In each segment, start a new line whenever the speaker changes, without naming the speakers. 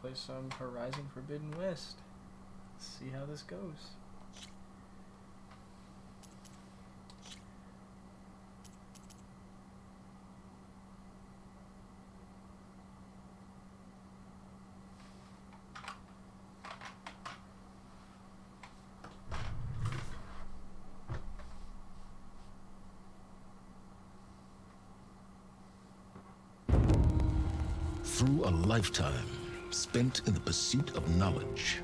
play some Horizon Forbidden West. Let's see how this goes.
Through a lifetime spent in the pursuit of knowledge,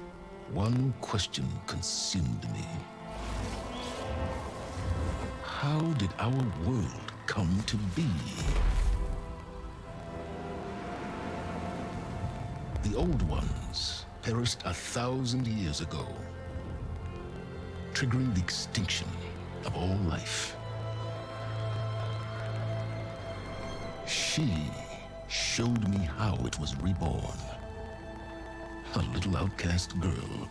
one question consumed me. How did our world come to be? The old ones perished 1,000 years ago, triggering the extinction of all life. She showed me how it was reborn. A little outcast girl,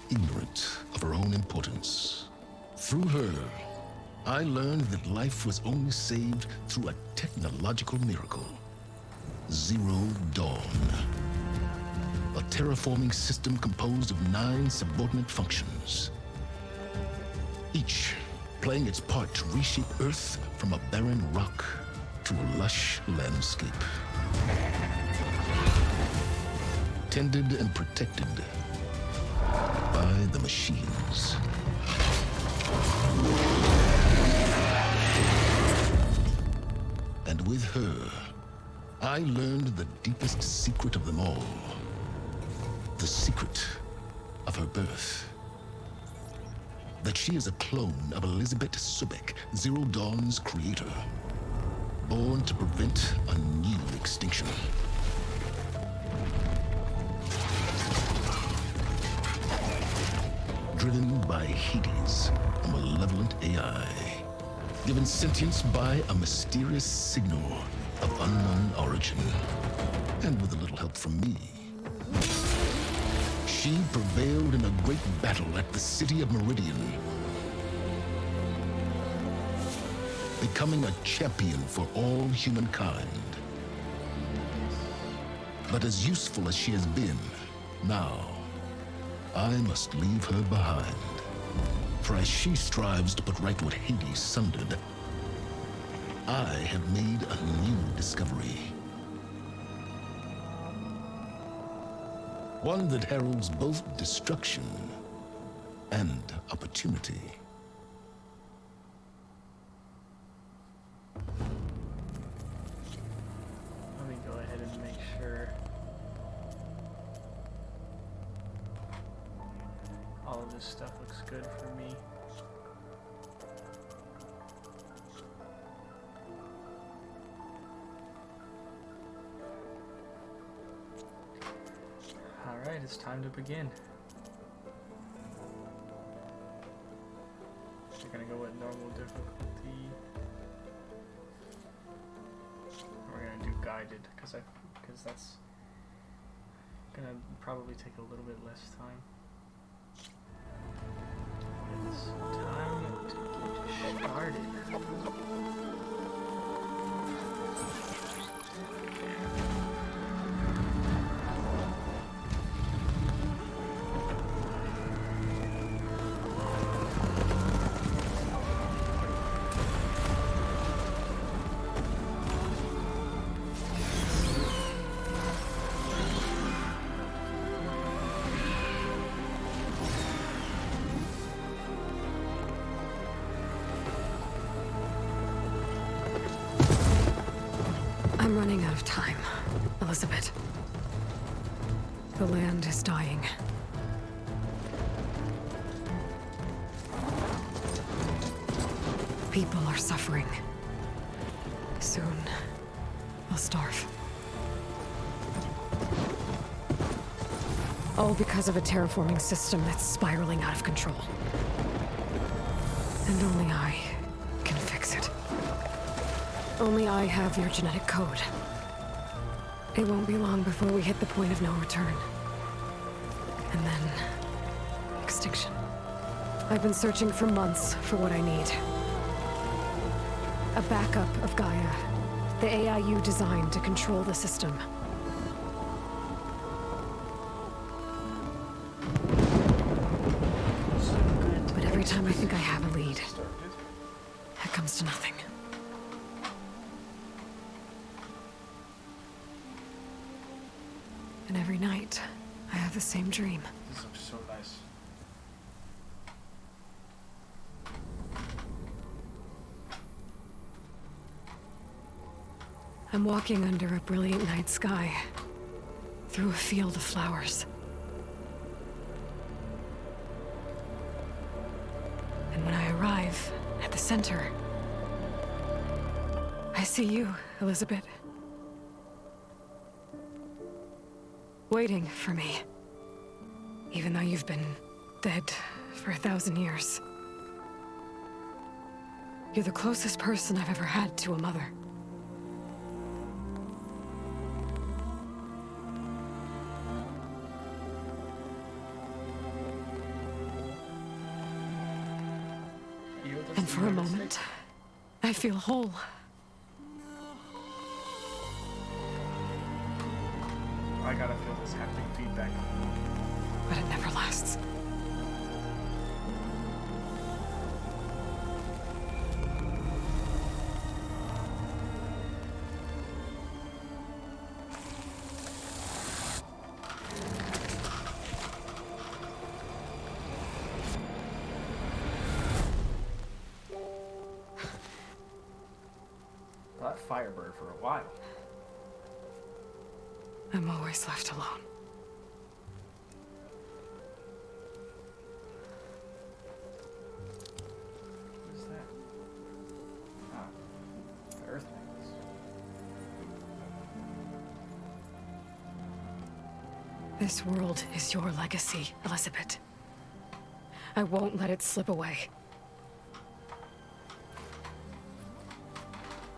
ignorant of her own importance. Through her, I learned that life was only saved through a technological miracle. Zero Dawn. A terraforming system composed of 9 subordinate functions, each playing its part to reshape Earth from a barren rock to a lush landscape. Tended and protected by the machines. And with her, I learned the deepest secret of them all. The secret of her birth. That she is a clone of Elizabeth Subek, Zero Dawn's creator. Born to prevent a new extinction. Driven by Hades, a malevolent AI. Given sentience by a mysterious signal of unknown origin. And with a little help from me. She prevailed in a great battle at the city of Meridian. Becoming a champion for all humankind. But as useful as she has been, now, I must leave her behind. For as she strives to put right what Hades sundered, I have made a new discovery. One that heralds both destruction and opportunity.
Let me go ahead and make sure all of this stuff looks good for me. Alright, it's time to begin. We're gonna go with normal difficulty. We're gonna do guided because that's gonna probably take a little bit less time. It's time to get started.
I'm running out of time, Elizabeth. The land is dying. People are suffering. Soon, they'll starve. All because of a terraforming system that's spiraling out of control. And only I can fix it. Only I have your genetic code. It won't be long before we hit the point of no return. And then... extinction. I've been searching for months for what I need. A backup of Gaia. The AI you designed to control the system. Every time I think I have a lead,
Started.
it comes to nothing. And every night, I have the same dream.
This looks so nice.
I'm walking under a brilliant night sky, through a field of flowers. And when I arrive at the center, I see you, Elizabeth. Waiting for me. Even though you've been dead for 1,000 years. You're the closest person I've ever had to a mother. And for a moment, I feel whole.
I gotta feel this haptic feedback.
But it never lasts.
That Firebird for a while.
I'm always left alone.
What is that? Ah, the Earth necklace.
This world is your legacy, Elizabeth. I won't let it slip away.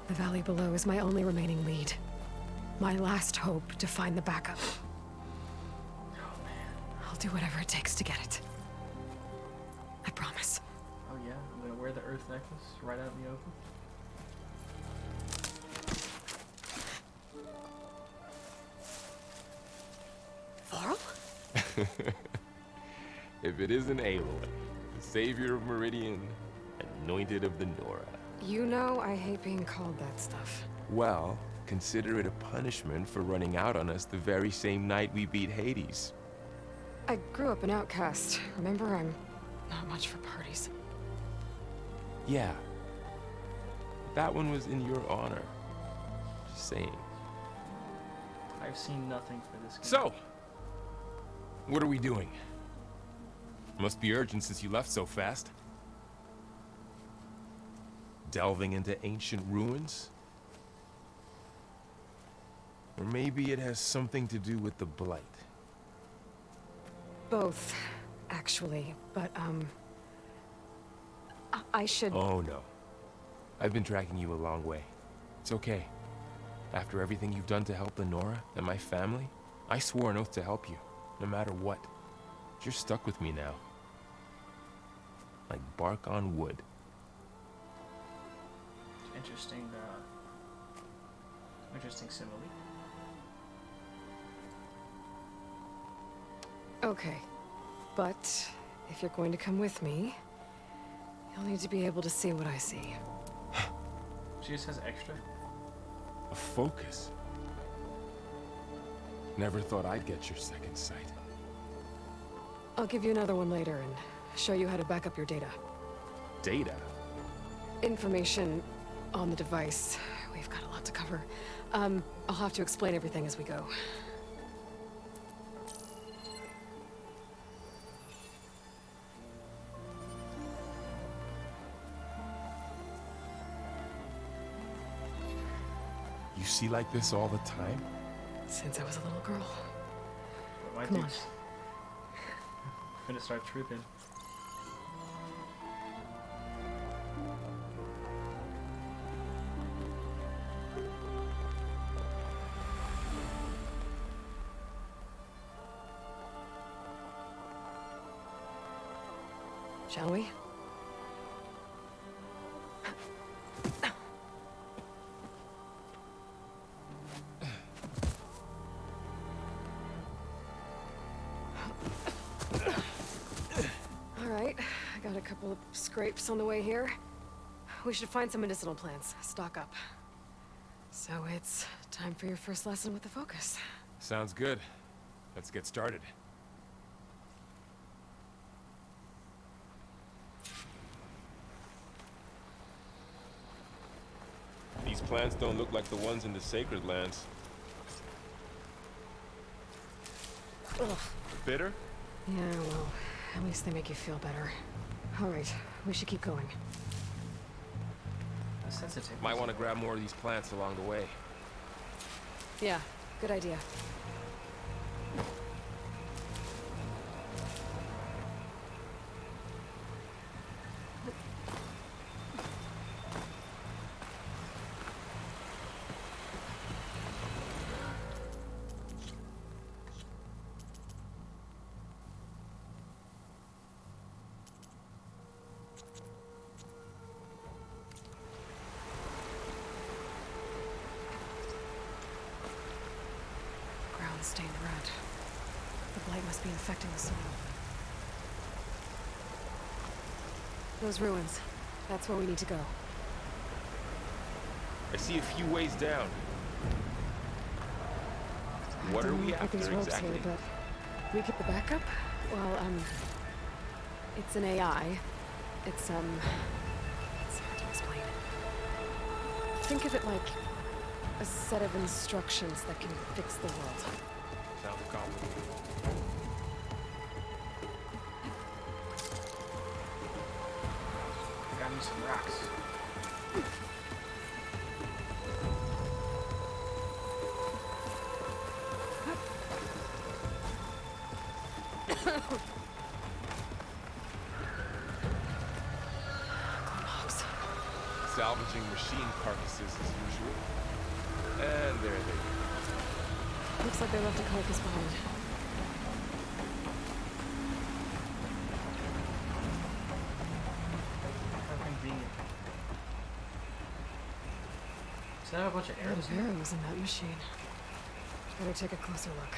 The valley below is my only remaining lead. My last hope to find the backup.
Oh man.
I'll do whatever it takes to get it. I promise.
Oh yeah, I'm gonna wear the Earth necklace right out in the open.
Varl?
If it isn't Aloy, the savior of Meridian, anointed of the Nora.
You know I hate being called that stuff.
Well, consider it a punishment for running out on us the very same night we beat Hades.
I grew up an outcast. Remember, I'm not much for parties.
Yeah. That one was in your honor. Just saying.
I've seen nothing for this game.
So, what are we doing? Must be urgent since you left so fast. Delving into ancient ruins? Or maybe it has something to do with the Blight.
Both, actually, but, I should...
Oh no. I've been tracking you a long way. It's okay. After everything you've done to help the Nora and my family, I swore an oath to help you, no matter what. You're stuck with me now. Like bark on wood.
Interesting, interesting simile.
Okay, but if you're going to come with me, you'll need to be able to see what I see.
She just has extra.
A focus. Never thought I'd get your second sight.
I'll give you another one later and show you how to back up your data.
Data?
Information on the device. We've got a lot to cover. I'll have to explain everything as we go.
You see like this all the time?
Since I was a little girl.
My
Come on.
dude's finna start tripping.
Shall we? All right, I got a couple of scrapes on the way here. We should find some medicinal plants, stock up. So it's time for your first lesson with the Focus.
Sounds good. Let's get started. These plants don't look like the ones in the Sacred Lands.
Ugh.
Bitter?
Yeah, well, at least they make you feel better. All right, we should keep going.
Sensitive.
Might want to grab more of these plants along the way.
Yeah, good idea. Stained red. The blight must be infecting the soil. Those ruins. That's where we need to go.
I see a few ways down. What are we after
these ropes
exactly?
here, but we get the backup? Well, it's an AI. It's hard to explain. Think of it like a set of instructions that can fix the world.
Sounds complicated.
I got me some rocks.
Salvaging machine carcasses as usual. And there they go.
Looks like they left a carcass behind.
How convenient. Does that have a bunch of
A lot
arrows
of
in it?
arrows in that machine. Better take a closer look.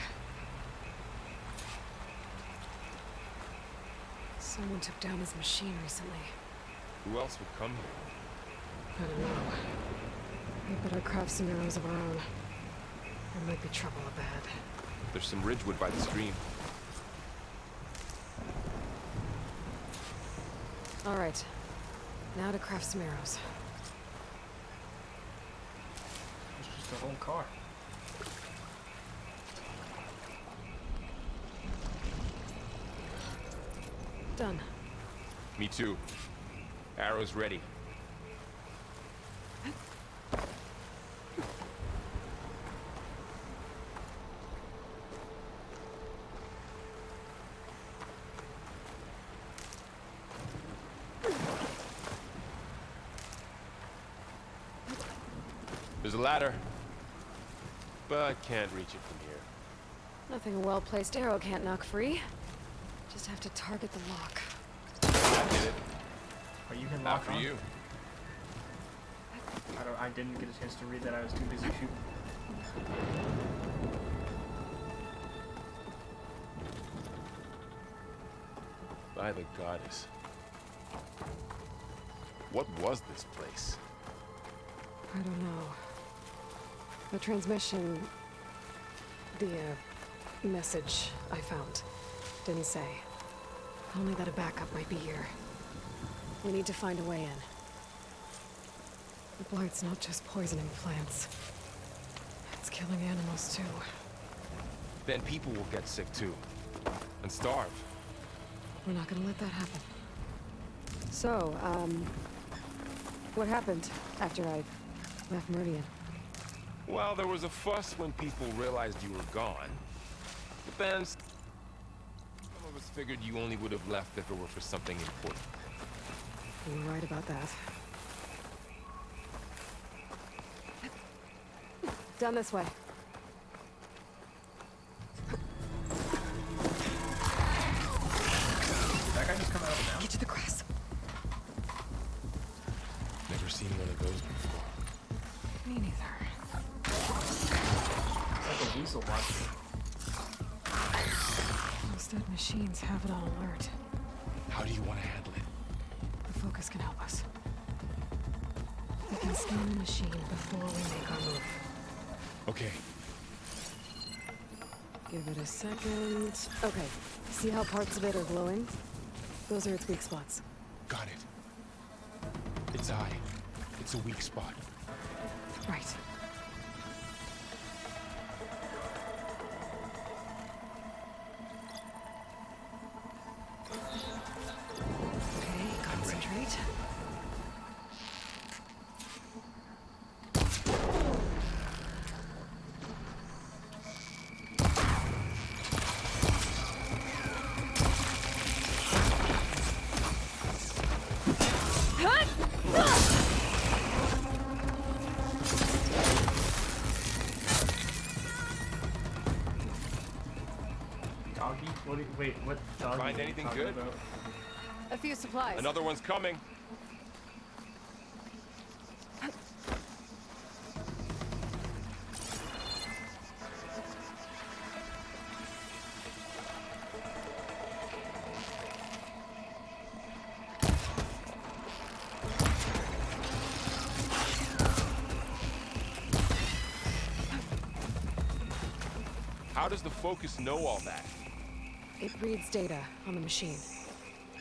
Someone took down his machine recently.
Who else would come here?
I don't know. We better craft some arrows of our own. There might be trouble ahead.
There's some ridgewood by the stream.
All right. Now to craft some arrows.
It's just a whole car.
Done.
Me too. Arrows ready. There's a ladder, but can't reach it from here.
Nothing a well-placed arrow can't knock free. Just have to target the lock.
I did it.
But you can lock
After
on.
you.
I didn't get a chance to read that. I was too busy shooting.
By the goddess. What was this place?
I don't know. The transmission... The, message I found didn't say. Only that a backup might be here. We need to find a way in. The blight's not just poisoning plants. It's killing animals, too.
Then people will get sick too. And starve.
We're not gonna let that happen. So, what happened after I left Meridian?
Well, there was a fuss when people realized you were gone. But then some of us figured you only would have left if it were for something important.
You're right about that. Down this way.
That guy just come out of the mountain?
Get to the grass.
Never seen one of those before.
Me neither.
It's like a weasel watching.
Those dead machines have it on alert.
How do you want to handle it?
focus can help us. We can scan the machine before we make our move.
Okay.
Give it a second. Okay. See how parts of it are glowing? Those are its weak spots.
Got it. Its eye. It's a weak spot.
Right. Okay, concentrate.
Doggy? Wait, what doggy?
Find
are you
anything
talking
good?
about?
A few supplies.
Another one's coming. How does the Focus know all that?
It reads data on the machine.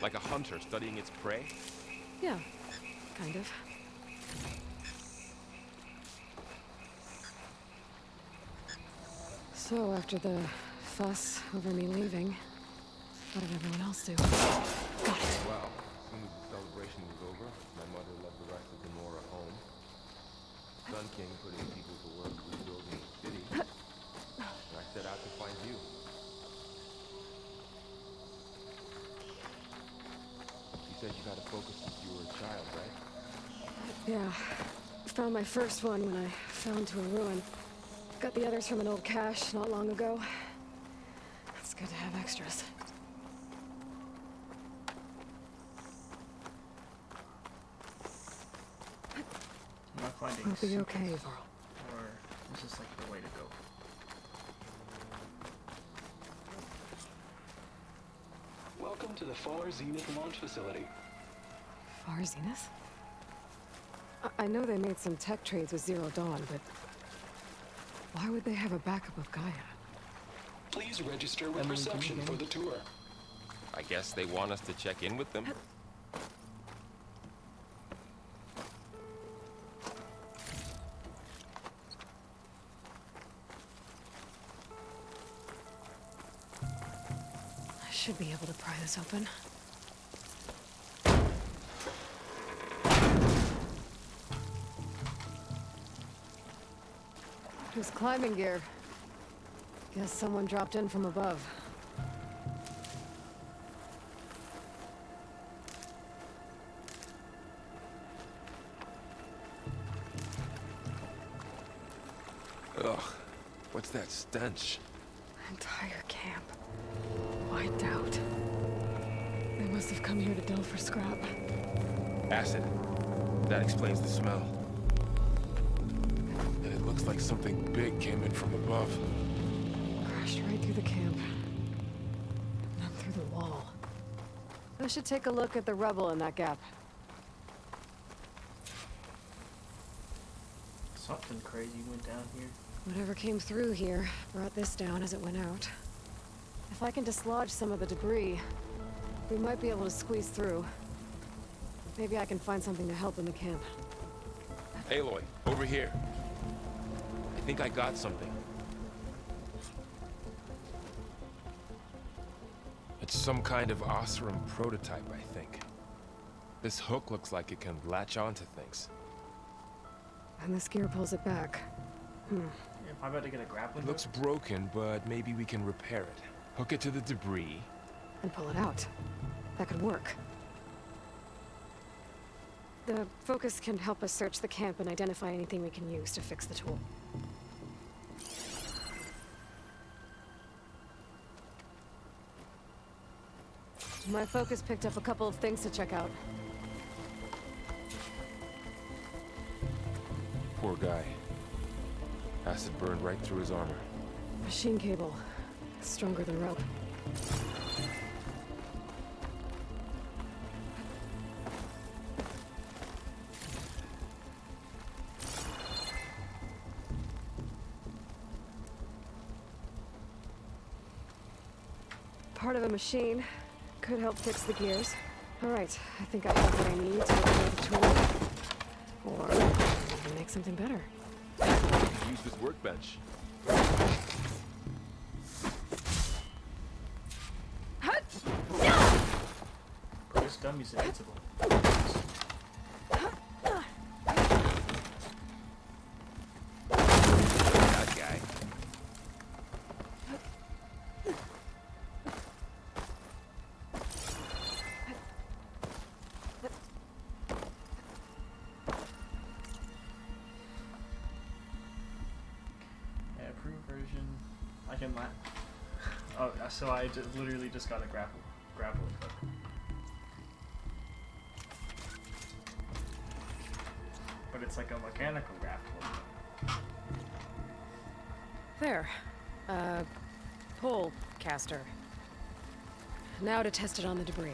Like a hunter studying its prey?
Yeah, kind of. So, after the fuss over me leaving, what did everyone else do? Got it.
Well, as soon as the celebration was over, my mother left the rest of the Nora home. Sun King put his people to work rebuilding the city. And I set out to find you. You said you got a Focus since you were a child, right?
Yeah. Found my first one when I fell into a ruin. Got the others from an old cache not long ago. It's good to have extras.
I'm not finding
We'll be
secrets,
okay, Varl.
or this is like the way to go.
Welcome to the Far Zenith launch facility.
Far Zenith? I know they made some tech trades with Zero Dawn, but why would they have a backup of Gaia?
Please register with
Emily,
reception
can you
for the tour.
I guess they want us to check in with them?
I should be able to pry this open. There's climbing gear. Guess someone dropped in from above.
Ugh, what's that stench?
Entire camp. Wiped out. They must have come here to delve for scrap.
Acid. That explains the smell. And it looks like something big came in from above.
Crashed right through the camp. And then through the wall. I should take a look at the rubble in that gap.
Something crazy went down here.
Whatever came through here brought this down as it went out. If I can dislodge some of the debris, we might be able to squeeze through. Maybe I can find something to help in the camp.
Aloy, over here. I think I got something. It's some kind of Osram prototype, I think. This hook looks like it can latch onto things.
And this gear pulls it back.
If I'm about to get a grappling
It looks
hook?
broken, but maybe we can repair it. Hook it to the debris.
And pull it out. That could work. The Focus can help us search the camp and identify anything we can use to fix the tool. My Focus picked up a couple of things to check out.
Poor guy. Acid burned right through his armor.
Machine cable. Stronger than rope. part of a machine. Could help fix the gears. Alright, I think I have what I need to repair the tool. Or maybe make something better.
Use this workbench.
Bro, this dummy's invincible.
That guy.
Yeah, approved version. I can Oh, so I literally just got a grappling hook. But it's like a mechanical grappling hook.
There. Pull caster. Now to test it on the debris.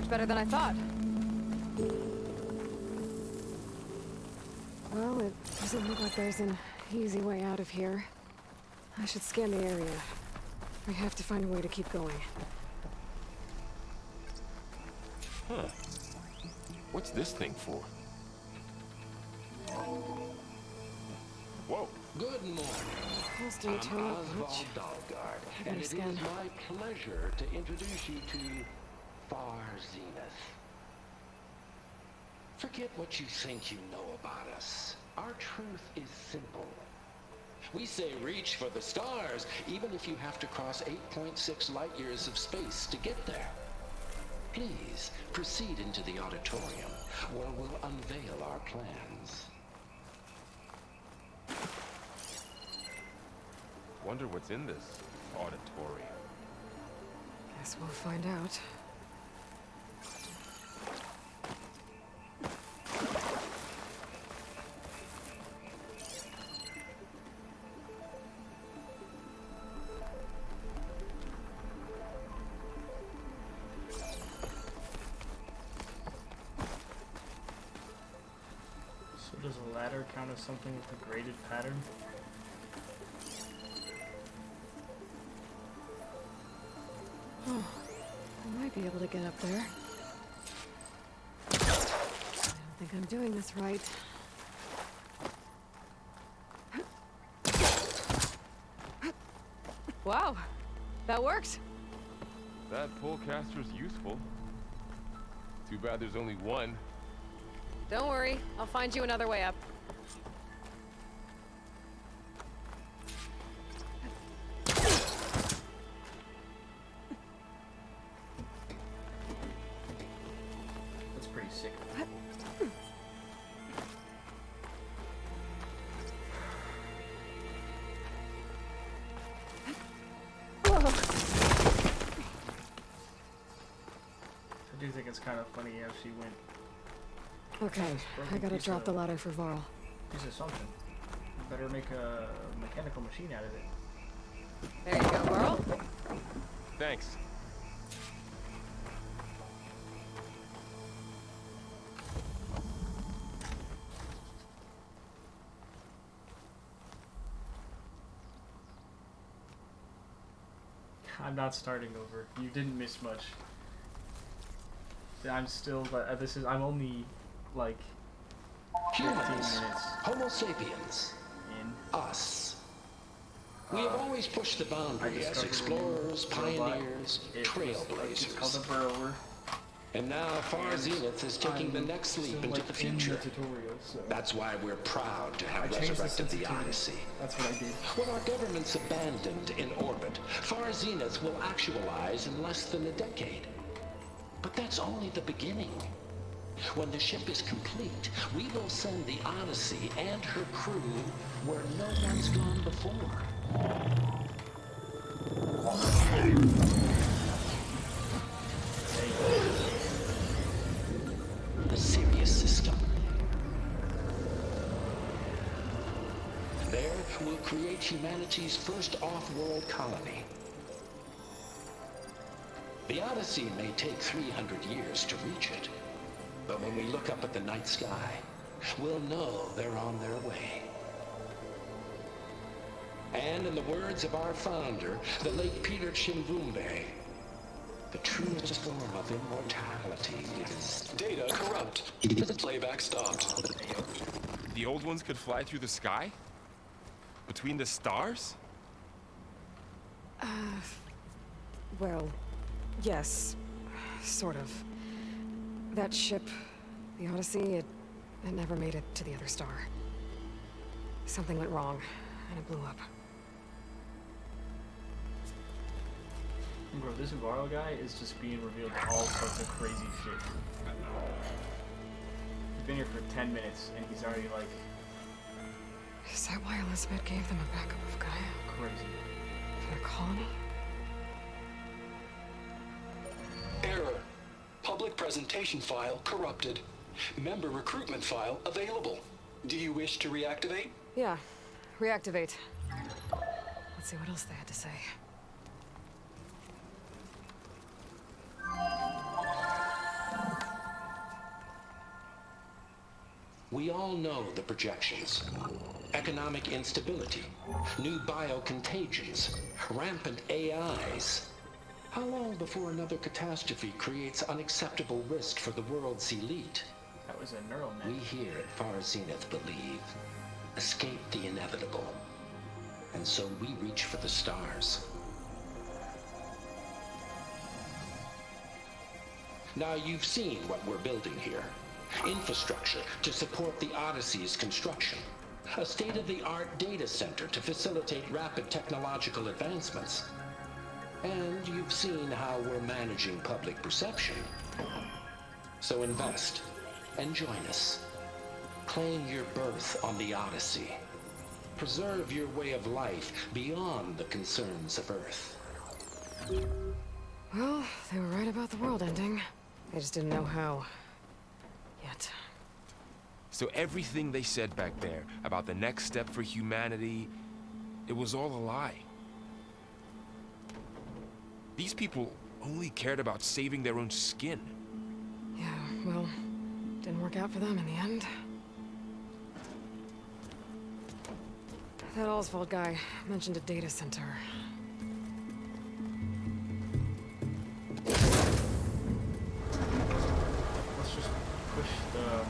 Better than I thought. Well, it doesn't look like there's an easy way out of here. I should scan the area. We have to find a way to keep going.
Huh. What's this thing for? Whoa.
Good morning.
Holster your toe up,
Oswald
Butch.
Dalgard, and it is
Scan.
my pleasure to introduce you to Far Zenith. Forget what you think you know about us. Our truth is simple. We say reach for the stars, even if you have to cross 8.6 light years of space to get there. Please proceed into the auditorium, where we'll unveil our plans.
Wonder what's in this auditorium.
Guess we'll find out.
So does a ladder count as something with a graded pattern?
Oh, I might be able to get up there. I don't think I'm doing this right. Wow, that worked.
That pull caster's useful. Too bad there's only one.
Don't worry, I'll find you another way up.
That's pretty sick. I do think it's kind of funny how she went.
Okay, I gotta drop the ladder for Varl.
Piece of something. You better make a mechanical machine out of it.
There you go, Varl.
Thanks.
I'm not starting over. You didn't miss much. I'm still. I'm only like 15
Humans,
minutes
Homo sapiens,
in.
us. We have always pushed the boundary as explorers, pioneers,
It's called
trailblazers.
a burrower.
And now Far Zenith is taking the next leap into the future.
Tutorial, so.
That's why we're proud to
I
have
changed the
resurrected the
sensitivity.
Odyssey.
That's what I did.
When our government's abandoned in orbit, Far Zenith will actualize in less than a decade. But that's only the beginning. When the ship is complete, we will send the Odyssey and her crew where no one's gone before. The Sirius system. There, we'll create humanity's first off-world colony. The Odyssey may take 300 years to reach it, but when we look up at the night sky, we'll know they're on their way. And in the words of our founder, the late Peter Chimbumbe, the truest form of immortality is...
Data corrupt. Playback stopped.
The old ones could fly through the sky? Between the stars?
Well, yes. Sort of. That ship, the Odyssey, it never made it to the other star. Something went wrong, and it blew up.
Bro, this Varro guy is just being revealed all sorts of crazy shit. He's been here for 10 minutes, and he's already like...
Is that why Elizabeth gave them a backup of Gaia?
crazy.
For their colony?
Error. Public presentation file corrupted. Member recruitment file available. Do you wish to reactivate?
Yeah. Reactivate. Let's see what else they had to say.
We all know the projections. Economic instability, new biocontagions, rampant AIs. How long before another catastrophe creates unacceptable risk for the world's elite?
That was a neural net.
We here at Far Zenith believe, escape the inevitable. And so we reach for the stars. Now you've seen what we're building here. Infrastructure to support the Odyssey's construction. A state-of-the-art data center to facilitate rapid technological advancements. And you've seen how we're managing public perception. So invest and join us. Claim your berth on the Odyssey. Preserve your way of life beyond the concerns of Earth.
Well, they were right about the world ending. They just didn't know how. Yet.
So everything they said back there about the next step for humanity, it was all a lie. These people only cared about saving their own skin.
Yeah, well, didn't work out for them in the end. That Oswald guy mentioned a data center.
Let's just push the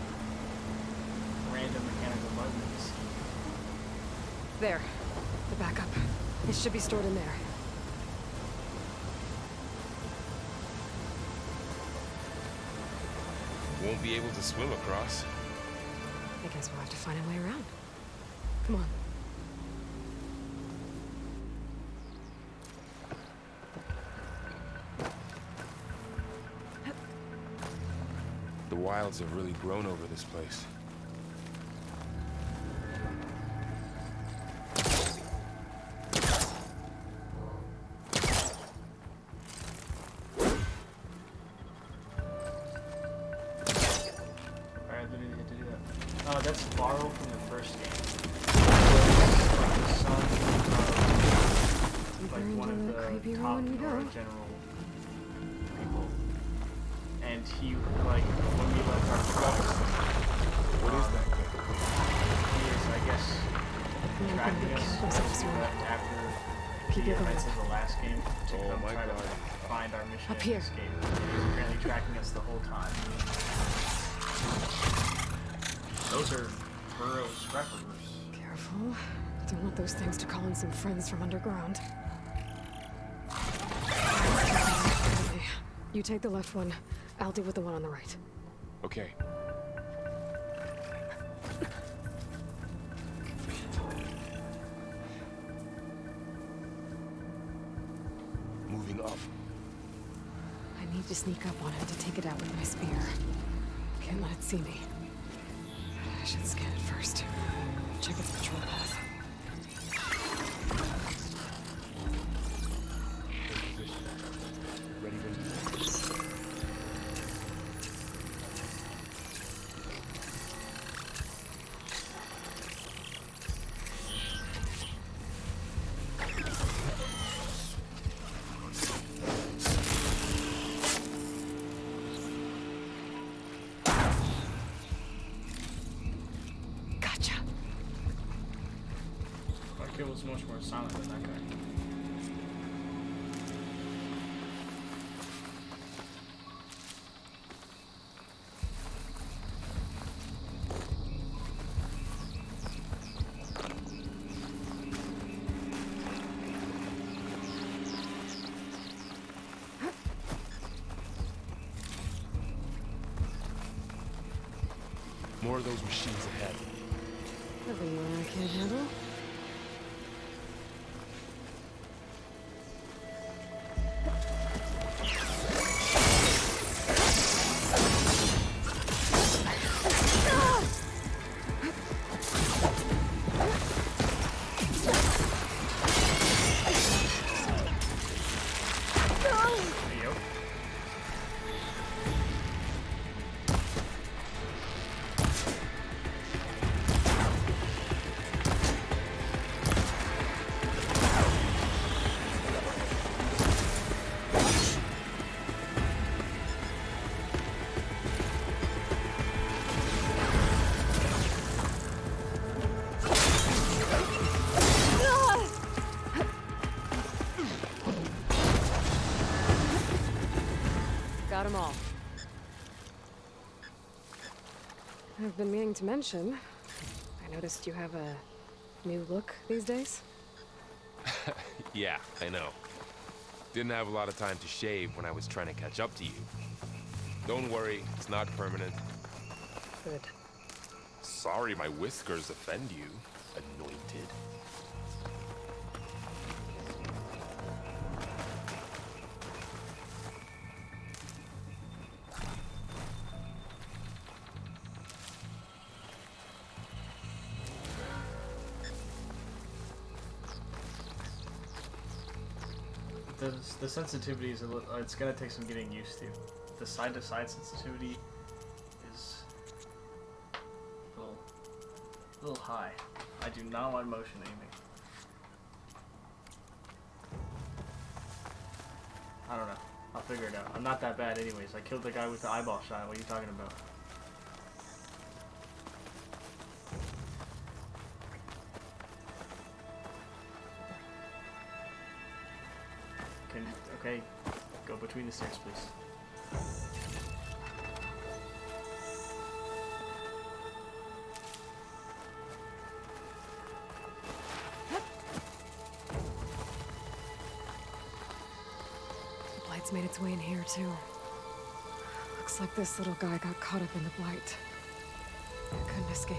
random mechanical buttons.
There. The backup. It should be stored in there.
Won't be able to swim across.
I guess we'll have to find a way around. Come on.
The wilds have really grown over this place.
Alright, what did we have to do that? That's Varro from the first game. Like the son of like one of the top Nora general people. And he, like, when we left our trucks,
What is that thing?
he is, I guess, tracking us as we left after the events of the last game to
Oh
come
my
try
God.
to find our mission
Up
and
here.
escape. He was apparently tracking us the whole time. Those are burrow scrappers.
Careful. Don't want those things to call in some friends from underground. Okay. You take the left one. I'll deal with the one on the right.
Okay.
Moving up. I need to sneak up on him to take it out with my spear. Can't let it see me. I should scan it first. Check its patrol path.
Ready when you are.
Gotcha.
My kid was much more silent than that guy.
More of those machines ahead.
Nothing more I can't handle.
Hey, yo.
Got them all. I've been meaning to mention, I noticed you have a new look these days.
Yeah, I know. Didn't have a lot of time to shave when I was trying to catch up to you. Don't worry, it's not permanent.
Good.
Sorry my whiskers offend you, anointed.
The sensitivity is it's gonna take some getting used to. The side-to-side sensitivity is a little high. I do not like motion aiming. I don't know. I'll figure it out. I'm not that bad anyways. I killed the guy with the eyeball shot. What are you talking about? Okay, go between the stairs, please.
The blight's made its way in here, too. Looks like this little guy got caught up in the blight. Couldn't escape.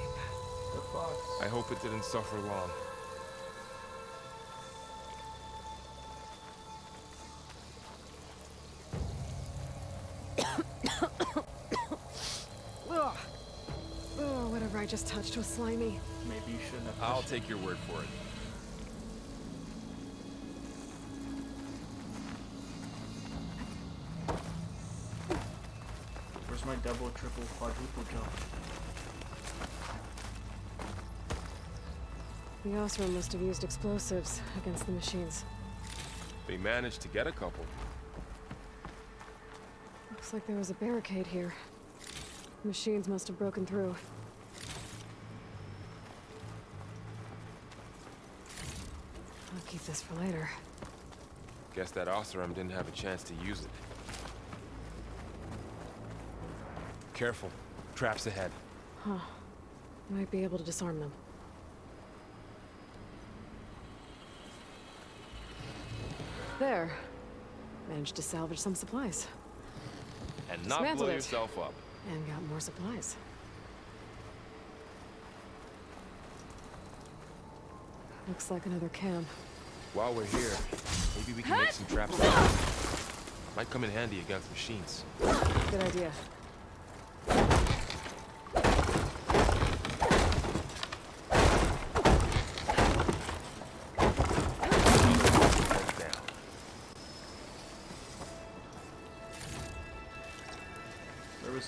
The fox.
I hope it didn't suffer long.
Ugh. Oh, whatever I just touched was slimy.
Maybe you shouldn't have.
I'll
pushed it.
take your word for it.
Where's my double, triple, quadruple jump?
The Osram must have used explosives against the machines.
They managed to get a couple.
Looks like there was a barricade here. Machines must have broken through. I'll keep this for later.
Guess that Osram didn't have a chance to use it. Careful. Traps ahead.
Huh. Might be able to disarm them. There. Managed to salvage some supplies.
And not
Dismantled
blow
it.
yourself up.
And got more supplies. Looks like another cam.
While we're here, maybe we can make some traps. Might come in handy against machines.
Good idea.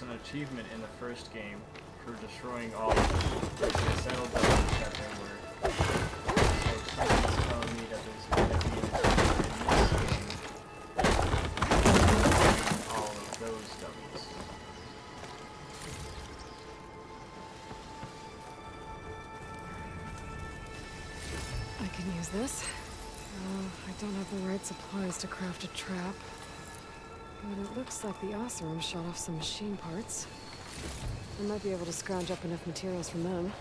us an achievement in the first game for destroying all the settled buildings that there were. So something's telling me that there's going to be an achievement in this game for all of those dummies.
I can use this. I don't have the right supplies to craft a trap. But it looks like the Oseram shot off some machine parts. I might be able to scrounge up enough materials from them.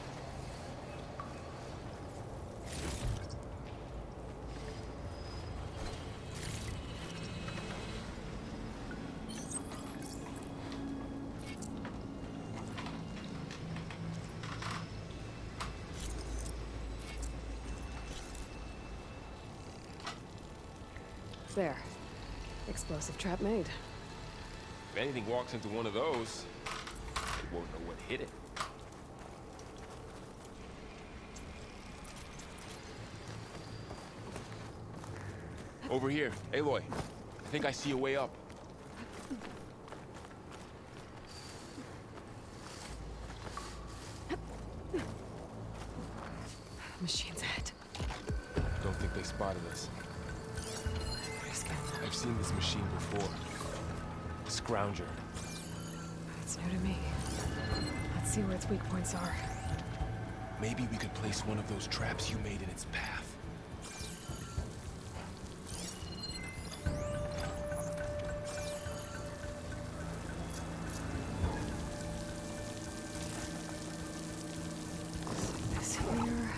There. Explosive trap made.
If anything walks into one of those, they won't know what hit it. Over here, Aloy. I think I see a way up.
Machine's head.
Don't think they spotted us.
Scan them.
I've seen this machine before. A scrounger.
That's new to me. Let's see where its weak points are.
Maybe we could place one of those traps you made in its path.
This here.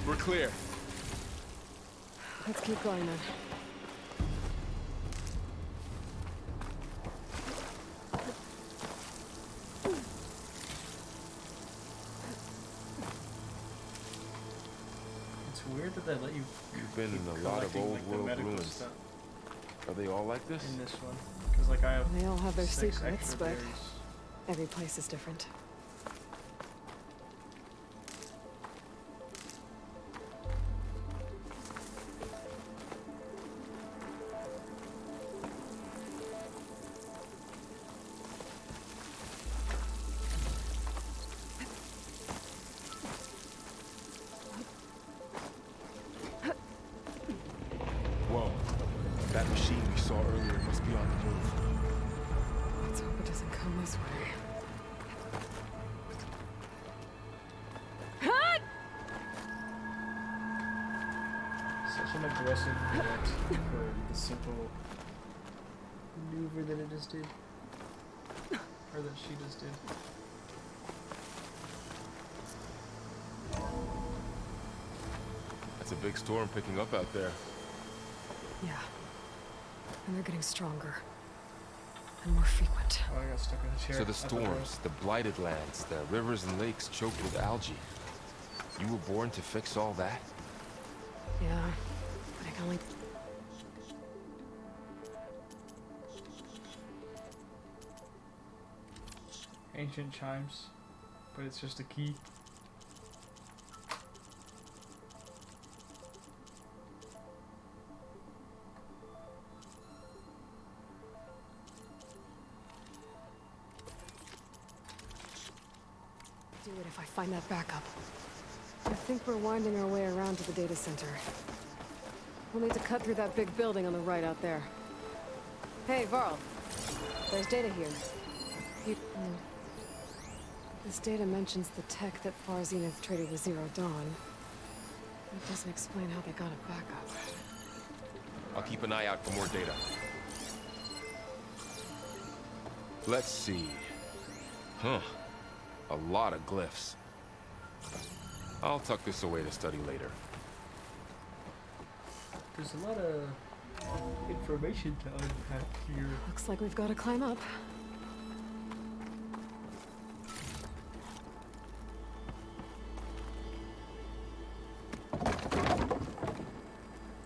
We're clear.
Let's keep going then.
It's weird that they let you
You've been
keep
in a lot of
collecting,
old
like, the
world
medical
ruins.
stuff
Are they all like this?
in this one. Because like I have
They all have their
6
secrets,
extra
but
berries.
every place is different.
Whoa. That machine we saw earlier must be on the move.
Let's hope it doesn't come this way.
Such an aggressive react for the simple maneuver that it just did. Or that she just did.
That's a big storm picking up out there.
Yeah. And they're getting stronger. And more frequent.
Oh, I got stuck in a chair.
So the
I thought that was-
storms, the blighted lands, the rivers and lakes choked with algae. You were born to fix all that?
Yeah. But I can only...
Ancient chimes, but it's just a key.
do it if I find that backup. I think we're winding our way around to the data center. We'll need to cut through that big building on the right out there. Hey, Varl. There's data here. This data mentions the tech that Far Zenith traded with Zero Dawn. It doesn't explain how they got it back up.
I'll keep an eye out for more data. Let's see. Huh. A lot of glyphs. I'll tuck this away to study later.
There's a lot of information to unpack here.
Looks like we've got to climb up.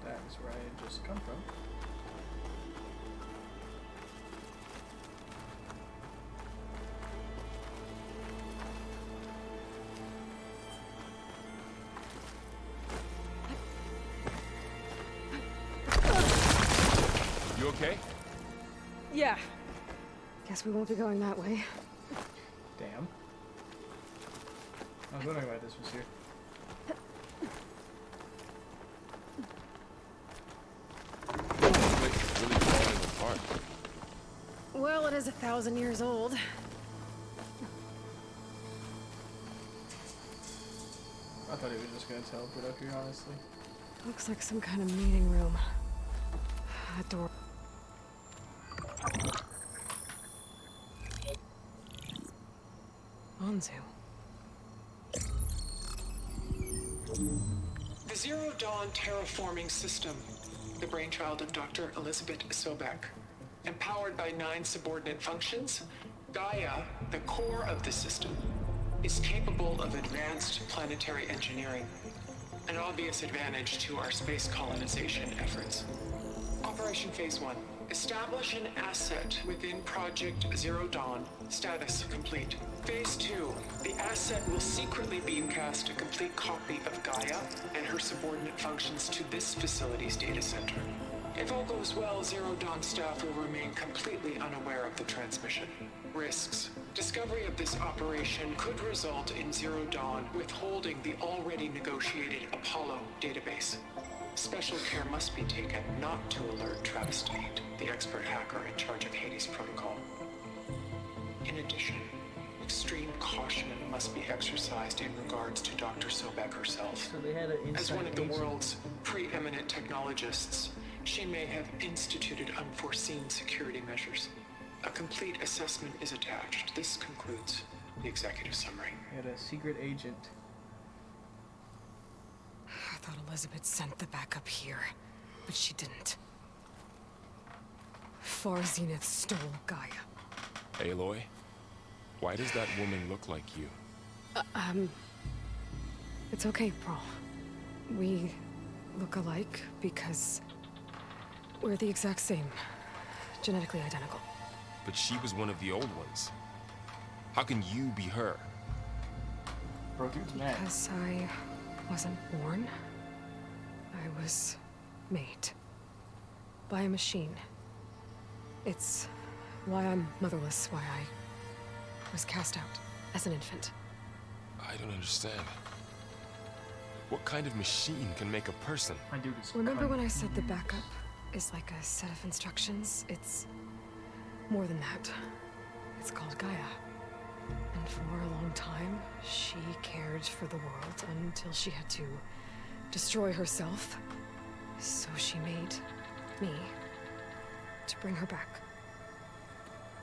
That is where I had just come from.
You okay?
Yeah. Guess we won't be going that way.
Damn. I was wondering why this was here.
This place is really falling apart.
Well, it is 1,000 years old.
I thought he was just gonna teleport up here, honestly.
Looks like some kind of meeting room. That door. Anzu.
The Zero Dawn terraforming system, the brainchild of Dr. Elizabeth Sobek. Empowered by 9 subordinate functions, Gaia, the core of the system, is capable of advanced planetary engineering, an obvious advantage to our space colonization efforts. Operation Phase 1. Establish an asset within Project Zero Dawn. Status complete. Phase 2. The asset will secretly beamcast a complete copy of Gaia and her subordinate functions to this facility's data center. If all goes well, Zero Dawn staff will remain completely unaware of the transmission. Risks. Discovery of this operation could result in Zero Dawn withholding the already negotiated Apollo database. Special care must be taken not to alert Travis Tate, the expert hacker in charge of Hades Protocol. In addition, extreme caution must be exercised in regards to Dr. Sobek herself.
So they had an inside
As one of the
agent.
world's preeminent technologists, she may have instituted unforeseen security measures. A complete assessment is attached. This concludes the executive summary.
They had a secret agent.
I thought Elizabeth sent the backup here, but she didn't. Far Zenith stole Gaia.
Aloy? Why does that woman look like you?
It's okay, Pearl. We look alike because we're the exact same. Genetically identical.
But she was one of the old ones. How can you be her?
Bro, dude's mad.
Because I wasn't born. I was made. By a machine. It's why I'm motherless, why I was cast out as an infant.
I don't understand. What kind of machine can make a person?
My dude is
Remember when I
confused.
said the backup is like a set of instructions? It's more than that. It's called Gaia. And for a long time, she cared for the world until she had to destroy herself. So she made me to bring her back.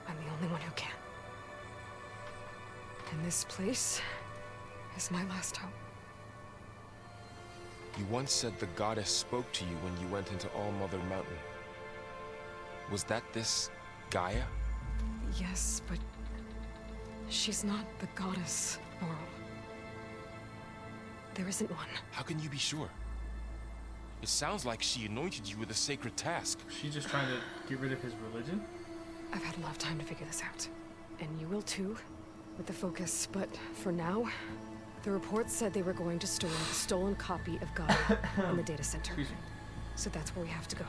I'm the only one who can. And this place is my last hope.
You once said the goddess spoke to you when you went into All Mother Mountain. Was that this Gaia?
Yes, but she's not the goddess, Laurel. There isn't one.
How can you be sure? It sounds like she anointed you with a sacred task.
She's just trying to get rid of his religion?
I've had a lot of time to figure this out. And you will too, with the focus. But for now, the report said they were going to store the stolen copy of Gaia in the data center.
Excuse me.
So that's where we have to go.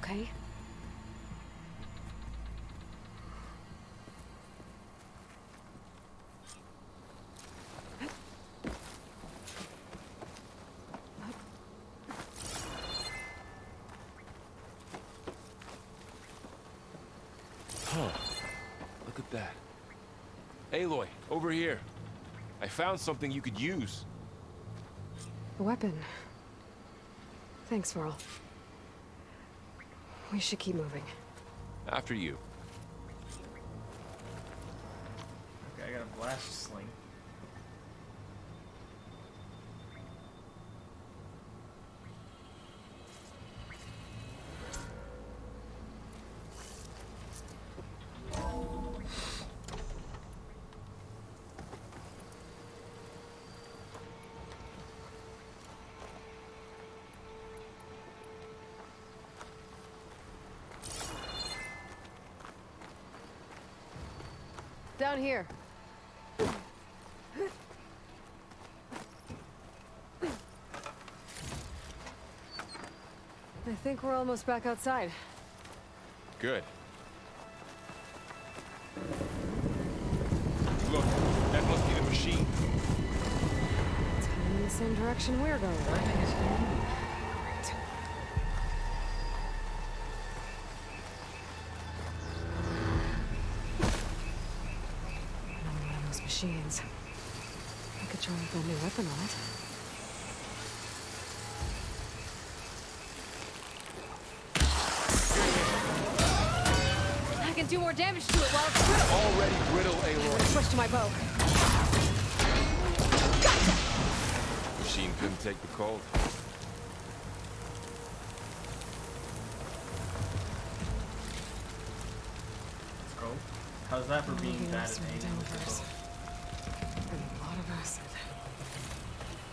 Okay?
Huh. Look at that. Aloy, over here. I found something you could use.
A weapon. Thanks, Varl. We should keep moving.
After you.
Okay, I got a blast sling.
Down here. I think we're almost back outside.
Good. Look, that must be the machine.
It's heading in the same direction we're going. Right. Another one of those machines. I could try with a new weapon on it. I can do more damage to it while it's brittle.
Already brittle, Aloy.
Switch to my bow.
Machine couldn't take the cold.
Go. How's that for being
Maybe
bad at
some
aiming with the
dampers.
bow?
And a lot of acid.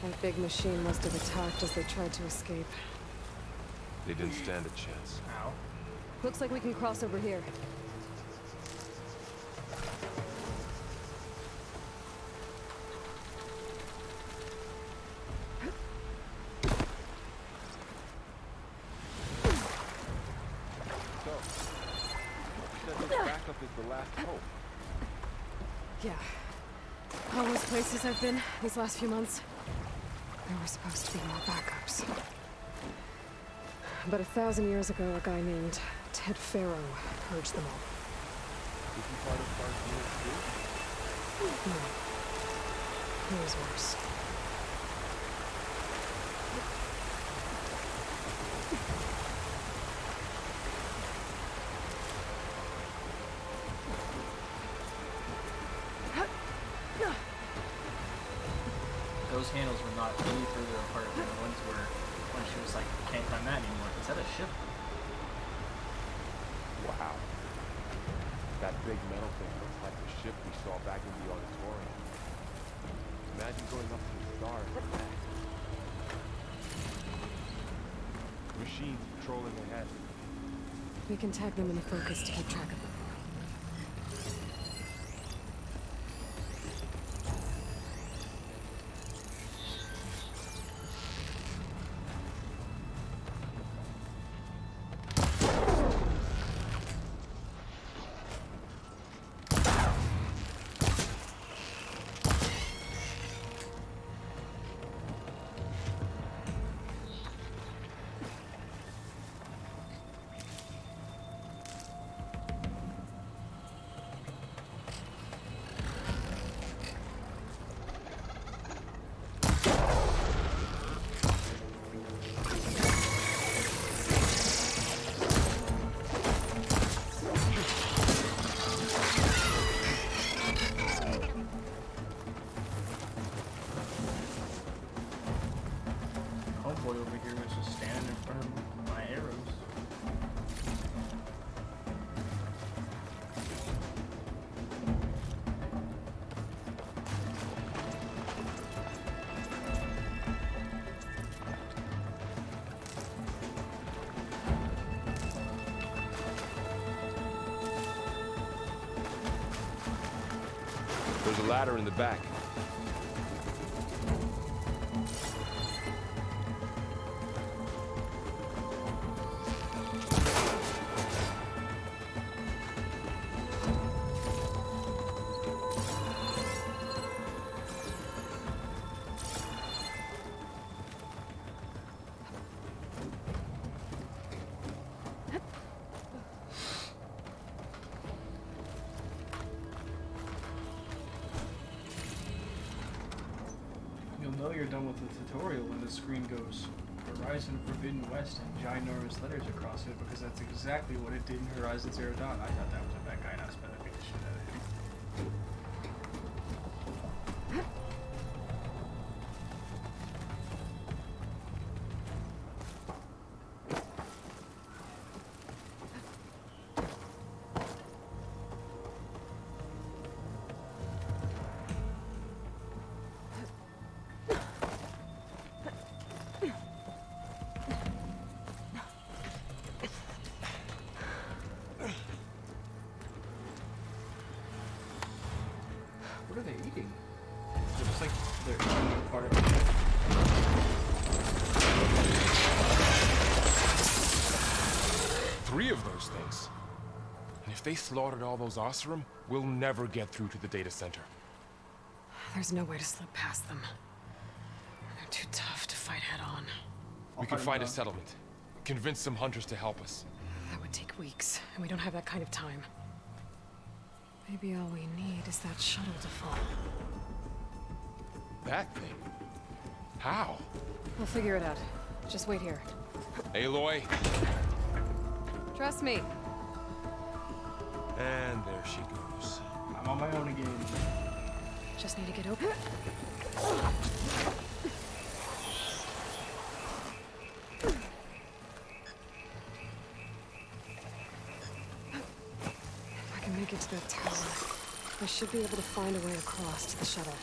That big machine must have attacked as they tried to escape.
They didn't stand a chance.
Ow.
Looks like we can cross over here.
So, you said this backup is the last hope.
Yeah. All those places I've been these last few months, there were supposed to be more backups. But 1,000 years ago, a guy named Ted Farrow purged them all.
Is he part of Park too?
No. He was worse.
Those handles were not any further apart than the ones where when she was like, can't climb that anymore. Is that a ship?
Wow. That big metal thing looks like the ship we saw back in the auditorium. Imagine going up to the stars with that. Machines patrolling ahead.
We can tag them in the focus to keep track of them.
Homeboy over here was just standing in front of my arrows.
There's a ladder in the back.
know you're done with the tutorial when the screen goes Horizon Forbidden West and ginormous letters across it, because that's exactly what it did in Horizon Zero Dawn. I thought that was a bad guy, and I was about to beat the shit out of him. What are they eating? It looks like they're eating part of it.
3 of those things. And if they slaughtered all those Oseram, we'll never get through to the data center.
There's no way to slip past them. They're too tough to fight head on.
We could find a settlement. Convince some hunters to help us.
That would take weeks, and we don't have that kind of time. Maybe all we need is that shuttle to fall.
That thing? How?
We'll figure it out. Just wait here.
Aloy.
Trust me.
And there she goes.
I'm on my own again.
Just need to get open. If I can make it to that tower, I should be able to find a way across to the shuttle.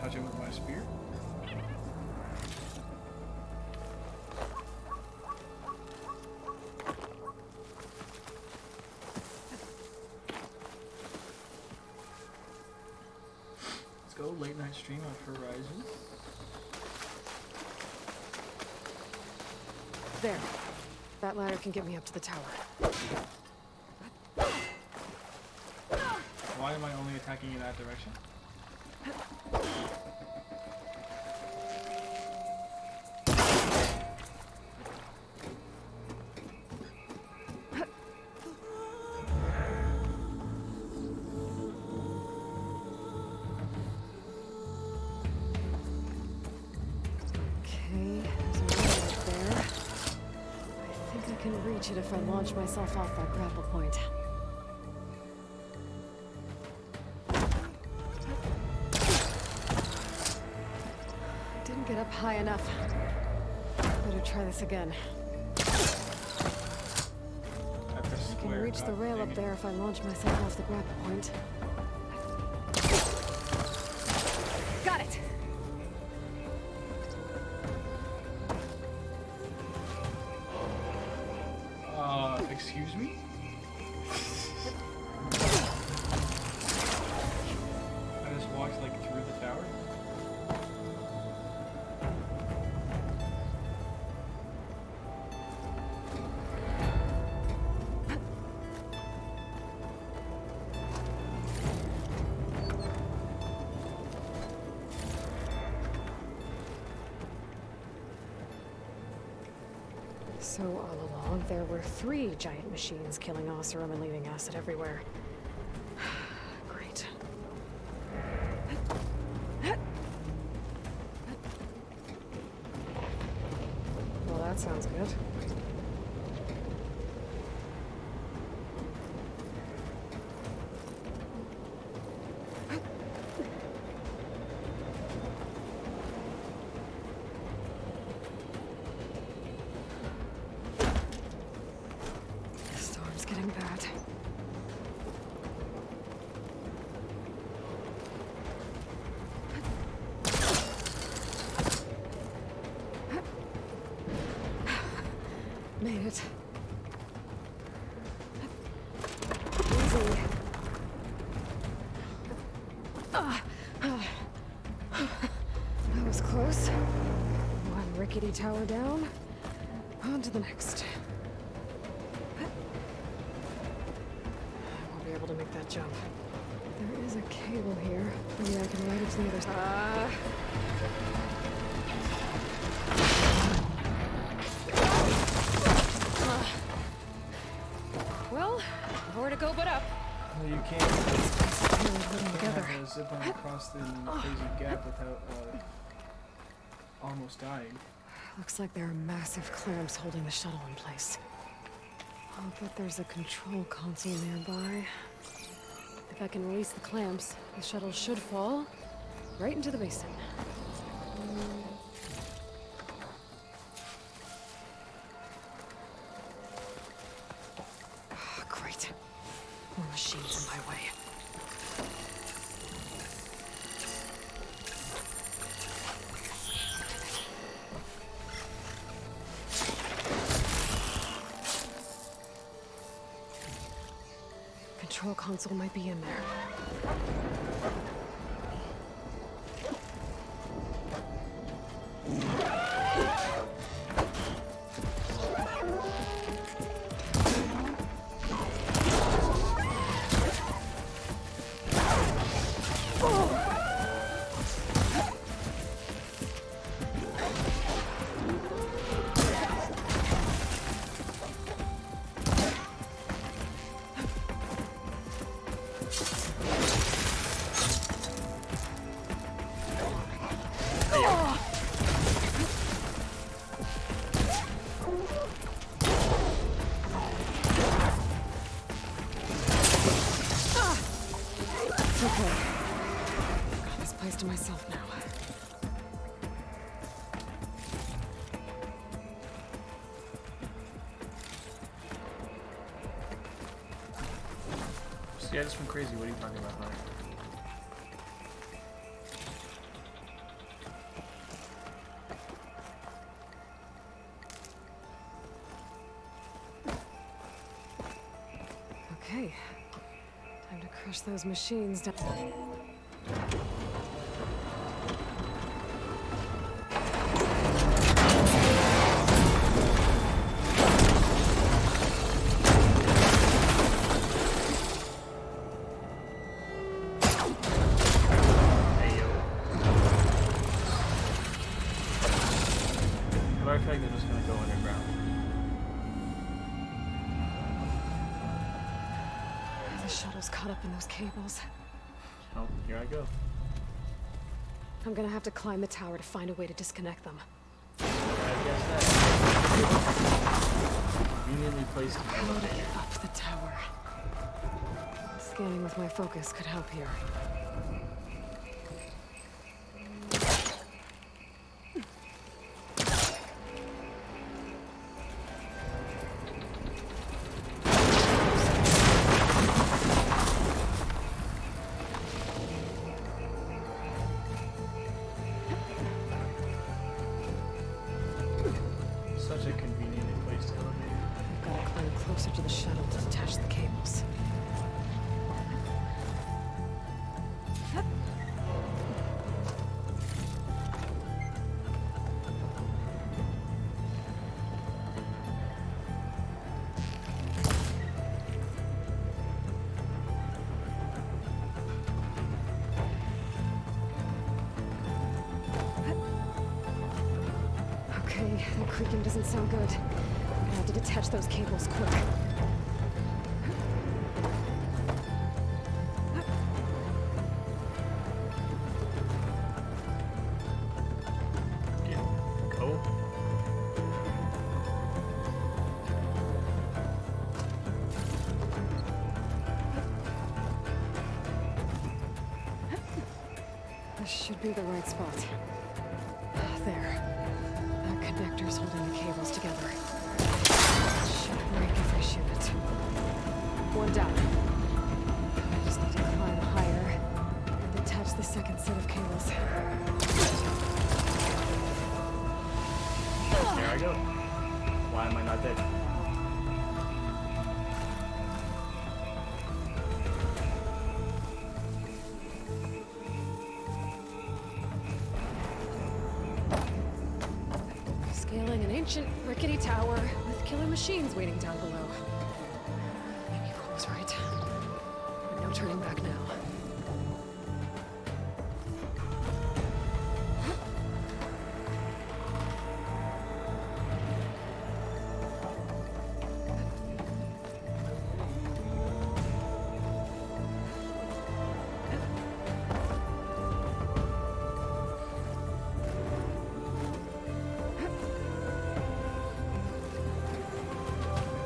Touch him with my spear. Let's go late night stream on Horizon.
There. That ladder can get me up to the tower.
Why am I only attacking in that direction? If I launch myself off that grapple point. Didn't get up high enough. Better try this again. I can reach the rail up there if I launch myself off the grapple point. Got it! Excuse me? I just walked like through the tower.
So all along, there were 3 giant machines killing Oseram and leaving acid everywhere. Great. sounds good. The storm's getting bad. Made it. Easy. That was close. One rickety tower down. On to the next. I won't be able to make that jump. There is a cable here. Maybe I can ride it to the other side. Well, nowhere to go but up.
Well, you can't
Together.
have a zip line across the crazy gap without almost dying.
Looks like there are massive clamps holding the shuttle in place. I'll bet there's a control console nearby. If I can release the clamps, the shuttle should fall right into the basin. Ah, great. More machines in my way. Control console might be in there. It's okay. I've got this place to myself now.
Yeah, I just went crazy. What are you talking about, Hunter?
Okay. Time to crush those machines down.
Hey, yo. But I feel like they're just gonna go underground.
The shuttle's caught up in those cables.
Oh, here I go.
I'm gonna have to climb the tower to find a way to disconnect them.
I guess that. Conveniently placed in the elevator.
Up the tower. Scanning with my focus could help here.
Such a conveniently placed elevator.
I've got to climb closer to the shuttle to detach the cables. Okay, that creaking doesn't sound good. I'm gonna have to detach those cables quick.
Yeah. Go.
This should be the right spot. There. That connector's holding the cables together. Should break if I shoot it. One down. I just need to climb higher and attach the second set of cables.
There I go. Why am I not dead?
Scaling an ancient, rickety tower with killer machines waiting down below. I knew I was right. No turning back now.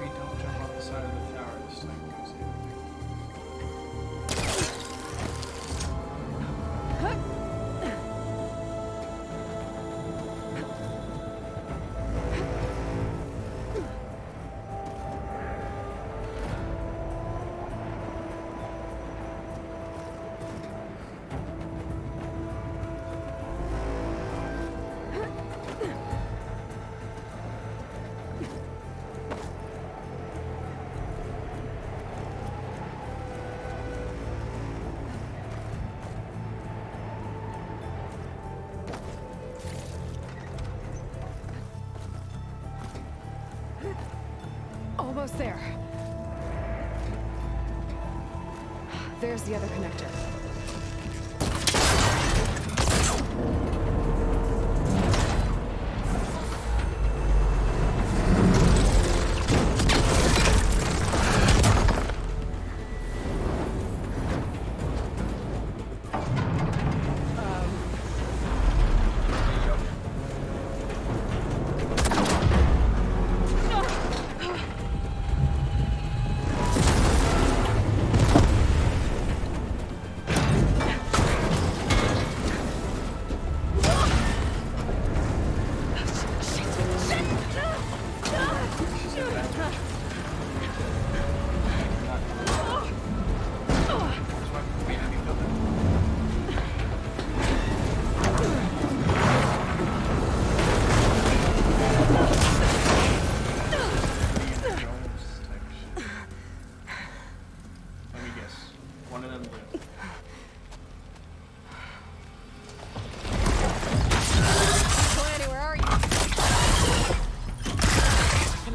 Maybe don't jump off the side of the tower this time because
Almost there. There's the other connector.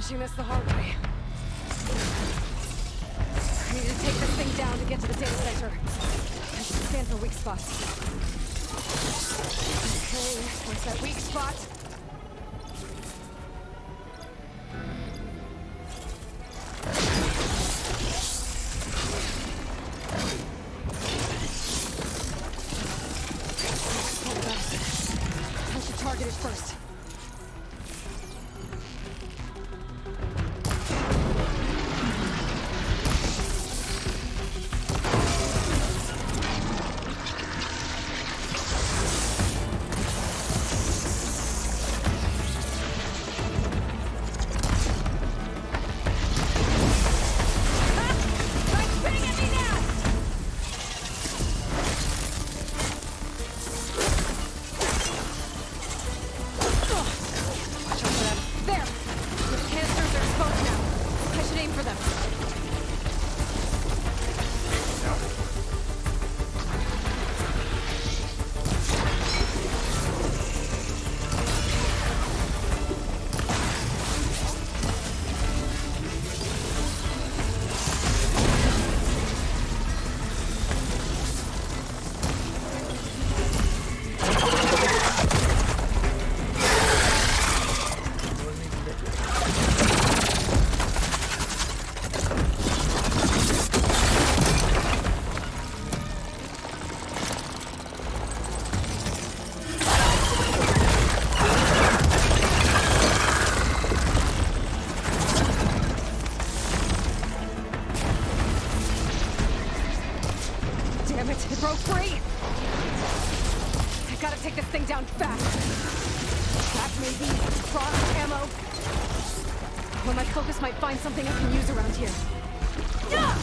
This the hard way. I need to take this thing down to get to the data center. I should scan for weak spots. Okay, where's that weak spot? I should target it first. Damn it, it broke free! Gotta take this thing down fast. Track maybe, cross, ammo. Or my focus might find something I can use around here. Yeah!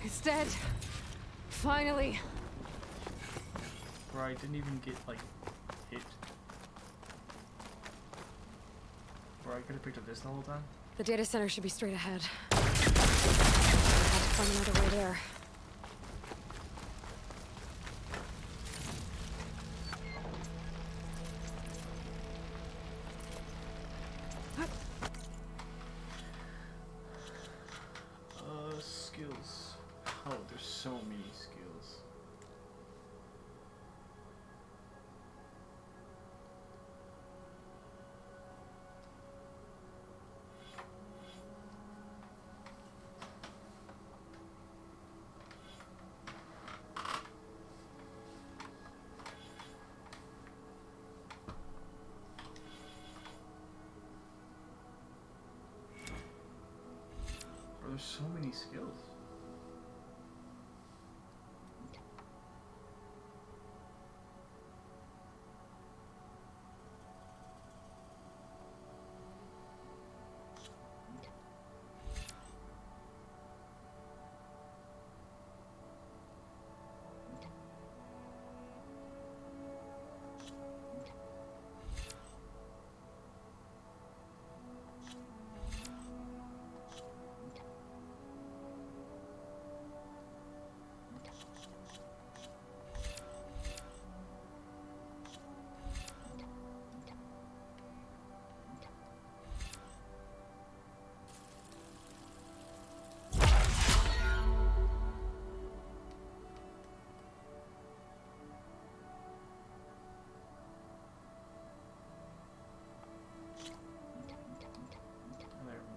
It's dead. Finally.
Bro, I didn't even get, like, hit. Bro, I could have picked up this the whole time.
The data center should be straight ahead. I'll have to find another way there.
Skills. Oh, there's so many skills. Bro, there's so many skills.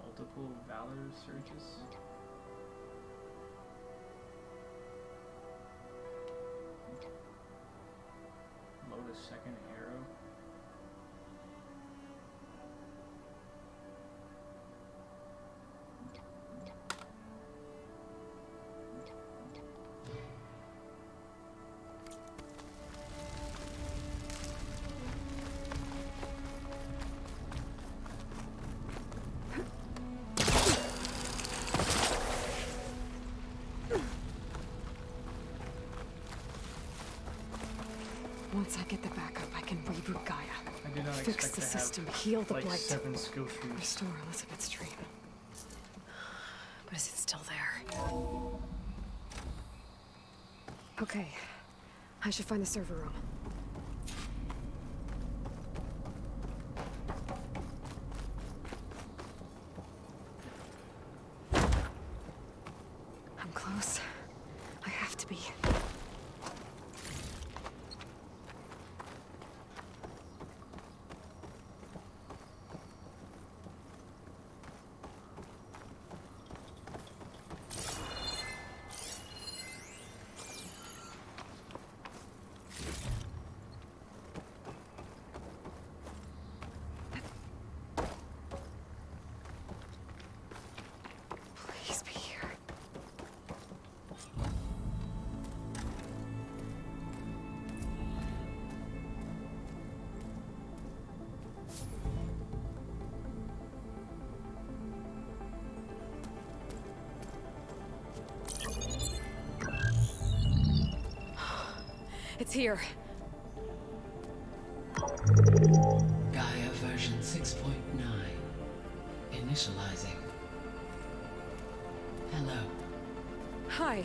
Multiple Valor searches. Load a second arrow.
Once I get the backup, I can reboot Gaia.
I did not
Fix
expect
the
to
system,
have
heal the
like
blight.
7 skill trees.
Restore Elizabeth's dream. But is it still there? Okay. I should find the server room. I'm close. I have to be. Please be here. It's here.
Gaia version 6.9. Initializing. Hello.
Hi.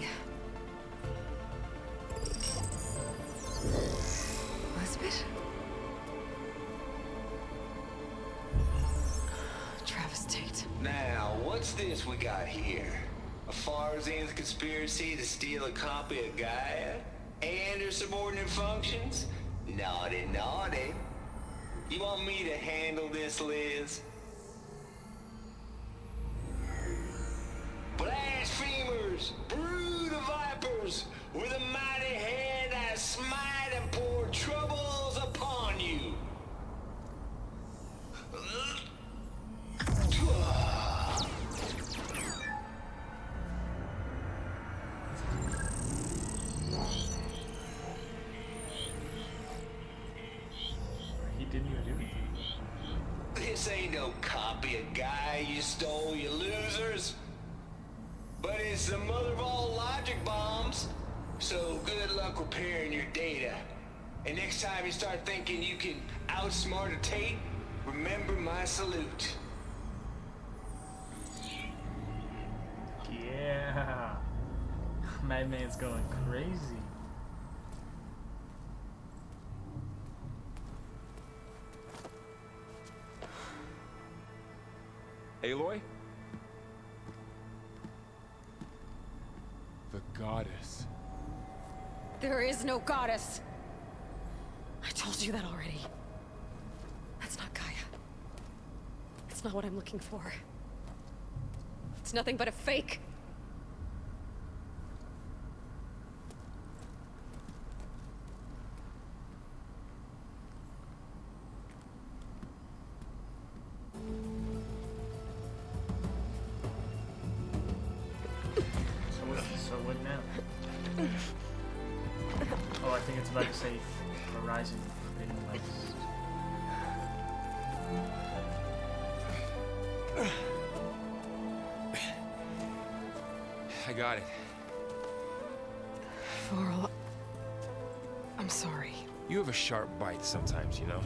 Elizabeth? Travis Tate.
Now, what's this we got here? A Farsian's conspiracy to steal a copy of Gaia and her subordinate functions? Naughty, naughty. You want me to handle this, Liz? Blasphemers, brood of vipers, with a mighty hand I smite and pour troubles upon you.
He didn't even do anything.
This ain't no copy of Guy you stole, you losers. But it's the mother of all logic bombs. So good luck repairing your data. And next time you start thinking you can outsmart a Tate, remember my salute.
Yeah. Madman's going crazy.
Aloy? The goddess.
There is no goddess. I told you that already. That's not Gaia. It's not what I'm looking for. It's nothing but a fake.
So what now? Oh, I think it's about to say Horizon Forbidden West.
I got it.
Varl, I'm sorry.
You have a sharp bite sometimes, you know?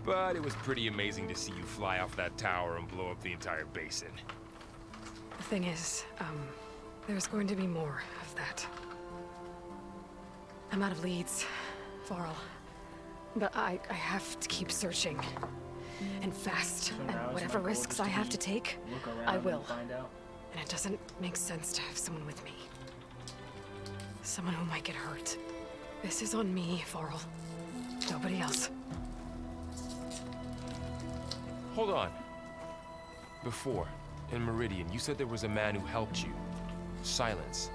But it was pretty amazing to see you fly off that tower and blow up the entire basin.
The thing is, there's going to be more of that. I'm out of leads, Varl. But I have to keep searching. And fast.
So now
And
it's
whatever
my goal
risks
just
I
to
have to take,
Look around
I will.
and find out.
And it doesn't make sense to have someone with me. Someone who might get hurt. This is on me, Varl. Nobody else.
Hold on. Before, in Meridian, you said there was a man who helped you. Silence.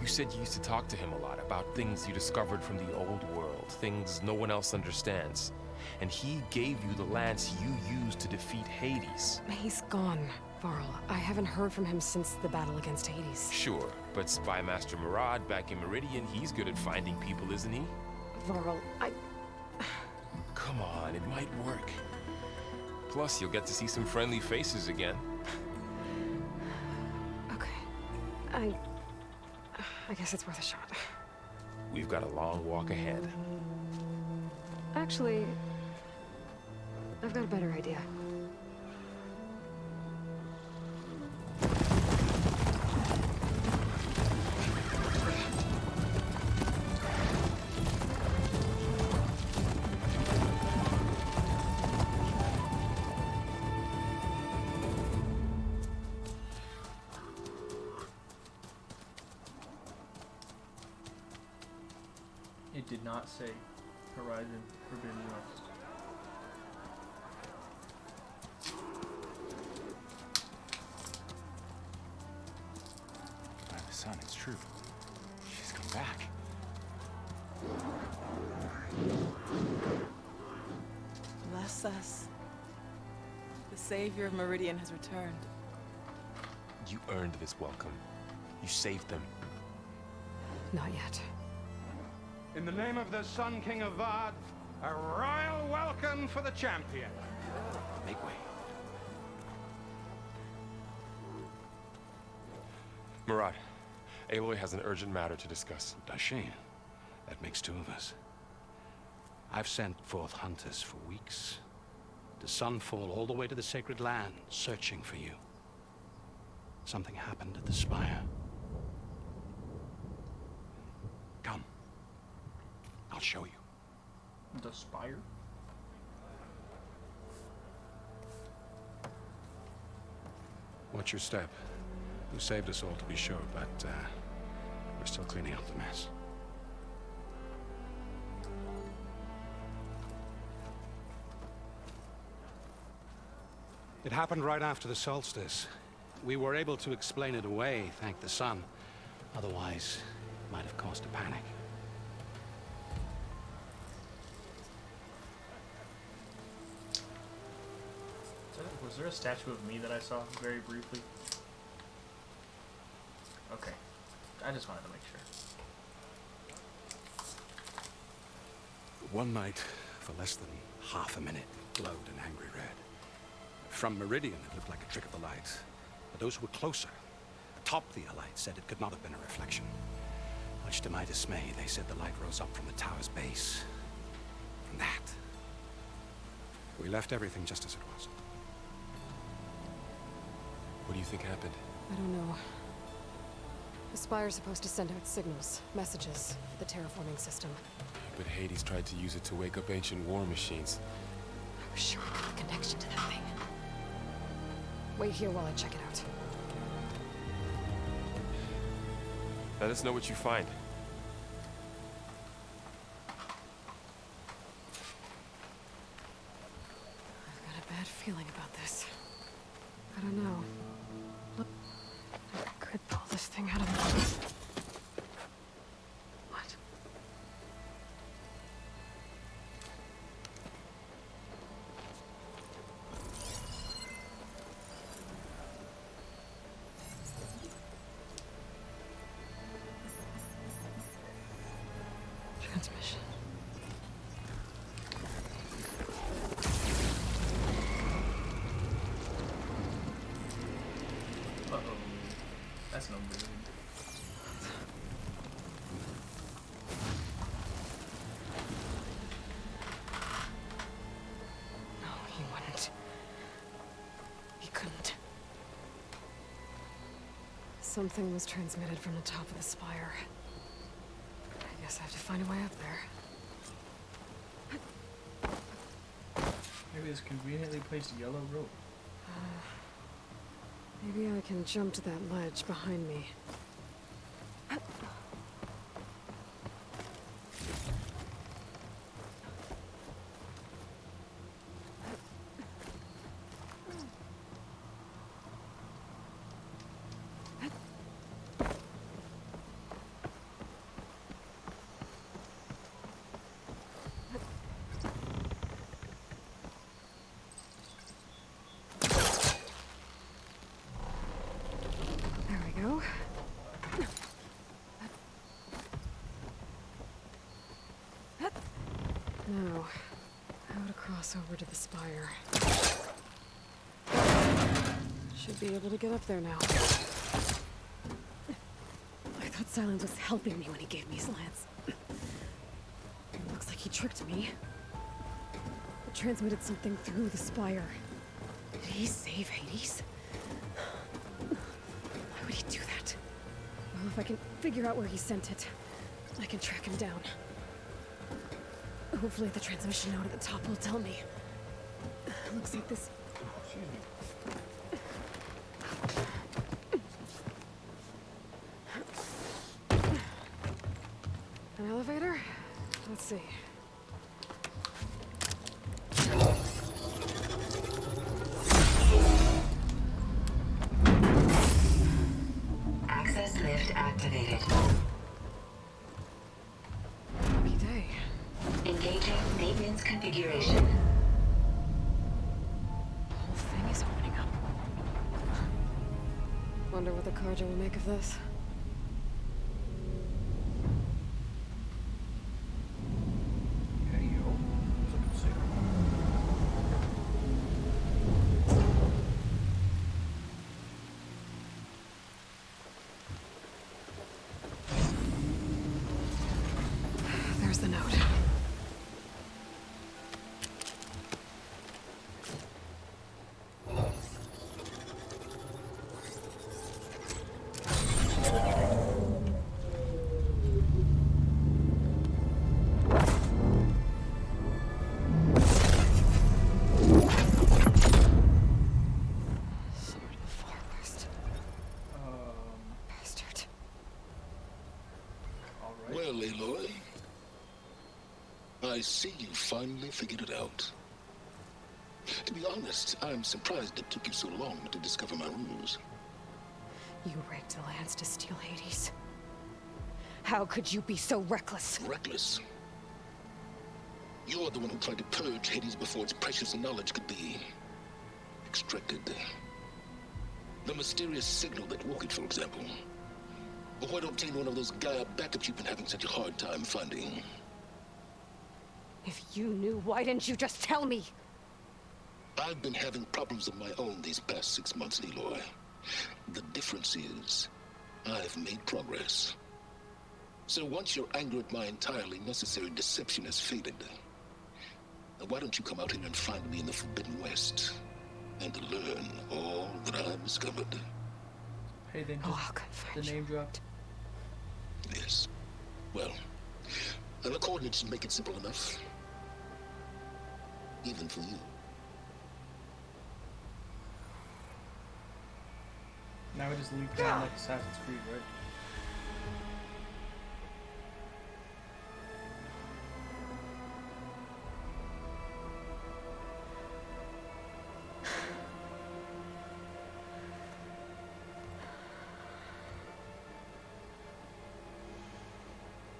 You said you used to talk to him a lot about things you discovered from the old world, things no one else understands. And he gave you the lance you used to defeat Hades.
He's gone, Varl. I haven't heard from him since the battle against Hades.
Sure, but Spy Master Murad back in Meridian, he's good at finding people, isn't he?
Varl,
Come on, it might work. Plus, you'll get to see some friendly faces again.
Okay. I guess it's worth a shot.
We've got a long walk ahead.
Actually, I've got a better idea.
It did not say Horizon Forbidden West.
By the sun, it's true. She's come back.
Bless us. The savior of Meridian has returned.
You earned this welcome. You saved them.
Not yet.
In the name of the Sun King of VOD, a royal welcome for the champion.
Make way.
Murad, Aloy has an urgent matter to discuss.
Does she? That makes two of us. I've sent forth hunters for weeks, to Sunfall all the way to the Sacred Land, searching for you. Something happened at the Spire. Come. I'll show you.
The Spire?
What's your step? who saved us all, to be sure, but we're still cleaning up the mess. It happened right after the solstice. We were able to explain it away, thank the sun. Otherwise, it might have caused a panic.
Was there a statue of me that I saw very briefly? Okay. I just wanted to make sure.
One night, for less than half a minute, glowed an angry red. From Meridian, it looked like a trick of the light. But those who were closer, atop the light, said it could not have been a reflection. Much to my dismay, they said the light rose up from the tower's base. From that. We left everything just as it was.
What do you think happened?
I don't know. The Spire's supposed to send out signals, messages, for the terraforming system.
But Hades tried to use it to wake up ancient war machines.
I was sure it had a connection to that thing. Wait here while I check it out.
Let us know what you find.
I've got a bad feeling about this. I don't know. Look, I could pull this thing out of the... What? Transmission.
Uh-oh. That's no good.
No, he wouldn't. He couldn't. Something was transmitted from the top of the spire. I guess I have to find a way up there.
Maybe this conveniently placed yellow rope.
Maybe I can jump to that ledge behind me. There we go. Now, how to cross over to the spire. Should be able to get up there now. I thought Silence was helping me when he gave me his lance. Looks like he tricked me. It transmitted something through the spire. Did he save Hades? Why would he do that? Well, if I can figure out where he sent it, I can track him down. Hopefully the transmission node at the top will tell me. Looks like this...
Excuse me.
An elevator? Let's see.
Access lift activated.
Lucky day.
Engaging maintenance configuration.
The whole thing is opening up. Wonder what the Carja will make of this.
Hey, yo. Looking sick.
There's the note.
Aloy. I see you finally figured it out. To be honest, I'm surprised it took you so long to discover my ruse.
You rigged the lands to steal Hades. How could you be so reckless?
Reckless? You're the one who tried to purge Hades before its precious knowledge could be extracted. The mysterious signal that woke it, for example. Or why not obtain one of those Gaia backups you've been having such a hard time finding?
If you knew, why didn't you just tell me?
I've been having problems of my own these past 6 months, Aloy. The difference is, I've made progress. So once your anger at my entirely necessary deception has faded, why don't you come out here and find me in the Forbidden West, and learn all that I've discovered?
Hey, then just the name dropped.
Yes. Well, and the coordinates should make it simple enough. Even for you.
Now we just leap down like Assassin's Creed, right?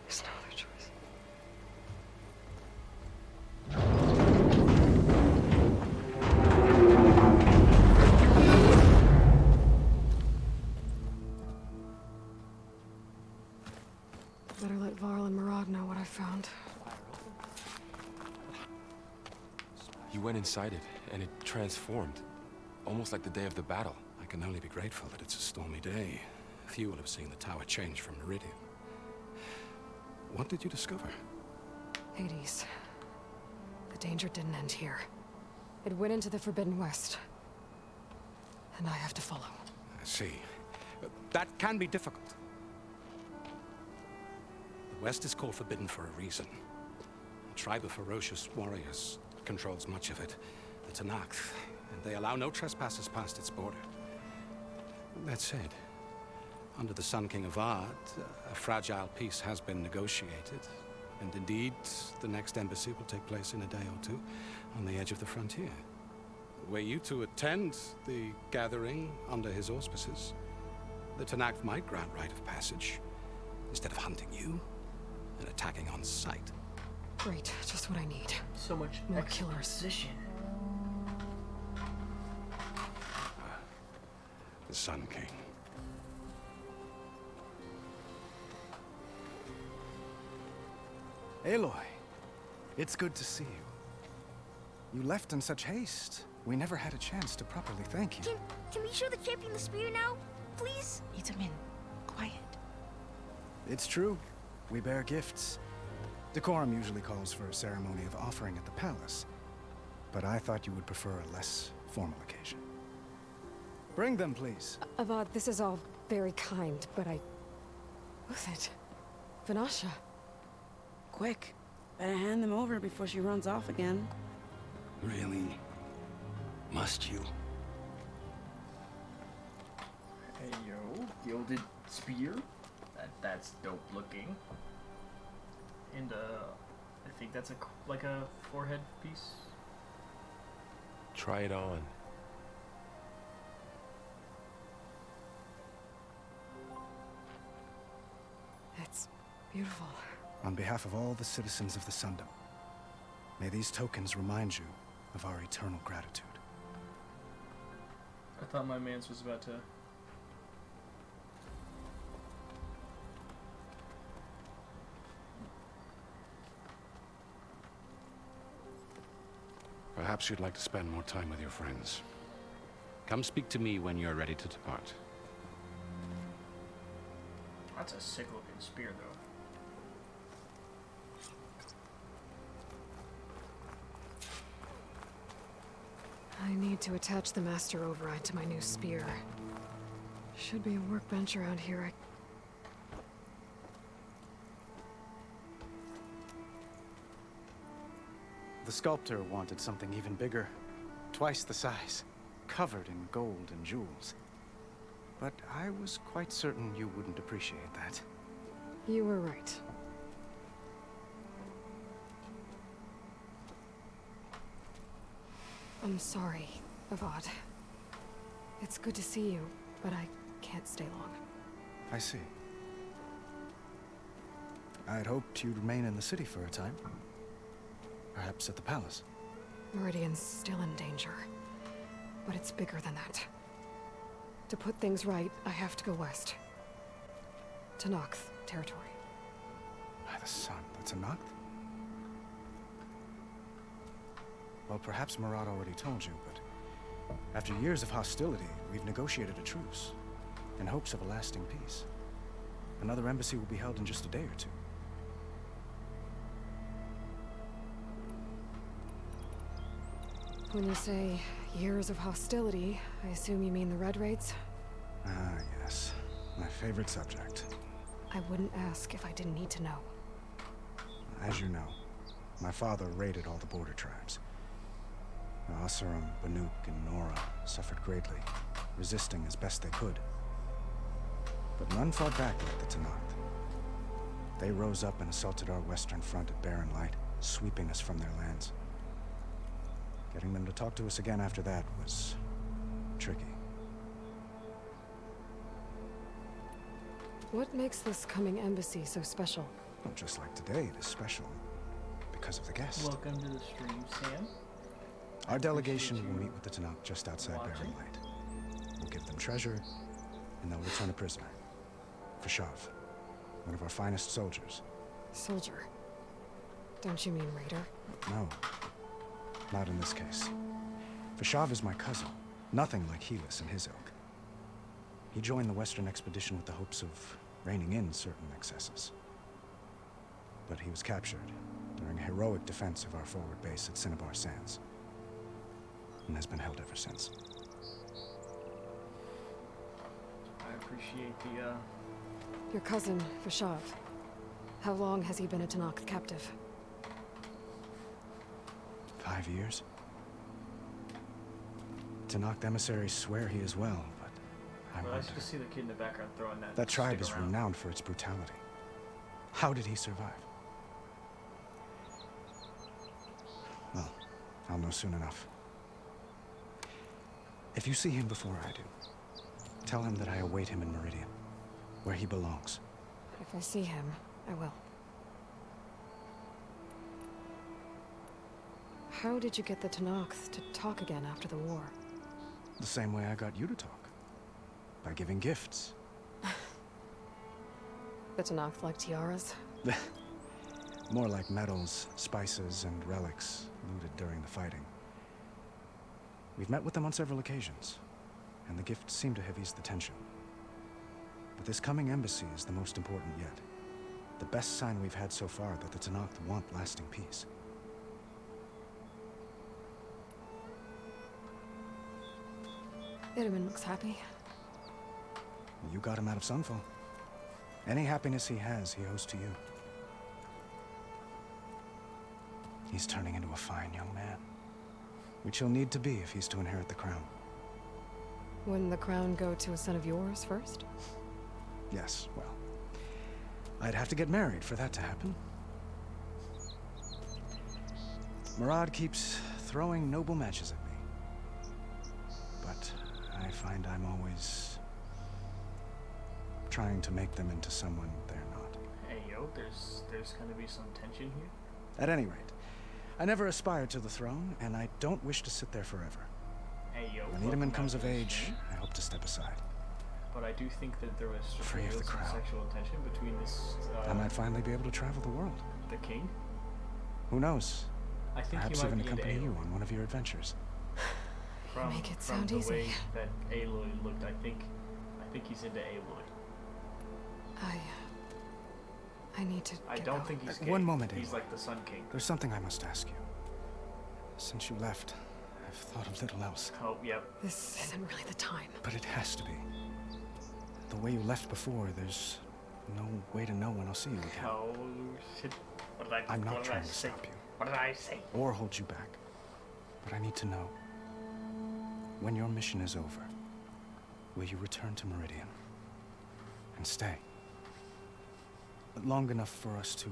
There's no other choice. Better let Varl and Murad know what I found.
You went inside it, and it transformed. Almost like the day of the battle.
I can only be grateful that it's a stormy day. Few will have seen the tower change from Meridian. What did you discover?
Hades. The danger didn't end here. It went into the Forbidden West. And I have to follow.
I see. That can be difficult. The West is called Forbidden for a reason. A tribe of ferocious warriors controls much of it, the Tenakth, and they allow no trespassers past its border. That said, under the Sun King of Ard, a fragile peace has been negotiated, and indeed, the next embassy will take place in a day or two on the edge of the frontier. Were you to attend the gathering under his auspices, the Tenakth might grant right of passage, instead of hunting you and attacking on sight.
Great, just what I need.
So much
more
exposition.
The Sun King.
Aloy, it's good to see you. You left in such haste. We never had a chance to properly thank you.
Can we show the champion the spear now, please?
Itamin, quiet.
It's true. We bear gifts. Decorum usually calls for a ceremony of offering at the palace, but I thought you would prefer a less formal occasion. Bring them, please.
Avad, this is all very kind, but Who's it? Vanasha.
Quick. Better hand them over before she runs off again.
Really? Must you?
Hey yo, gilded spear. That's dope looking. And I think that's like a forehead piece.
Try it on.
It's beautiful.
On behalf of all the citizens of the Sundom, may these tokens remind you of our eternal gratitude.
I thought my man's was about to...
Perhaps you'd like to spend more time with your friends. Come speak to me when you're ready to depart.
That's a sick looking spear though.
I need to attach the master override to my new spear. Should be a workbench around here.
The sculptor wanted something even bigger, twice the size, covered in gold and jewels. But I was quite certain you wouldn't appreciate that.
You were right. I'm sorry, VOD. It's good to see you, but I can't stay long.
I see. I had hoped you'd remain in the city for a time. Perhaps at the palace.
Meridian's still in danger. But it's bigger than that. To put things right, I have to go west. To Nox territory.
By the sun, that's a Noct? Well, perhaps Murad already told you, but after years of hostility, we've negotiated a truce in hopes of a lasting peace. Another embassy will be held in just a day or two.
When you say years of hostility, I assume you mean the Red Raids?
Ah, yes. My favorite subject.
I wouldn't ask if I didn't need to know.
As you know, my father raided all the border tribes. Asurum, Banuk, and Nora suffered greatly, resisting as best they could. But none fought back like the Tenakth. They rose up and assaulted our western front at Barren Light, sweeping us from their lands. Getting them to talk to us again after that was tricky.
What makes this coming embassy so special?
Well, just like today, it is special because of the guest.
Welcome to the stream, Sam.
Our delegation will meet with the Tenakth just outside Barren Light. We'll give them treasure, and they'll return a prisoner. Fashav, one of our finest soldiers.
Soldier? Don't you mean raider?
No, not in this case. Fashav is my cousin, nothing like Helis and his ilk. He joined the Western expedition with the hopes of reining in certain excesses. But he was captured during a heroic defense of our forward base at Cinnabar Sands, and has been held ever since.
I appreciate the,
Your cousin, Fashav. How long has he been a Tenakth captive?
5 years. Tenakth emissaries swear he is well, but I
well, I
wonder.
should just see the kid in the background throwing that.
That tribe
stick
is
around.
renowned for its brutality. How did he survive? Well, I'll know soon enough. If you see him before I do, tell him that I await him in Meridian, where he belongs.
If I see him, I will. How did you get the Tenakth to talk again after the war?
The same way I got you to talk. By giving gifts.
The Tenakth like tiaras?
More like medals, spices, and relics looted during the fighting. We've met with them on several occasions, and the gifts seem to have eased the tension. But this coming embassy is the most important yet. The best sign we've had so far that the Tenakth want lasting peace.
Itaman looks happy.
You got him out of Sunfall. Any happiness he has, he owes to you. He's turning into a fine young man, which he'll need to be if he's to inherit the crown.
Wouldn't the crown go to a son of yours first?
Yes, well, I'd have to get married for that to happen. Murad keeps throwing noble matches at me, but I find I'm always trying to make them into someone they're not.
Hey yo, there's gonna be some tension here.
At any rate, I never aspired to the throne, and I don't wish to sit there forever.
Hey yo.
When Itaman comes of age, I hope to step aside.
But I do think that there was
Free of the
some
crowd.
sexual tension between this.
I might finally be able to travel the world.
The king.
Who knows?
I think
Perhaps
he might
even
be into
accompany you
Aloy.
on one of your adventures.
From,
Make it
from
sound
the
easy.
way that Aloy looked, I think he's into Aloy.
I need to
I
get
don't
going.
think he's gay.
One moment,
He's
Aloy.
like the Sun King.
There's something I must ask you. Since you left, I've thought of little else.
Oh, yep.
This isn't really the time.
But it has to be. The way you left before, there's no way to know when I'll see you again.
Oh shit! What did I?
I'm not
what did
trying
I
to
say?
stop you.
What did I say?
Or hold you back. But I need to know. When your mission is over, will you return to Meridian? And stay? Long enough for us to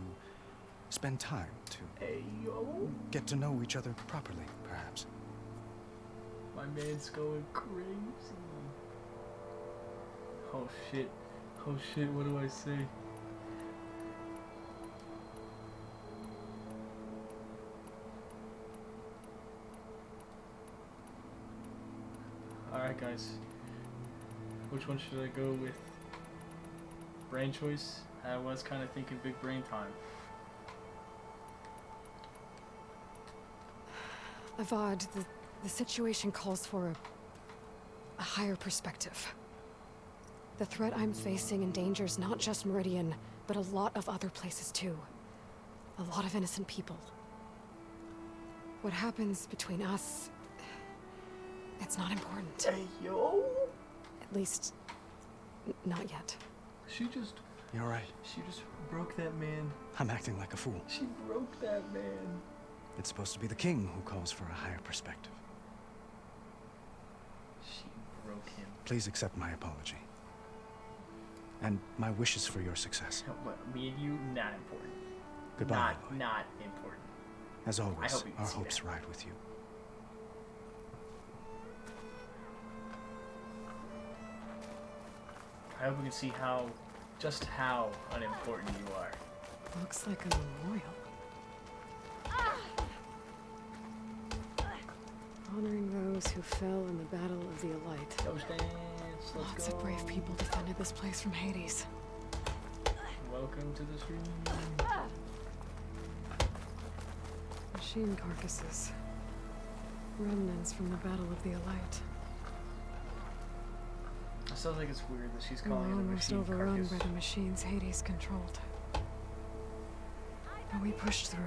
spend time to
Ayo.
get to know each other properly, perhaps.
My man's going crazy. Oh shit. Oh shit, what do I say? Alright guys. Which one should I go with? Brain choice? I was kind of thinking big brain time.
VOD, the situation calls for a higher perspective. The threat I'm facing endangers not just Meridian, but a lot of other places too. A lot of innocent people. What happens between us, it's not important.
Hey, yo!
At least, not yet.
She just...
You're right.
She just broke that man.
I'm acting like a fool.
She broke that man.
It's supposed to be the king who calls for a higher perspective.
She broke him.
Please accept my apology. And my wishes for your success.
Me and you, not important.
Goodbye, Aloy.
Not important.
As always, our
see
hopes
that.
ride with you.
I hope we can see just how unimportant you are.
Looks like a memorial. Honoring those who fell in the Battle of the Elite.
Ghost dance, let's
Lots
go.
of brave people defended this place from Hades.
Welcome to the stream.
Machine carcasses. Remnants from the Battle of the Elite.
I still think it's weird that she's
We were
calling it a
almost
machine
overrun
carcass.
by the machines Hades controlled. But we pushed through.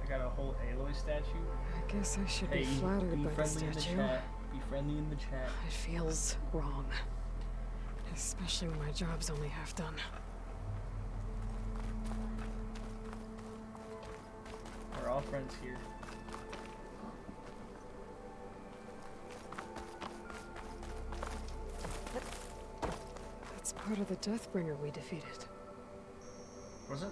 I got a whole Aloy statue.
I guess I should
Hey,
be flattered
be
by the
friendly in the
statue.
chat. Be friendly in the chat.
It feels wrong. Especially when my job's only half done.
We're all friends here.
That's part of the Deathbringer we defeated.
Was it?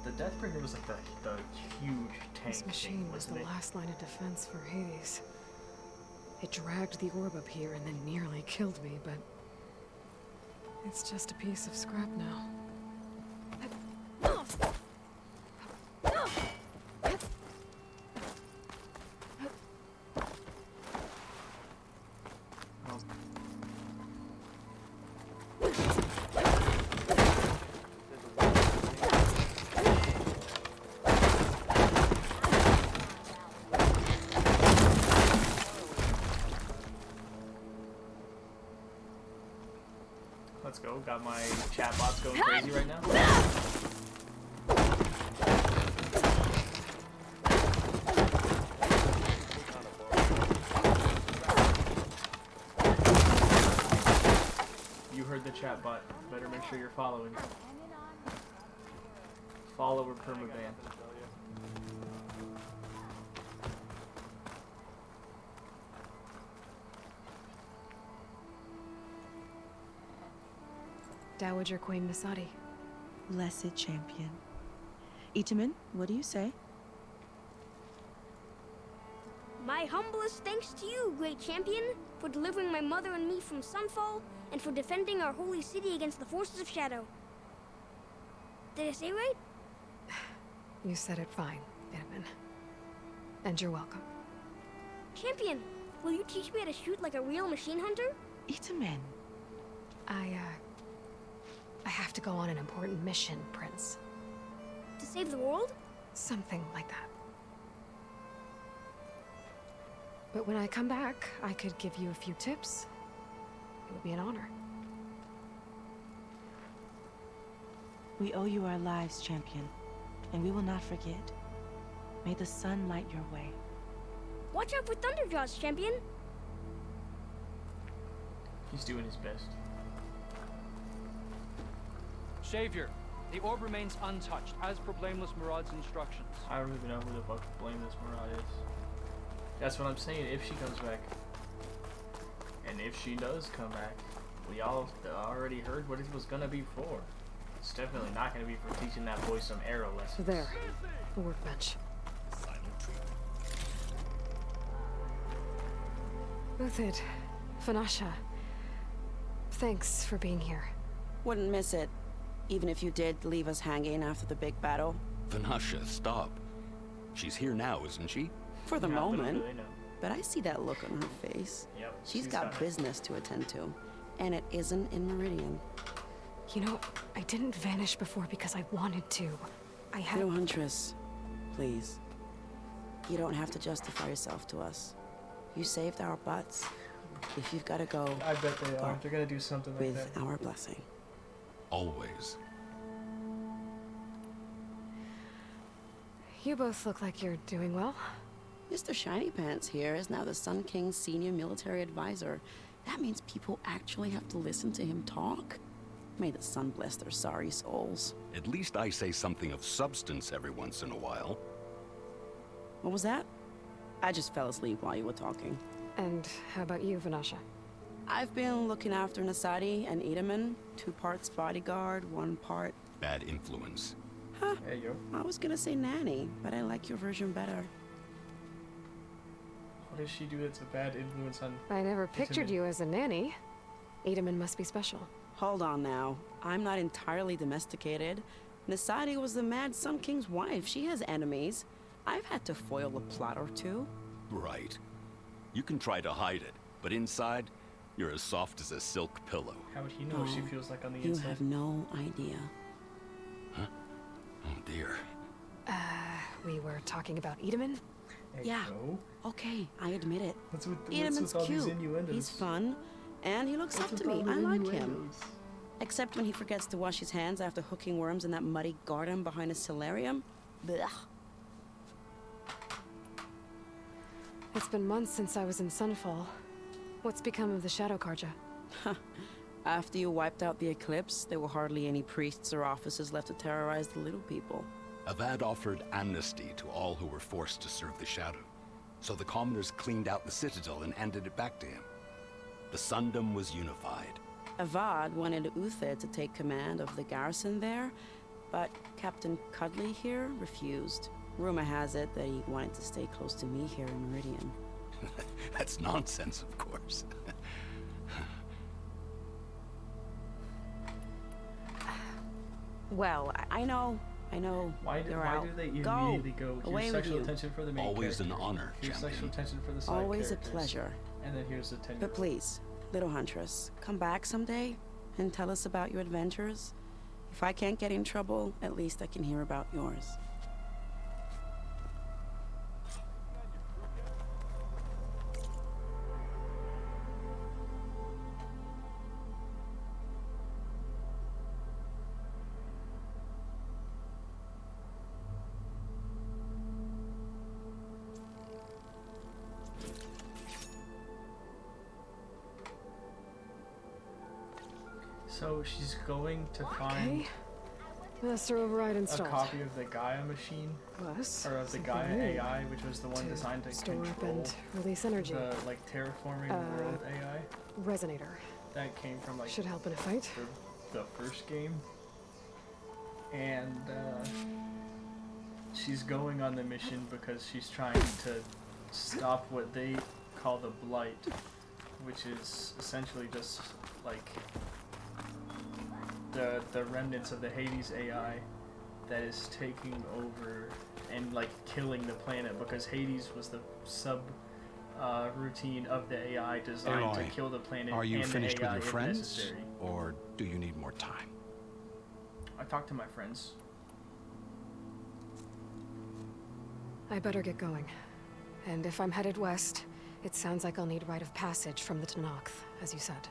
The Deathbringer was like the huge tank
This machine
thing,
was the
wasn't it?
last line of defense for Hades. It dragged the orb up here and then nearly killed me, but it's just a piece of scrap now.
Let's go. Got my chatbots going crazy right now. You heard the chatbot. Better make sure you're following. Follow or permaban.
Dowager Queen Masadi. Blessed champion. Itamen, what do you say?
My humblest thanks to you, great champion, for delivering my mother and me from Sunfall, and for defending our holy city against the forces of Shadow. Did I say right?
You said it fine, Itamen. And you're welcome.
Champion, will you teach me how to shoot like a real machine hunter?
Itamen.
I have to go on an important mission, Prince.
To save the world?
Something like that. But when I come back, I could give you a few tips. It would be an honor.
We owe you our lives, champion, and we will not forget. May the sun light your way.
Watch out for Thunderjaws, champion.
He's doing his best.
Savior, the orb remains untouched, as per Blameless Murad's instructions.
I don't even know who the fuck Blameless Murad is. That's what I'm saying, if she comes back. And if she does come back, we all already heard what it was gonna be for. It's definitely not gonna be for teaching that boy some arrow lessons.
There. The workbench. Uthid, Vanasha. Thanks for being here.
Wouldn't miss it. Even if you did leave us hanging after the big battle.
Vanasha, stop. She's here now, isn't she?
For the
Yeah, little
moment.
do they know.
But I see that look on her face.
Yep,
She's got business to attend to. And it isn't in Meridian.
You know, I didn't vanish before because I wanted to. I had...
No, Huntress. Please. You don't have to justify yourself to us. You saved our butts. If you've got to go...
I bet they are. They're gonna do something like
with
that.
our blessing.
Always.
You both look like you're doing well.
Mr. Shiny Pants here is now the Sun King's senior military advisor. That means people actually have to listen to him talk. May the sun bless their sorry souls.
At least I say something of substance every once in a while.
What was that? I just fell asleep while you were talking.
And how about you, Vanasha?
I've been looking after Nasadi and Edaman. 2 parts bodyguard, 1 part...
Bad influence.
Huh.
There you go.
I was gonna say nanny, but I like your version better.
What does she do that's a bad influence on...
I never pictured you as a nanny. Edaman must be special.
Hold on now. I'm not entirely domesticated. Nasadi was the Mad Sun King's wife. She has enemies. I've had to foil a plot or 2.
Right. You can try to hide it, but inside, you're as soft as a silk pillow.
How would he know what she feels like on the
You
inside?
have no idea.
Huh? Oh dear.
We were talking about Edaman?
Yeah. Okay, I admit it.
What's with
Edaman's
all these
cute.
innuendos?
He's fun, and he looks up to me. I like him. Except when he forgets to wash his hands after hooking worms in that muddy garden behind a solarium. Blech.
It's been months since I was in Sunfall. What's become of the Shadow Karja?
After you wiped out the eclipse, there were hardly any priests or officers left to terrorize the little people.
Avad offered amnesty to all who were forced to serve the Shadow. So the commoners cleaned out the citadel and handed it back to him. The Sundom was unified.
Avad wanted Uthid to take command of the garrison there, but Captain Cudley here refused. Rumor has it that he wanted to stay close to me here in Meridian.
That's nonsense, of course.
Well, I know.
Why do they immediately go, here's
away with
sexual
you.
attention for the main
Always
character.
an honor,
Here's
champion.
sexual attention for the side
Always
characters.
a pleasure.
And then here's the 10-year-old.
But please, little Huntress, come back someday and tell us about your adventures. If I can't get in trouble, at least I can hear about yours.
So she's going to find
Master Override
a
installed.
copy of the Gaia machine,
Plus,
or of the
something
Gaia
new
AI, which was the one designed to
store up
control
and release energy.
the like terraforming world AI.
Resonator.
That came from like
Should help in a fight.
the first game, and she's going on the mission because she's trying to stop what they call the Blight, which is essentially just like the remnants of the Hades AI that is taking over and like killing the planet, because Hades was the sub routine of the AI designed to
Aloy,
kill the planet.
are you
and
finished
the AI
with your
if
friends,
necessary.
or do you need more time?
I talked to my friends.
I better get going. And if I'm headed west, it sounds like I'll need rite of passage from the Tenakth, as you said.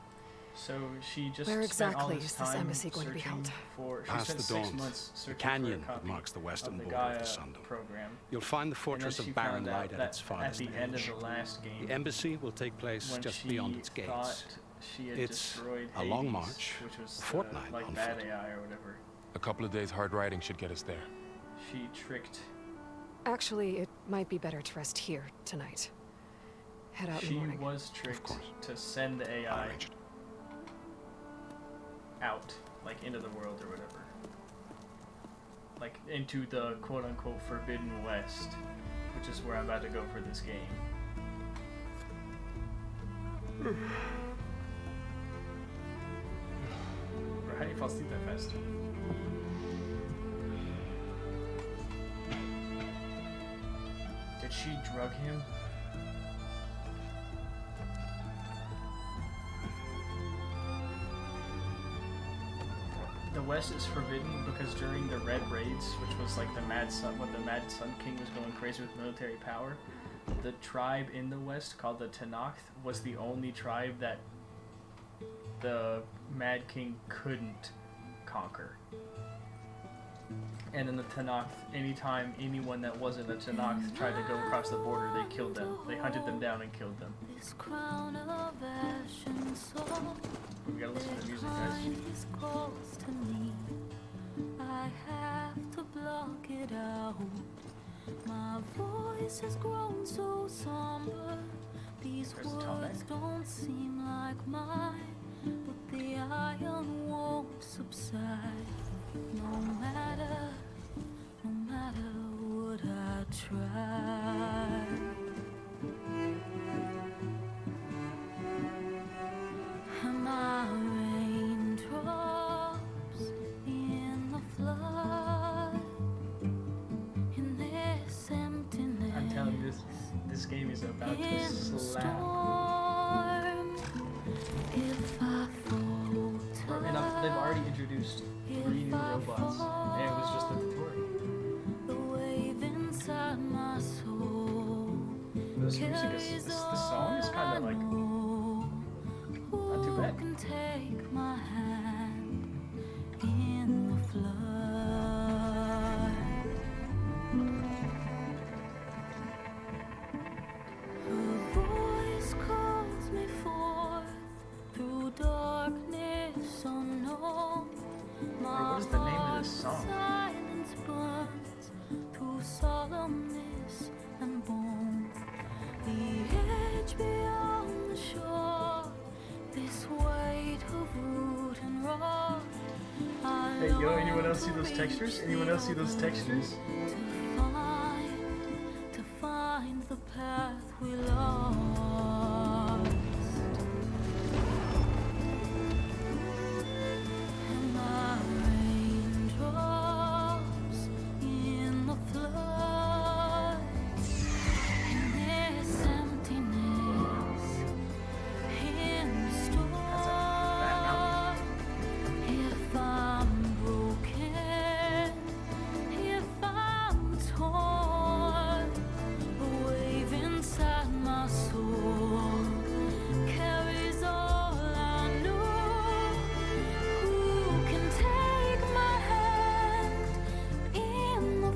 So she just
Where
spent all
exactly
this
is this
time
embassy going to be
searching
held?
for. She
Past
spent
the
6
Dawns,
months
the
searching
canyon
for a
that
copy
marks the western
of the
border
Gaia
of the Sundom.
program.
You'll find the fortress
And then
of Barren
she found out
Light at
that
its farthest
at the end
edge.
of the last game,
The embassy will take place
when
just
she
beyond its gates.
thought she had
It's
destroyed
a long
Hades,
march,
which was
a fortnight
like
on
bad
foot.
AI or whatever.
A couple of days hard riding should get us there.
She tricked.
Actually, it might be better to rest here tonight. Head out in the
She
morning.
was tricked to send the AI out, like into the world or whatever. Like into the quote-unquote Forbidden West, which is where I'm about to go for this game. Bro, how do you fall asleep that fast? Did she drug him? The West is forbidden because during the Red Raids, which was like the Mad Sun, when the Mad Sun King was going crazy with military power, the tribe in the West called the Tenakth was the only tribe that the Mad King couldn't conquer. And in the Tenakth, anytime anyone that wasn't a Tenakth tried to go across the border, they killed them. They hunted them down and killed them. We gotta listen to the music, guys.
I have to block it out. My voice has grown so somber. These words don't seem like mine, but the iron won't subside. No matter what I try. My raindrops in the flood, in this emptiness.
I'm telling you, this game is about to slap.
If I falter,
And they've already introduced 3 new robots, and it was just the tutorial.
the wave inside my soul.
This music is, this song is kind of like not too bad.
Can take my hand in the flood. Her voice calls me forth through darkness unknown.
What is the name of this song?
Silence burns through solemnness and bone. The edge beyond the shore. This weight of root and rock.
Hey yo, anyone else see those textures? Anyone else see those textures?
To find the path we lost. And my raindrops in the flood. In this emptiness. In the storm. If I'm broken, if I'm torn, the wave inside my soul carries all I know. Who can take my hand in the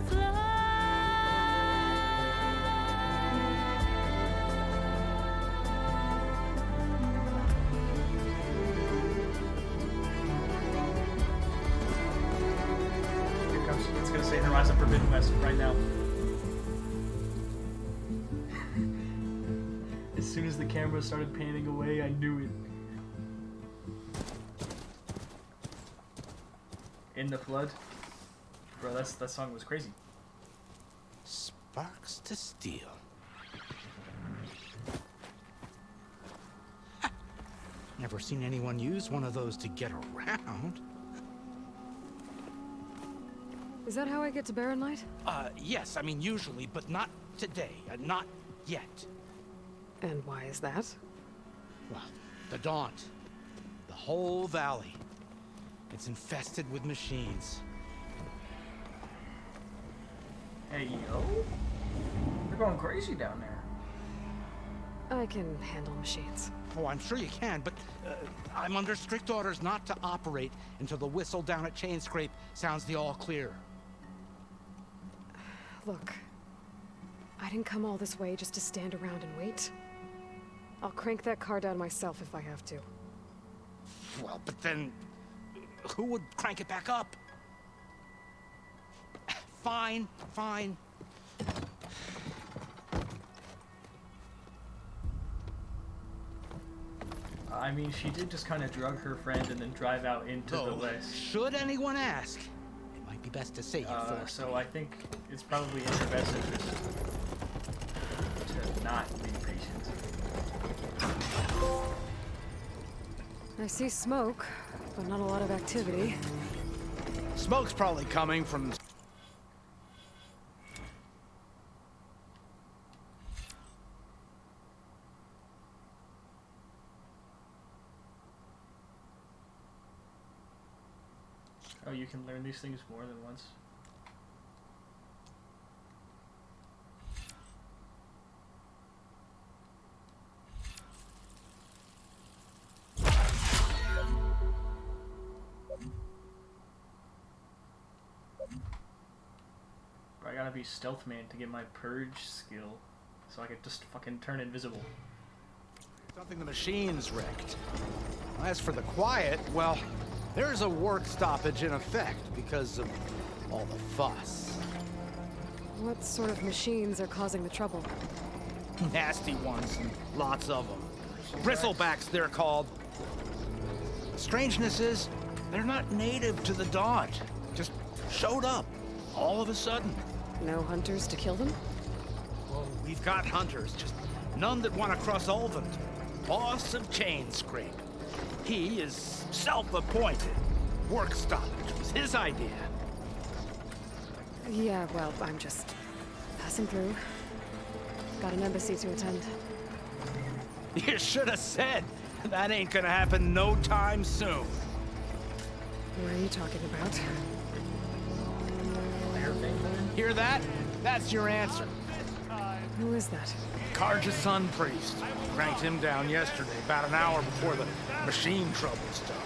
Here comes, it's gonna say Horizon Forbidden West right now. As soon as the camera started panning away, I knew it. In the Flood? Bro, that song was crazy.
Sparks to steel. Never seen anyone use one of those to get around.
Is that how I get to Barren Light?
Yes, I mean usually, but not today. Not yet.
And why is that?
Well, the Daunt. The whole valley. It's infested with machines.
Hey yo, they're going crazy down there.
I can handle machines.
Oh, I'm sure you can, but I'm under strict orders not to operate until the whistle down at Chainscrape sounds the all clear.
Look, I didn't come all this way just to stand around and wait. I'll crank that car down myself if I have to.
Well, but then who would crank it back up? Fine, fine.
I mean, she did just kind of drug her friend and then drive out into the west.
Should anyone ask, it might be best to say you forced
So
me.
I think it's probably in her best interest to not be patient.
I see smoke, but not a lot of activity.
Smoke's probably coming from...
Oh, you can learn these things more than once. I gotta be stealth man to get my purge skill, so I could just fucking turn invisible.
Something the machine's wrecked. As for the quiet, well, there's a work stoppage in effect because of all the fuss.
What sort of machines are causing the trouble?
Nasty ones, and lots of them. Bristlebacks, they're called. The strangeness is, they're not native to the Daunt. Just showed up, all of a sudden.
No hunters to kill them?
Well, we've got hunters, just none that want to cross Ulvund. Boss of Chain Scrape. He is self-appointed. Work stoppage was his idea.
Yeah, well, I'm just passing through. Got an embassy to attend.
You should have said. That ain't gonna happen no time soon.
What are you talking about?
Hear that? That's your answer.
Who is that?
Karja's son priest. Ranked him down yesterday, about an hour before the machine trouble started.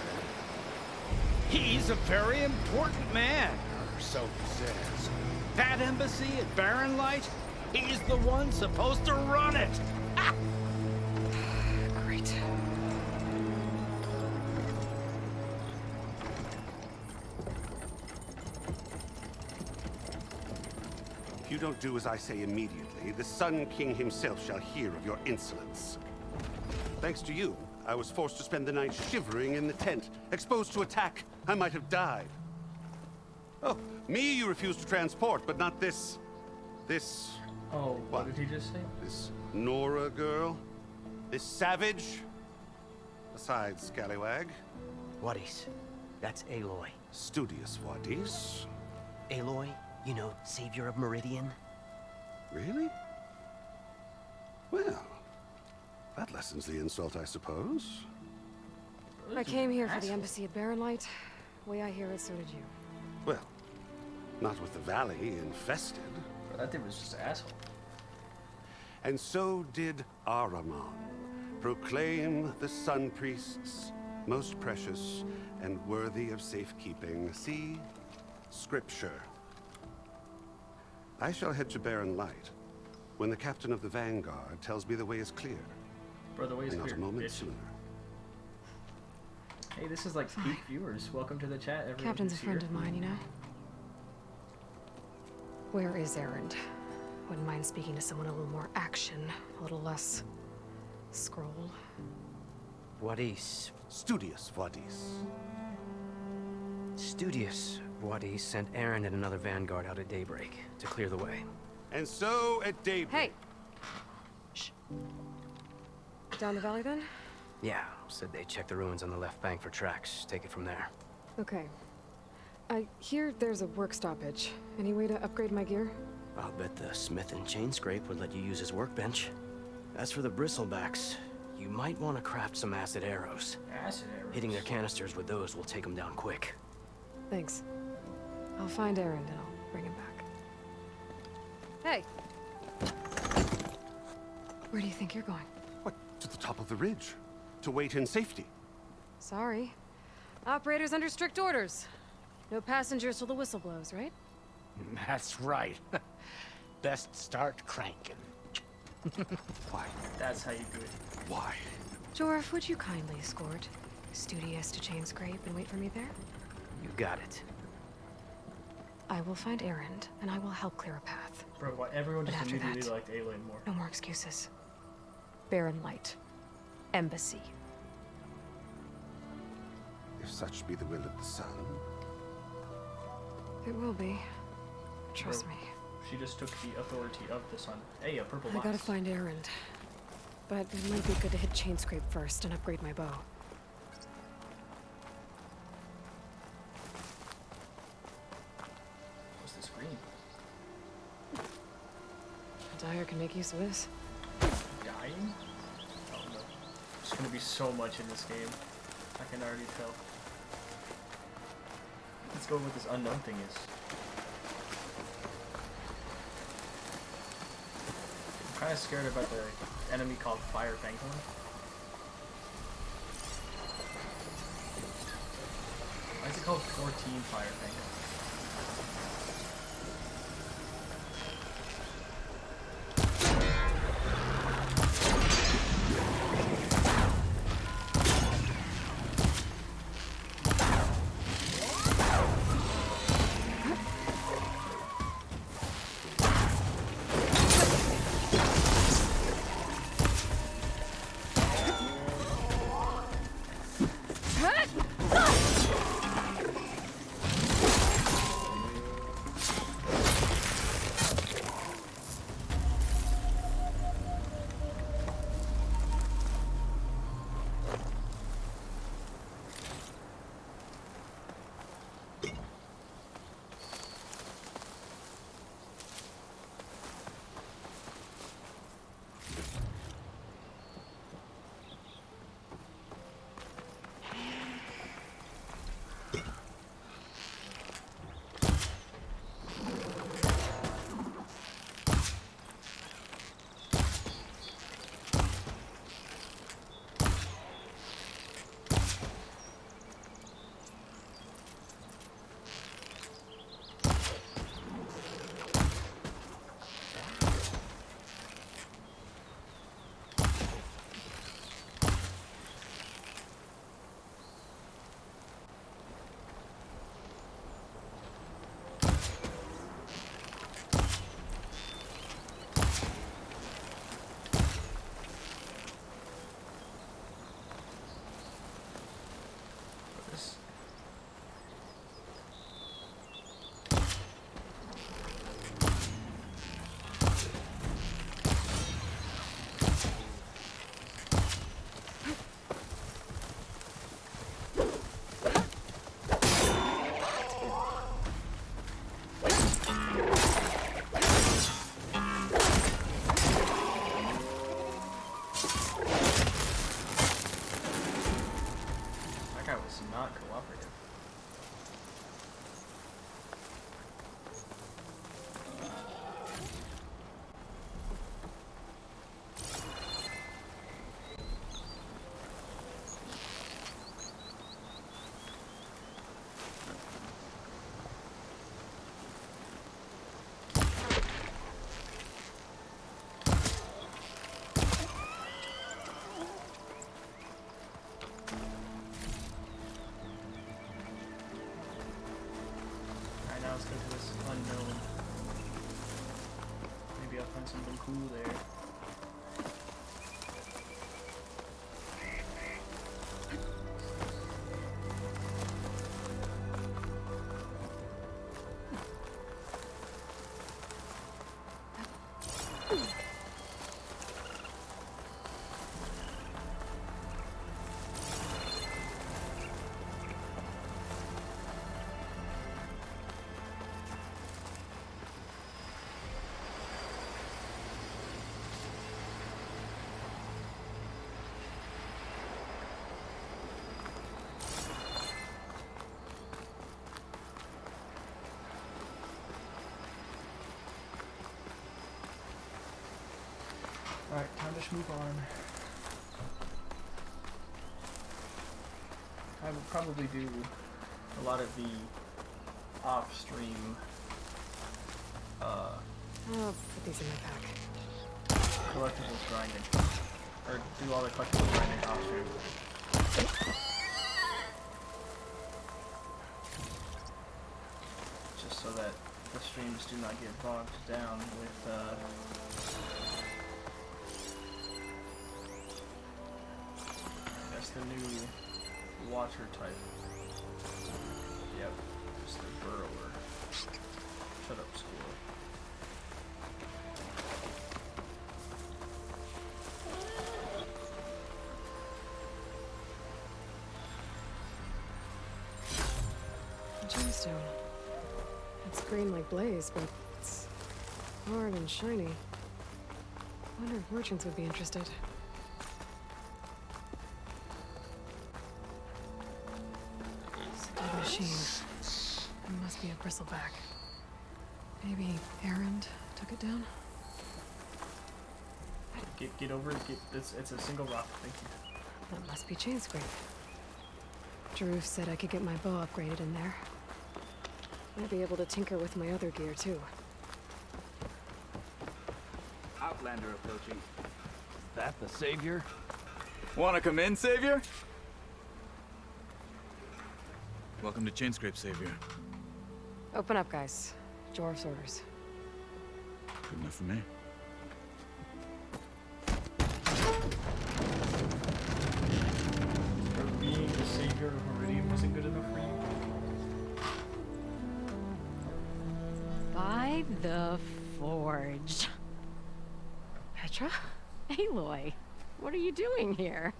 He's a very important man, or so he says. That embassy at Barren Light, he's the one supposed to run it. Ah!
Great.
If you don't do as I say immediately, the Sun King himself shall hear of your insolence. Thanks to you, I was forced to spend the night shivering in the tent. Exposed to attack, I might have died. Oh, me you refused to transport, but not this... This...
Oh, what did he just say?
This Nora girl? This savage? Besides, scallywag.
Wadis. That's Aloy.
Studious Wadis.
Aloy, you know, savior of Meridian.
Really? Well, that lessens the insult, I suppose.
I came here for the embassy at Barren Light. Way I hear it, so did you.
Well, not with the valley infested.
That dude was just an asshole.
And so did Ahriman. Proclaim the Sun Priests most precious and worthy of safekeeping. See? Scripture. I shall head to Barren Light when the captain of the Vanguard tells me the way is clear.
Bro, the way is
and
clear.
Not a moment
bitch.
sooner.
Hey, this is like peak viewers. Welcome to the chat, everyone.
Captain's a
who's
friend
here.
of mine, you know? Where is Erend? Wouldn't mind speaking to someone a little more action, a little less scroll.
Wadis.
Studious Wadis.
Studious Wadis sent Aaron and another vanguard out at daybreak to clear the way.
And so at daybreak...
Hey! Shh. Down the valley, then?
Yeah, said they checked the ruins on the left bank for tracks. Take it from there.
Okay. I hear there's a work stoppage. Any way to upgrade my gear?
I'll bet the smith and chain scrape would let you use his workbench. As for the bristlebacks, you might want to craft some acid arrows.
Acid arrows?
Hitting their canisters with those will take them down quick.
Thanks. I'll find Erend and I'll bring him back. Hey! Where do you think you're going?
What? To the top of the ridge. To wait in safety.
Sorry. Operator's under strict orders. No passengers till the whistle blows, right?
That's right. Best start cranking.
Why?
That's how you do it.
Why?
Jorf, would you kindly escort Studious to Chain Scrape and wait for me there?
You got it.
I will find Erend, and I will help clear a path.
Bro, why everyone
But
just
after
immediately
that,
liked Aloy more?
No more excuses. Barren Light. Embassy.
such be the will of the sun.
It will be. Trust me.
She just took the authority of the sun. Hey, a purple
I
box.
gotta find Erend. But it might be good to hit Chainscrape first and upgrade my bow.
What's this green?
Dyer can make use of this.
Dying? Oh no. There's gonna be so much in this game. I can already tell. Let's go with what this unknown thing is. I'm kind of scared about the enemy called Fire Fanghorn. Why is it called 14 Fire Fanghorn? Not cooperative. Let's go to this unknown. Maybe I'll find something cool there. Alright, time to move on. I will probably do a lot of the off-stream
I'll put these in my pack.
collectibles grinding. Or do all the collectibles grinding off-stream. Just so that the streams do not get bogged down with that's the new water type. Yep, just the burrower. Shut up, squirrel.
Gemstone. It's green like blaze, but it's hard and shiny. I wonder if merchants would be interested. It's a dead machine. It must be a bristleback. Maybe Errand took it down?
Get over it. It's a single rock. Thank you.
That must be Chainscrape. Drew said I could get my bow upgraded in there. Might be able to tinker with my other gear, too.
Outlander approaching. Is that the Savior? Wanna come in, Savior?
Welcome to Chainscrape, Savior.
Open up, guys. Dwarf's orders.
Good enough for me.
For being the savior of Meridian wasn't good enough for you?
By the Forge.
Petra?
Aloy, what are you doing here?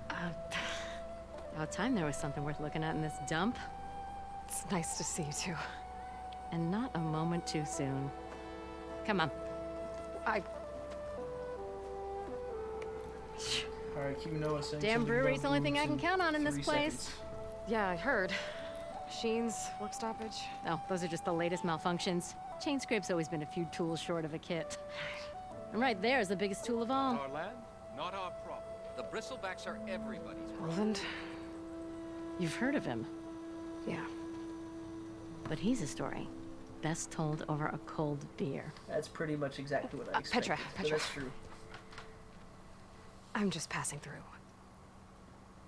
About time there was something worth looking at in this dump.
It's nice to see you too.
And not a moment too soon. Come on.
Alright, keep Noah saying
Damn
something
brewery's
about
the only thing
boobs
I can
in
count on in this
3
place.
seconds.
Yeah, I heard. Machines, work stoppage.
Oh, those are just the latest malfunctions. Chainscrape's always been a few tools short of a kit. And right there is the biggest tool of all.
Our land, not our problem. The bristlebacks are everybody's problem.
Roland?
You've heard of him.
Yeah.
But he's a story best told over a cold beer.
That's pretty much exactly what I expected.
Petra.
But that's true.
I'm just passing through.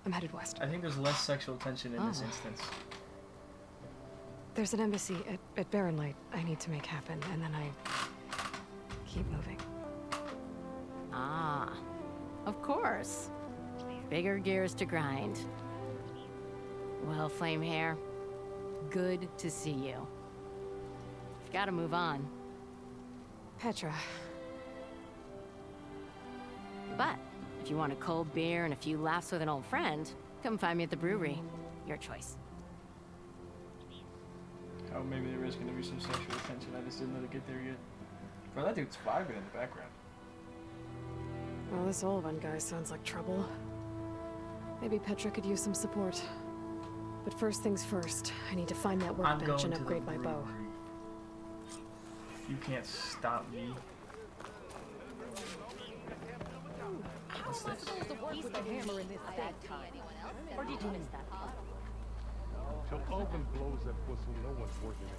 I'm headed west.
I think there's less sexual tension in this
Oh.
instance.
There's an embassy at Barren Light I need to make happen, and then I keep moving.
Ah, of course. Bigger gears to grind. Well, Flamehair, good to see you. You've got to move on.
Petra.
But if you want a cold beer and a few laughs with an old friend, come find me at the brewery. Your choice.
Oh, maybe there is going to be some sexual tension. I just didn't let it get there yet. Bro, that dude's vibing in the background.
Well, this Olvan guy sounds like trouble. Maybe Petra could use some support. But first things first, I need to find that
I'm
workbench
going
and
to
upgrade
the
my bow.
brewery. You can't stop me. What's this?
He's the hammer in this bad time. Or did you miss that?
Till Alvin blows that whistle, no one's working it.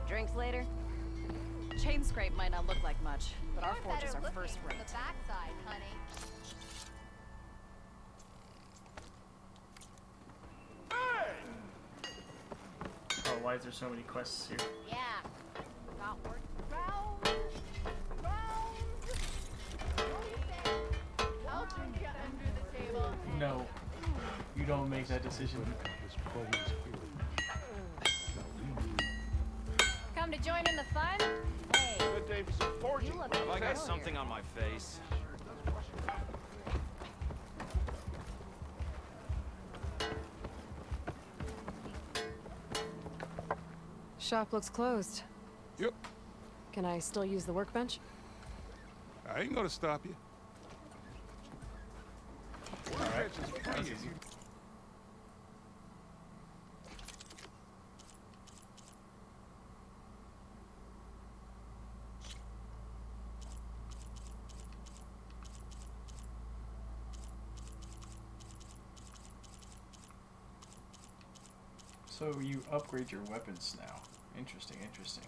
Drinks later?
Chainscrape might not look like much, but our forges are first rate.
backside, honey.
Oh, why is there so many quests here?
Yeah. Not working. Round. I'll drink it under the table.
No. You don't make that decision.
Come to join in the fun? Hey.
Good day for some forging.
You look
Have I got
familiar.
something on my face?
Shop looks closed.
Yep.
Can I still use the workbench?
I ain't gonna stop you.
Alright. So you upgrade your weapons now. Interesting, interesting.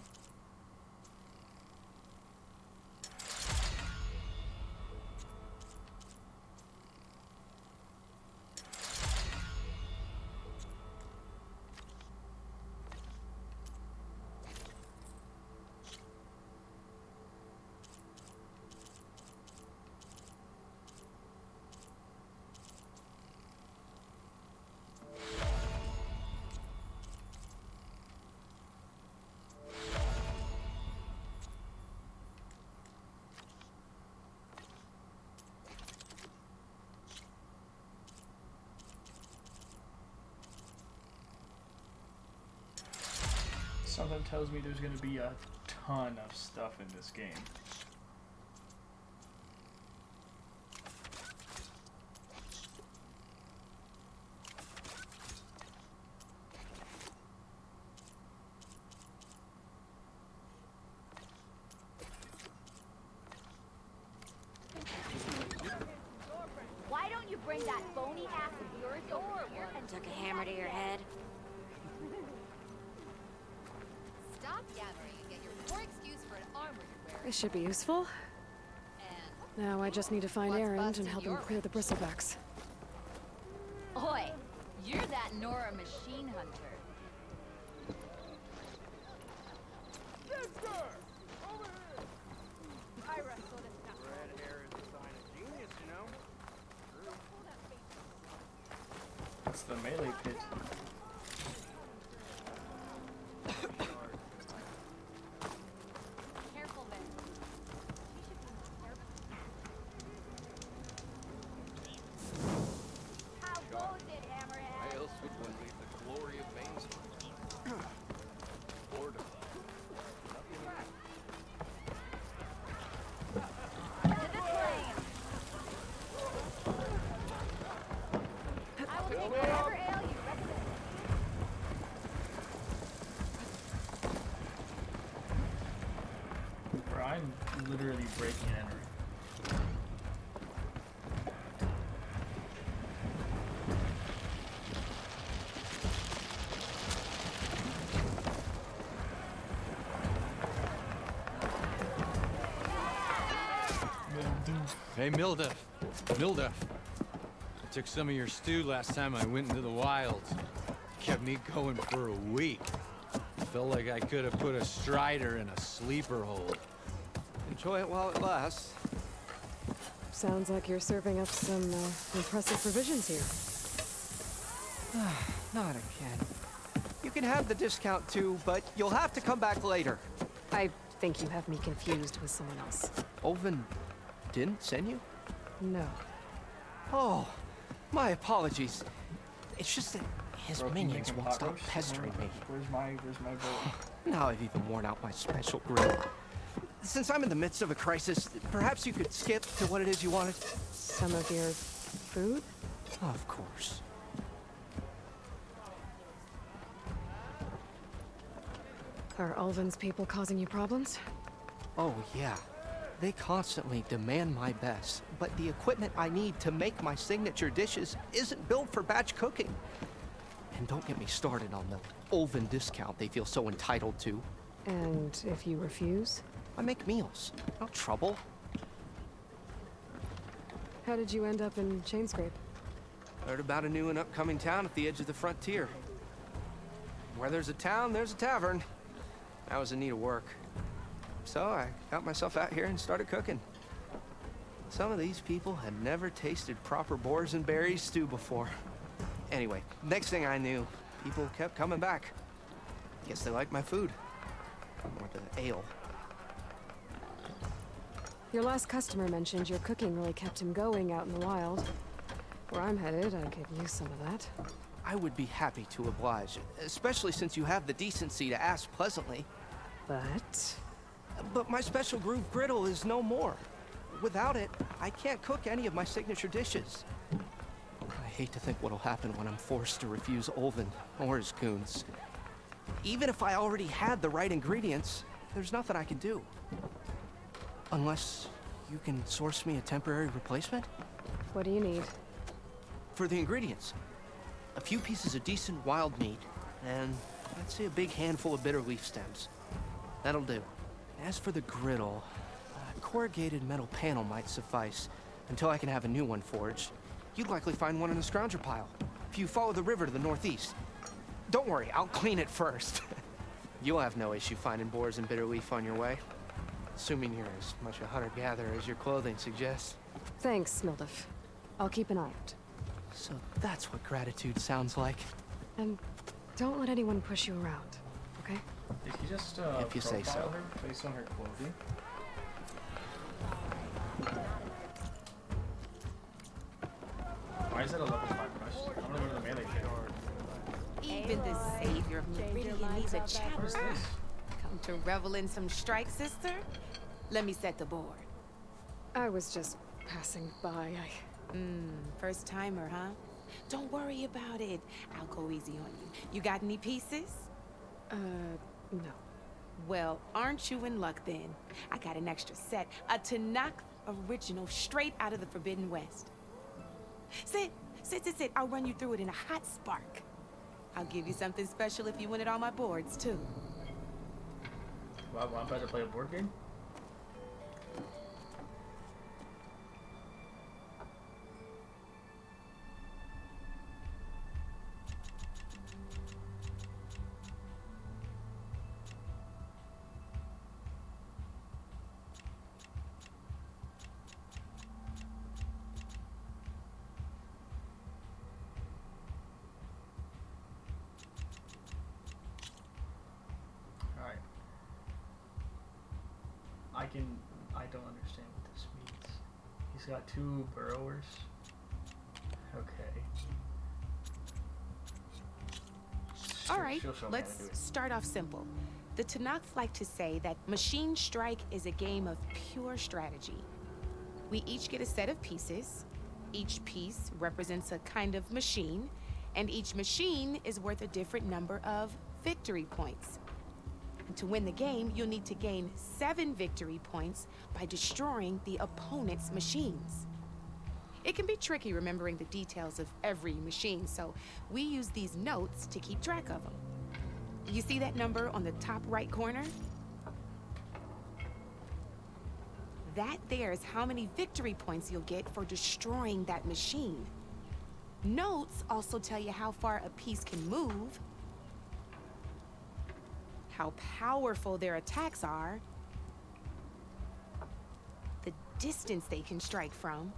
Something tells me there's gonna be a ton of stuff in this game.
Why don't you bring that bony ass of yours over here and
Took a hammer to your head.
stop yammering and get your poor excuse for an armor you're wearing?
This should be useful. Now I just need to find
What's
Erend and
busting
help him
your
clear the bristlebacks.
Oi, you're that Nora machine hunter.
Red hair is a sign of genius, you know?
It's the melee pit.
Careful there. How goes it, Hammerhead?
Why else would one leave the glory of Main Street? Boredom.
To the train! I will take whatever ale you recommend.
Bro, I'm literally breaking and entering.
Hey, Mildef. Mildef. I took some of your stew last time I went into the wilds. Kept me going for a week. Felt like I could have put a strider in a sleeper hold.
Enjoy it while it lasts.
Sounds like you're serving up some impressive provisions here.
Not again. You can have the discount too, but you'll have to come back later.
I think you have me confused with someone else.
Olvin didn't send you?
No.
Oh, my apologies. It's just that his
Bro, can you
minions
make him
won't
hot
stop
roast?
pestering me.
Where's my bowl?
Now I've even worn out my special grill. Since I'm in the midst of a crisis, perhaps you could skip to what it is you wanted?
Some of your food?
Of course.
Are Ulvin's people causing you problems?
Oh, yeah. They constantly demand my best, but the equipment I need to make my signature dishes isn't built for batch cooking. And don't get me started on the Ulvin discount they feel so entitled to.
And if you refuse?
I make meals. No trouble.
How did you end up in Chainscrape?
Heard about a new and upcoming town at the edge of the frontier. Where there's a town, there's a tavern. I was in need of work. So I got myself out here and started cooking. Some of these people had never tasted proper boars and berries stew before. Anyway, next thing I knew, people kept coming back. Guess they liked my food. Or the ale.
Your last customer mentioned your cooking really kept him going out in the wild. Where I'm headed, I could use some of that.
I would be happy to oblige, especially since you have the decency to ask pleasantly. But my special groove griddle is no more. Without it, I can't cook any of my signature dishes. I hate to think what'll happen when I'm forced to refuse Olvin or his goons. Even if I already had the right ingredients, there's nothing I can do. Unless you can source me a temporary replacement?
What do you need?
For the ingredients, a few pieces of decent wild meat, and let's say a big handful of bitter leaf stems. That'll do. As for the griddle, a corrugated metal panel might suffice until I can have a new one forged. You'd likely find one in the scrounger pile, if you follow the river to the northeast. Don't worry, I'll clean it first. You'll have no issue finding boars and bitter leaf on your way. Assuming you're as much a hunter-gatherer as your clothing suggests.
Thanks, Mildef. I'll keep an eye out.
So that's what gratitude sounds like.
And don't let anyone push you around, okay?
Did he just
If you say so.
profile her based on her clothing? Why is that a level 5 quest? I want to go to the melee pit.
Even the savior of Meridian needs a chapter. Come to revel in some strike, sister? Let me set the board.
I was just passing by.
First timer, huh? Don't worry about it. I'll go easy on you. You got any pieces?
No.
Well, aren't you in luck then? I got an extra set. A Tanakh original straight out of the Forbidden West. Sit. I'll run you through it in a hot spark. I'll give you something special if you win it on my boards, too.
Wow, I'm about to play a board game? I don't understand what this means. He's got 2 burrowers. Okay.
All right, let's start off simple. The Tanakh like to say that Machine Strike is a game of pure strategy. We each get a set of pieces. Each piece represents a kind of machine, and each machine is worth a different number of victory points. And to win the game, you'll need to gain 7 victory points by destroying the opponent's machines. It can be tricky remembering the details of every machine, so we use these notes to keep track of them. You see that number on the top right corner? That there is how many victory points you'll get for destroying that machine. Notes also tell you how far a piece can move, how powerful their attacks are, the distance they can strike from,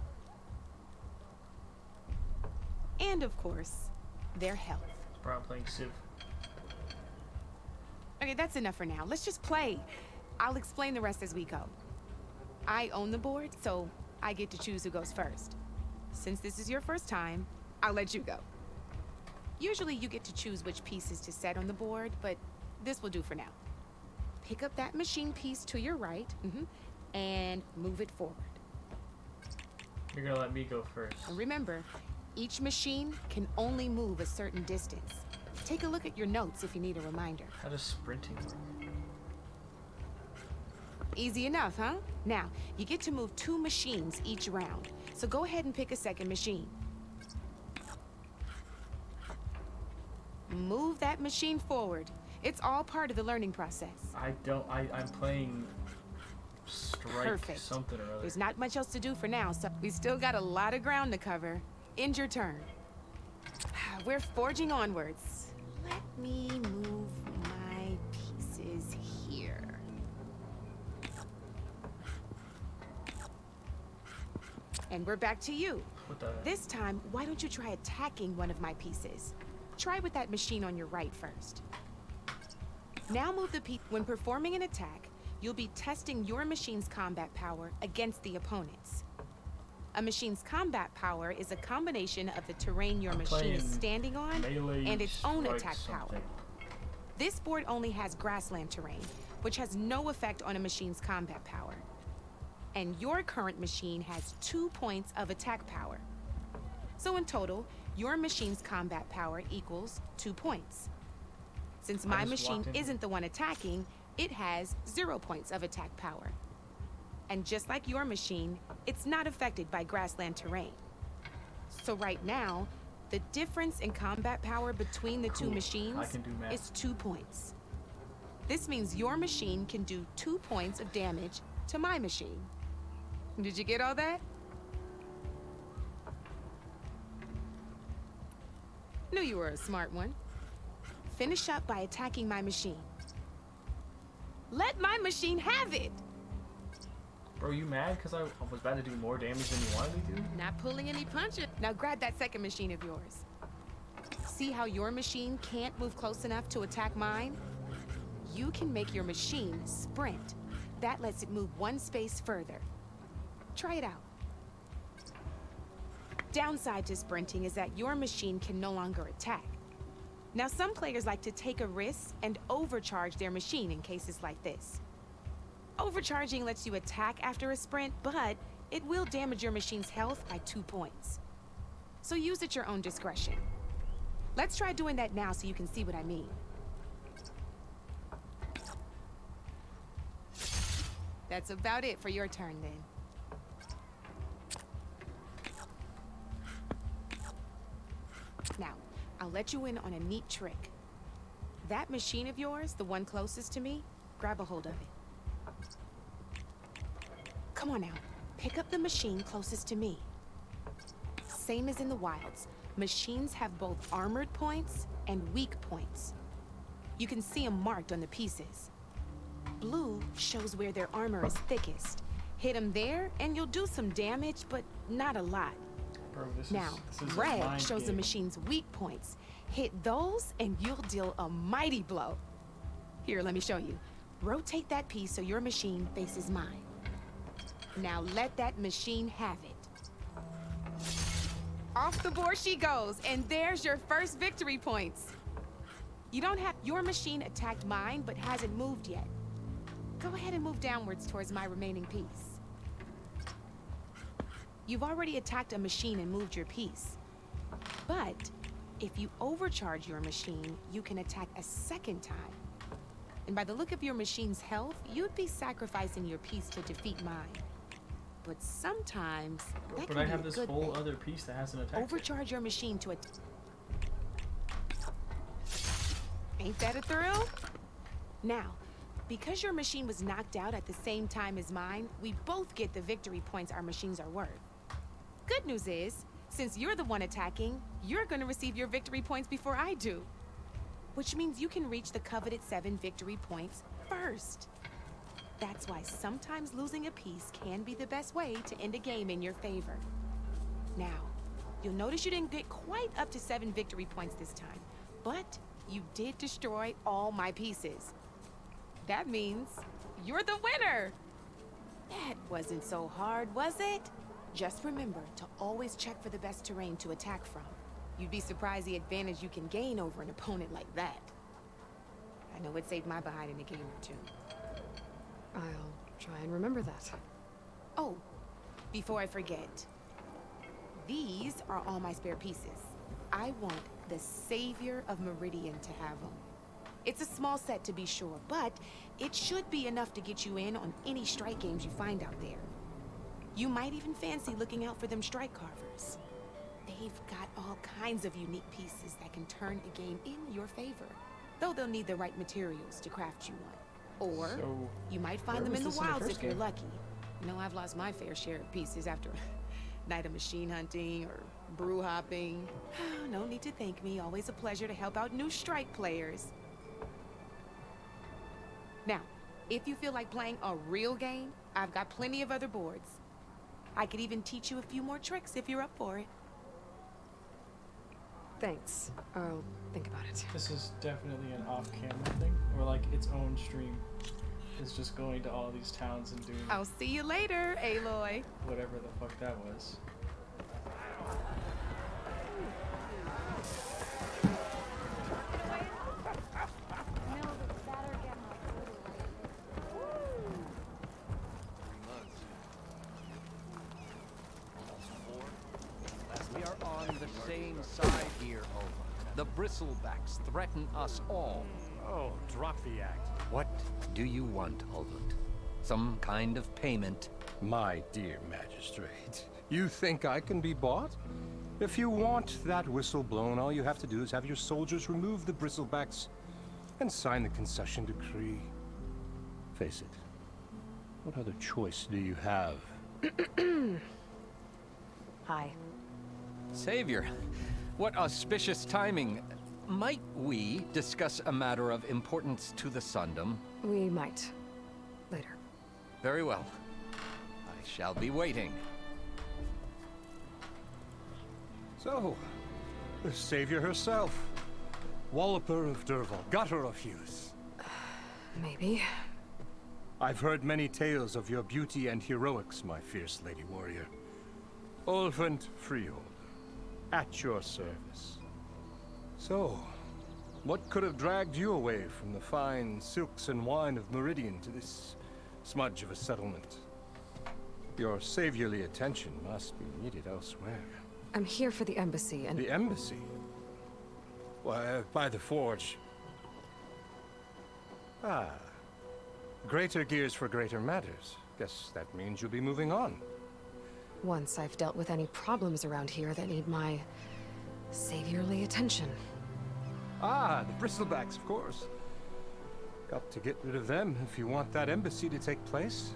and of course, their health.
Bro, I'm playing Civ.
Okay, that's enough for now. Let's just play. I'll explain the rest as we go. I own the board, so I get to choose who goes first. Since this is your first time, I'll let you go. Usually you get to choose which pieces to set on the board, but this will do for now. Pick up that machine piece to your right, and move it forward.
You're gonna let me go first.
And remember, each machine can only move a certain distance. Take a look at your notes if you need a reminder.
How does sprinting work?
Easy enough, huh? Now, you get to move 2 machines each round, so go ahead and pick a second machine. Move that machine forward. It's all part of the learning process.
I'm playing Strike
Perfect.
Something or other.
There's not much else to do for now, so we still got a lot of ground to cover. End your turn. We're forging onwards. Let me move my pieces here. And we're back to you.
What the?
This time, why don't you try attacking one of my pieces? Try with that machine on your right first. Now move the piece. When performing an attack, you'll be testing your machine's combat power against the opponent's. A machine's combat power is a combination of the terrain your machine is standing on and its own attack power. This board only has grassland terrain, which has no effect on a machine's combat power. And your current machine has 2 points of attack power. So in total, your machine's combat power equals 2 points. Since my machine isn't the one attacking, it has 0 points of attack power. And just like your machine, it's not affected by grassland terrain. So right now, the difference in combat power between the 2 machines is 2 points. This means your machine can do 2 points of damage to my machine. Did you get all that? Knew you were a smart one. Finish up by attacking my machine. Let my machine have it!
Bro, you mad because I was about to do more damage than you wanted me to?
Not pulling any punches. Now grab that second machine of yours. See how your machine can't move close enough to attack mine? You can make your machine sprint. That lets it move 1 space further. Try it out. Downside to sprinting is that your machine can no longer attack. Now, some players like to take a risk and overcharge their machine in cases like this. Overcharging lets you attack after a sprint, but it will damage your machine's health by 2 points. So use at your own discretion. Let's try doing that now so you can see what I mean. That's about it for your turn, then. Now, I'll let you in on a neat trick. That machine of yours, the one closest to me, grab a hold of it. Come on now, pick up the machine closest to me. Same as in the wilds, machines have both armored points and weak points. You can see them marked on the pieces. Blue shows where their armor is thickest. Hit them there, and you'll do some damage, but not a lot.
Bro, this is
red shows the machine's weak points. Hit those, and you'll deal a mighty blow. Here, let me show you. Rotate that piece so your machine faces mine. Now let that machine have it. Off the board she goes, and there's your first victory points. You don't have... Your machine attacked mine, but hasn't moved yet. Go ahead and move downwards towards my remaining piece. You've already attacked a machine and moved your piece. But if you overcharge your machine, you can attack a second time. And by the look of your machine's health, you'd be sacrificing your piece to defeat mine. But sometimes that
But
can
I
be
have
a
this
good
whole
thing.
other piece that hasn't attacked.
Overcharge your machine to Ain't that a thrill? Now, because your machine was knocked out at the same time as mine, we both get the victory points our machines are worth. Good news is, since you're the one attacking, you're gonna receive your victory points before I do. Which means you can reach the coveted 7 victory points first. That's why sometimes losing a piece can be the best way to end a game in your favor. Now, you'll notice you didn't get quite up to 7 victory points this time, but you did destroy all my pieces. That means you're the winner! That wasn't so hard, was it? Just remember to always check for the best terrain to attack from. You'd be surprised the advantage you can gain over an opponent like that. I know it saved my behind in a game or two.
I'll try and remember that.
Oh, before I forget, these are all my spare pieces. I want the Savior of Meridian to have them. It's a small set to be sure, but it should be enough to get you in on any strike games you find out there. You might even fancy looking out for them strike carvers. They've got all kinds of unique pieces that can turn a game in your favor, though they'll need the right materials to craft you one. Or you might find them in the wilds if you're lucky. You know, I've lost my fair share of pieces after a night of machine hunting or brew hopping. No need to thank me. Always a pleasure to help out new strike players. Now, if you feel like playing a real game, I've got plenty of other boards. I could even teach you a few more tricks if you're up for it.
Thanks. I'll think about it.
This is definitely an off-camera thing, or like its own stream. Is just going to all these towns and doing.
I'll see you later, Aloy.
Whatever the fuck that was.
We are on the same side here, Olaf. The bristlebacks threaten us all.
Oh, drop the act.
What do you want, Olaf? Some kind of payment?
My dear magistrate, you think I can be bought? If you want that whistle blown, all you have to do is have your soldiers remove the bristlebacks and sign the concession decree. Face it, what other choice do you have?
Hi.
Savior, what auspicious timing. Might we discuss a matter of importance to the Sundom?
We might. Later.
Very well. I shall be waiting.
So, the savior herself. Walloper of Derval, gutter of Hughes.
Maybe.
I've heard many tales of your beauty and heroics, my fierce lady warrior. Ulfant Freehold, at your service. So, What could have dragged you away from the fine silks and wine of Meridian to this smudge of a settlement? Your saviorly attention must be needed elsewhere.
I'm here for the embassy and...
The embassy? Why, by the forge. Ah. Greater gears for greater matters. Guess that means you'll be moving on.
Once I've dealt with any problems around here that need my saviorly attention.
Ah, the bristlebacks, of course. Got to get rid of them if you want that embassy to take place.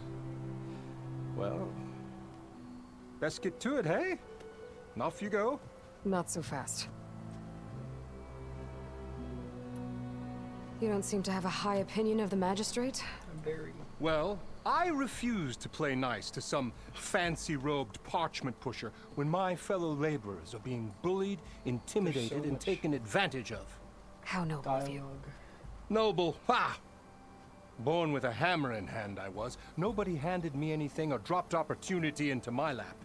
Well, best get to it, hey? And off you go.
Not so fast. You don't seem to have a high opinion of the magistrate?
Very.
Well, I refuse to play nice to some fancy-robed parchment pusher when my fellow laborers are being bullied, intimidated, and taken advantage of.
How noble of you.
Noble? Ha! Born with a hammer in hand, I was. Nobody handed me anything or dropped opportunity into my lap.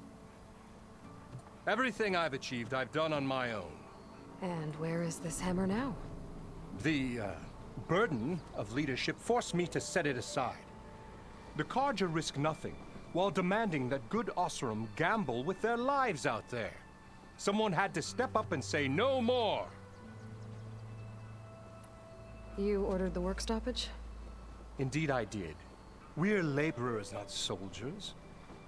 Everything I've achieved, I've done on my own.
And where is this hammer now?
The, burden of leadership forced me to set it aside. The Carja risk nothing, while demanding that good Osseram gamble with their lives out there. Someone had to step up and say no more.
You ordered the work stoppage?
Indeed I did. We're laborers, not soldiers.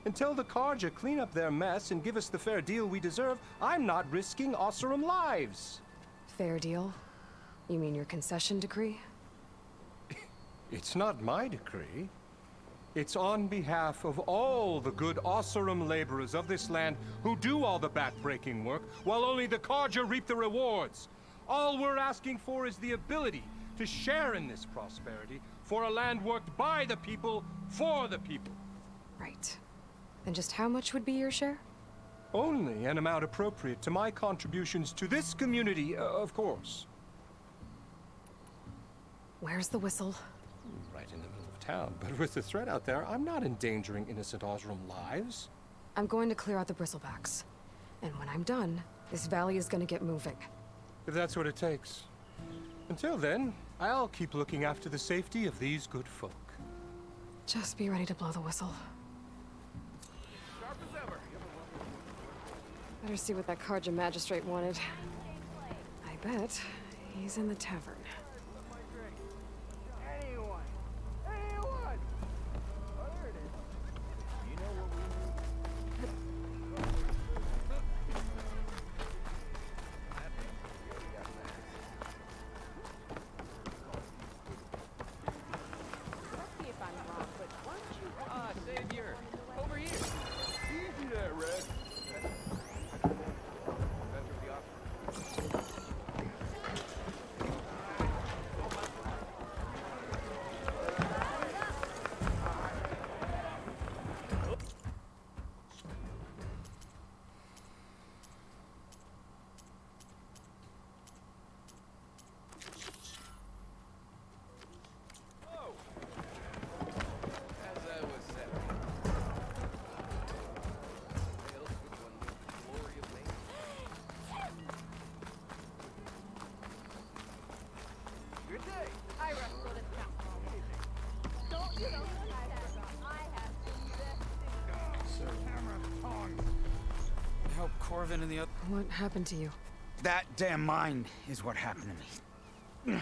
Until the Carja clean up their mess and give us the fair deal we deserve, I'm not risking Osseram lives.
Fair deal? You mean your concession decree?
It's not my decree. It's on behalf of all the good Osseram laborers of this land who do all the back-breaking work, while only the Carja reap the rewards. All we're asking for is the ability to share in this prosperity for a land worked by the people, for the people.
Right. And just how much would be your share?
Only an amount appropriate to my contributions to this community, of course.
Where's the whistle?
Right in the middle of town, but with the threat out there, I'm not endangering innocent Osram lives.
I'm going to clear out the bristlebacks. And when I'm done, this valley is going to get moving.
If that's what it takes. Until then, I'll keep looking after the safety of these good folk.
Just be ready to blow the whistle.
Sharp as ever.
Better see what that Carja magistrate wanted. I bet he's in the tavern.
Anyone! Anyone! Oh, there it is. You know what we need?
Correct me if I'm wrong, but weren't you...
Ah, Savior! Over here!
Easy there, Red.
As I was saying, tales which one knew the glory of Maine.
Good day.
I wrestle this town. Don't you know I have
Help Corvin and the other.
What happened to you?
That damn mine is what happened to me.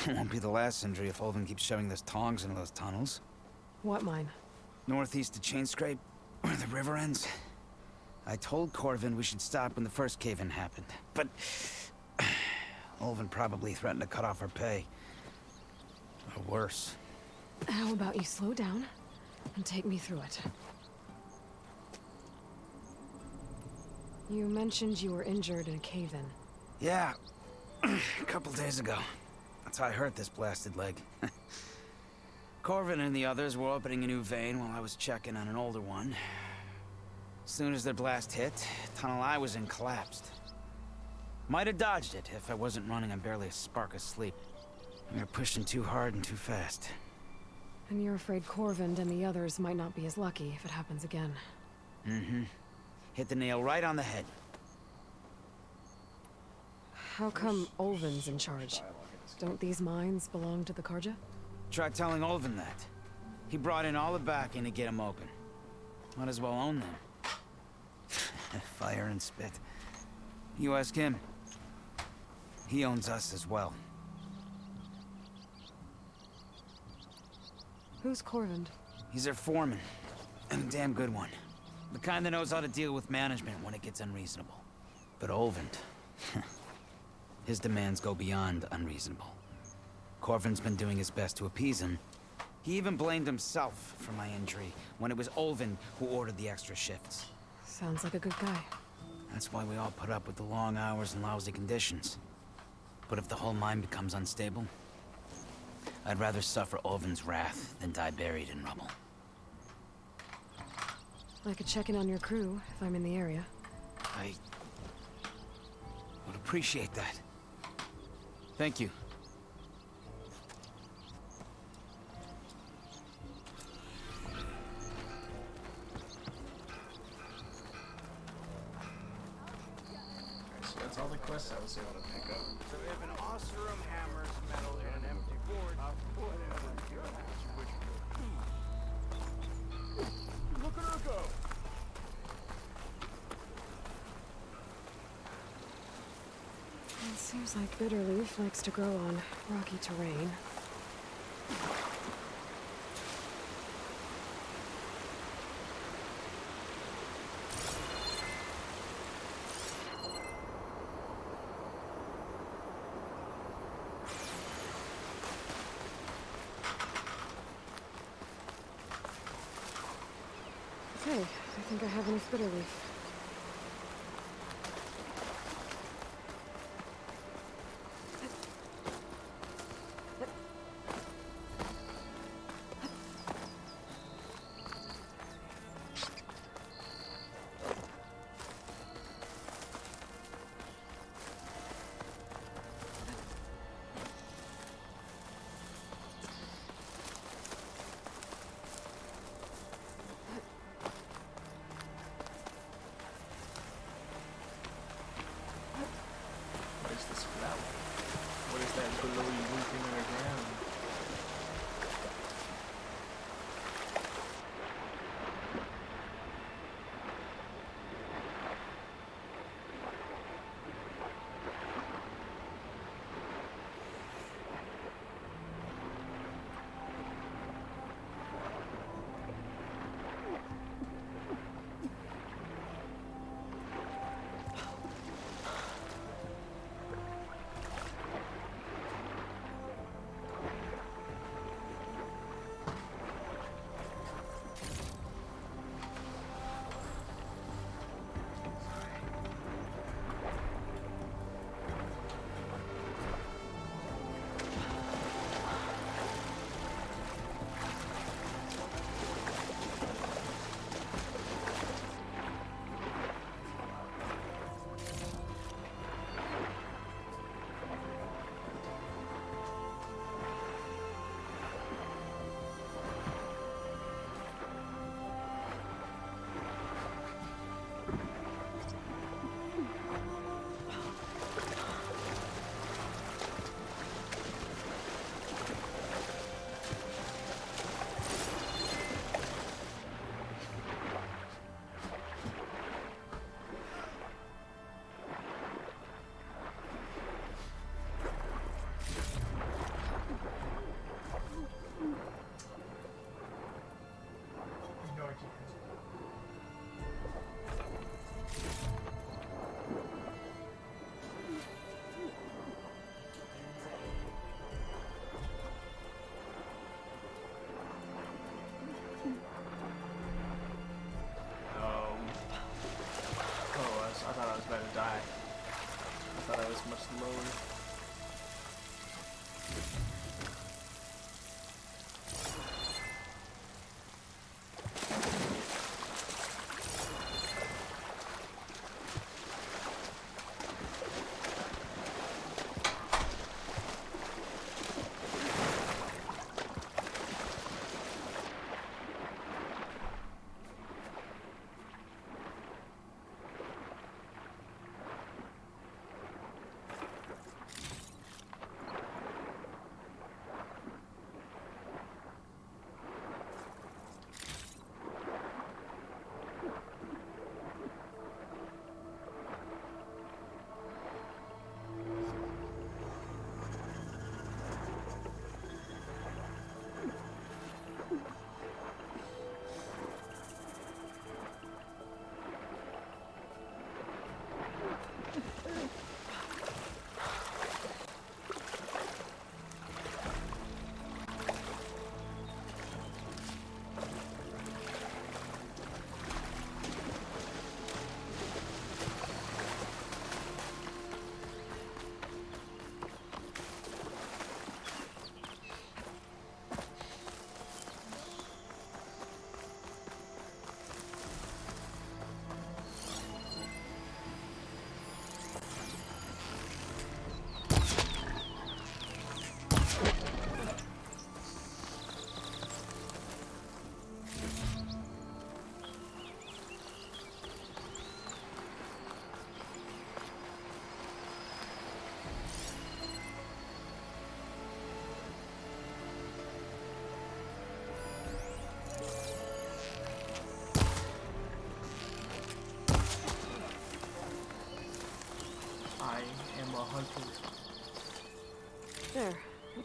It won't be the last injury if Olvin keeps shoving those tongs into those tunnels.
What mine?
Northeast of Chainscrape, where the river ends. I told Corvin we should stop when the first cave-in happened, but Olvin probably threatened to cut off our pay. Or worse.
How about you slow down and take me through it? You mentioned you were injured in a cave-in.
Yeah, a couple days ago. That's how I hurt this blasted leg. Corvin and the others were opening a new vein while I was checking on an older one. As soon as their blast hit, the tunnel I was in collapsed. Might have dodged it if I wasn't running on barely a spark of sleep. We were pushing too hard and too fast.
And you're afraid Corvin and the others might not be as lucky if it happens again.
Mm-hmm. Hit the nail right on the head.
How come Olvin's in charge? Don't these mines belong to the Karja?
Try telling Olvin that. He brought in all the backing to get them open. Might as well own them. Fire and spit. You ask him. He owns us as well.
Who's Corvind?
He's their foreman. And a damn good one. The kind that knows how to deal with management when it gets unreasonable. But Olvind... his demands go beyond unreasonable. Corvin's been doing his best to appease him. He even blamed himself for my injury when it was Olvin who ordered the extra shifts.
Sounds like a good guy.
That's why we all put up with the long hours and lousy conditions. But if the whole mine becomes unstable, I'd rather suffer Olvin's wrath than die buried in rubble.
I could check in on your crew if I'm in the area.
I would appreciate that. Thank you.
So that's all the quests I was able to pick up.
So if an Oseram hammers metal in an empty board, I'll put it on your house, which look at her go!
It seems like Bitterleaf likes to grow on rocky terrain. Okay, I think I have enough Bitterleaf.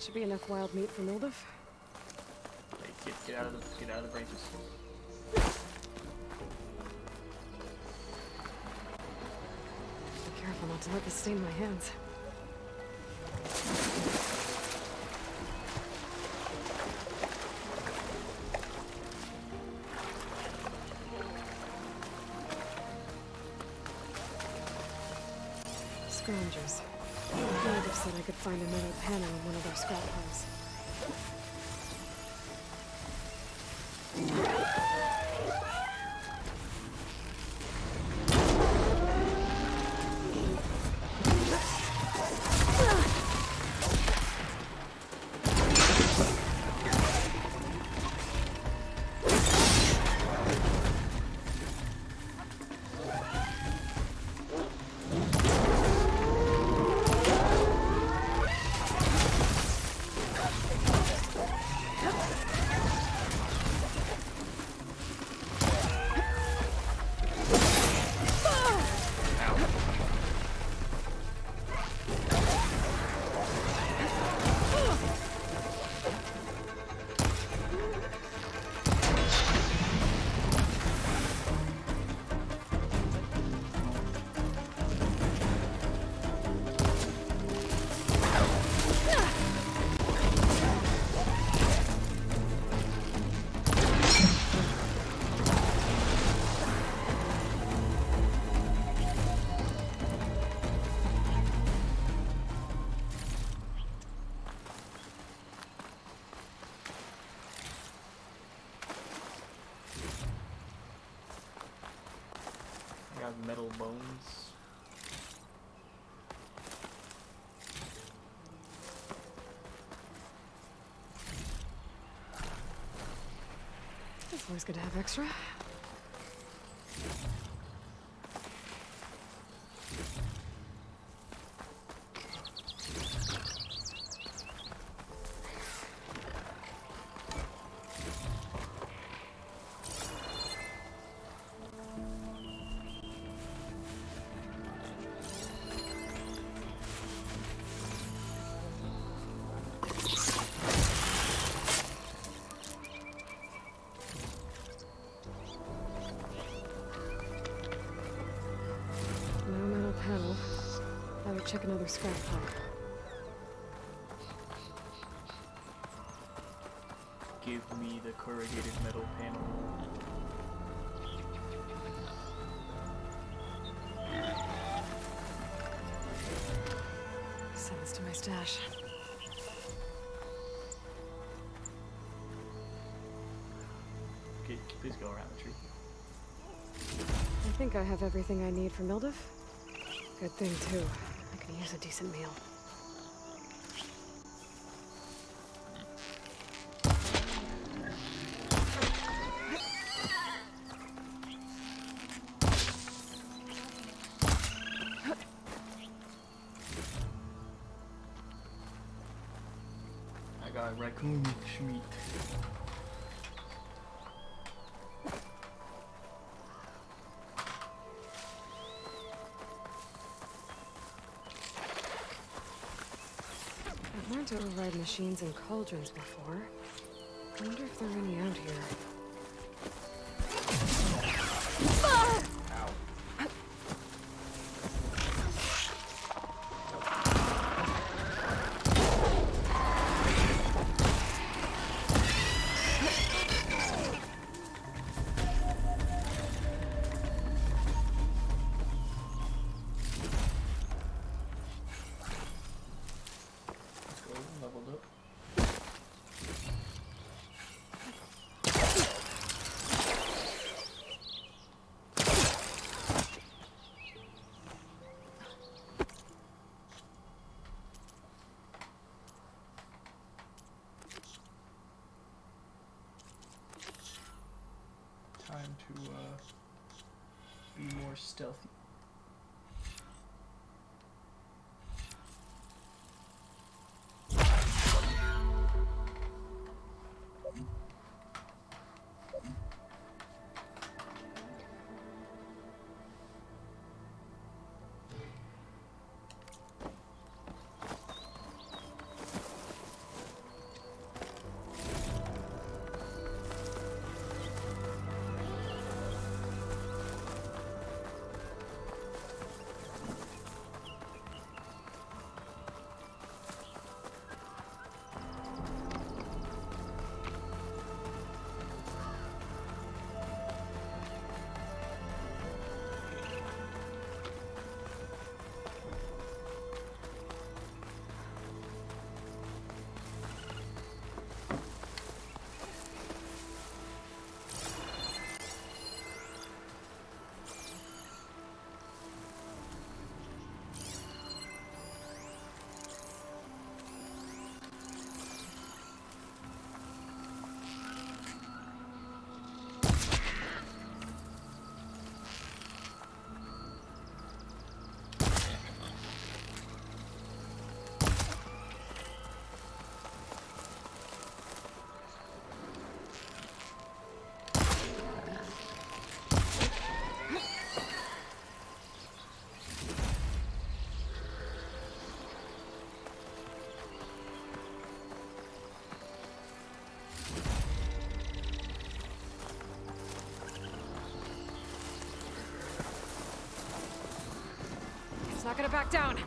That should be enough wild meat for Mildef.
Hey, get out of the branches.
Be careful not to let this stain my hands. Scroungers. Mildef said I could find another panel in one of their scrap piles.
Metal bones.
It's always good to have extra. Panel. I would check another scrap pile.
Give me the corrugated metal panel.
Send this to my stash.
Okay, please go around the tree.
I think I have everything I need for Mildef. Good thing, too. I could use a decent meal.
I got raccoon meat.
I've learned to override machines and cauldrons before. I wonder if there are any out here.
Leveled up. Time to be more stealthy.
Not gonna back down.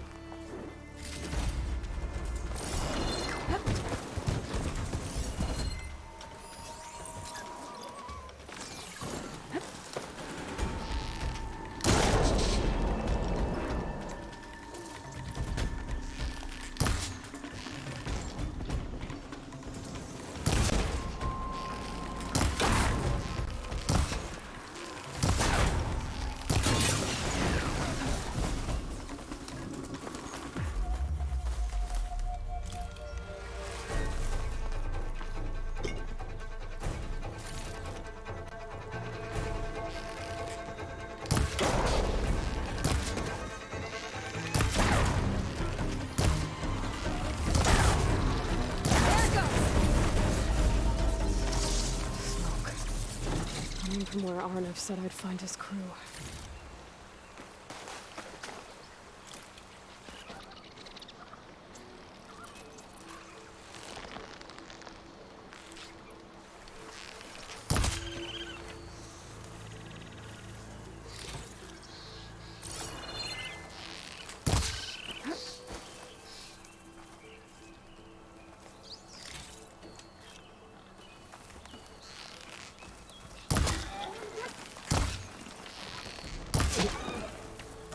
Coming from where Arnav said I'd find his crew.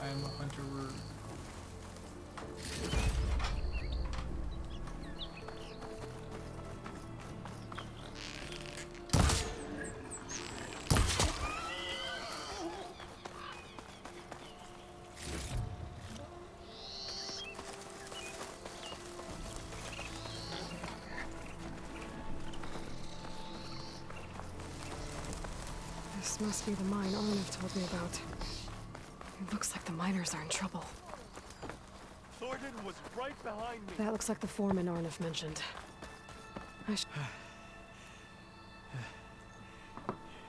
I am a hunter.
This must be the mine Arnav told me about. It looks like the miners are in trouble.
Thornton was right behind me.
That looks like the foreman Arnav mentioned.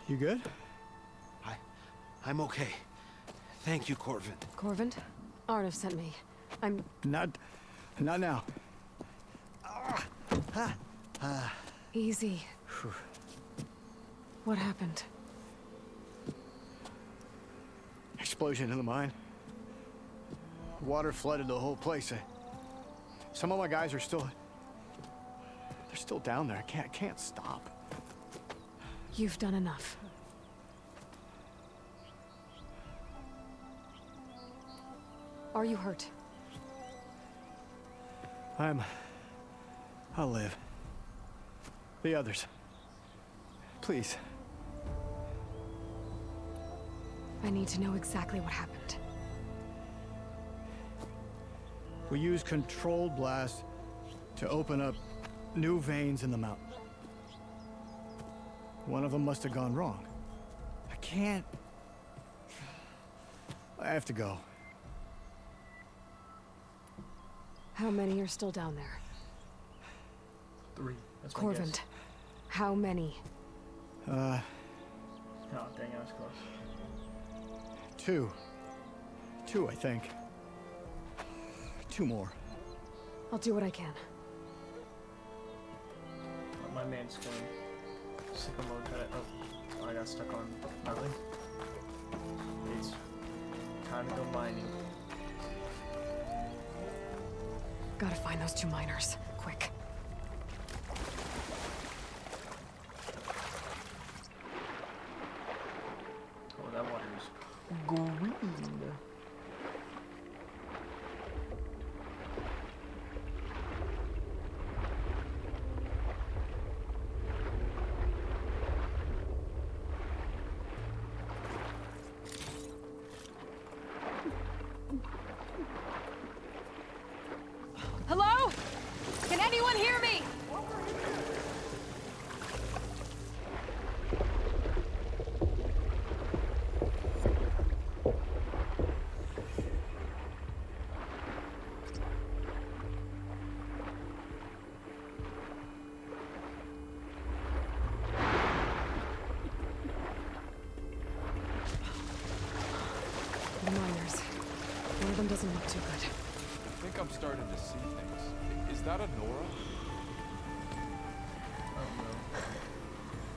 You good?
I'm okay. Thank you, Corvin.
Corvin? Arnav sent me. I'm...
Not now.
Easy. What happened?
Explosion in the mine. Water flooded the whole place. Some of my guys are still... They're still down there. I can't stop.
You've done enough. Are you hurt?
I'll live. The others. Please.
I need to know exactly what happened.
We used controlled blast to open up new veins in the mountain. One of them must have gone wrong. I can't... I have to go.
How many are still down there?
3. That's my
Corvin,
guess.
how many?
Oh, dang, I was close.
2. 2, I think. 2 more.
I'll do what I can.
My man's going. Sicko mode cut it. Oh, I got stuck on nothing. It's time to go mining.
Gotta find those 2 miners, quick.
Oh, that water is green.
Hello? Can anyone hear me?
The miners. One of them doesn't look too good.
I think I'm starting to see things. Is that a Nora?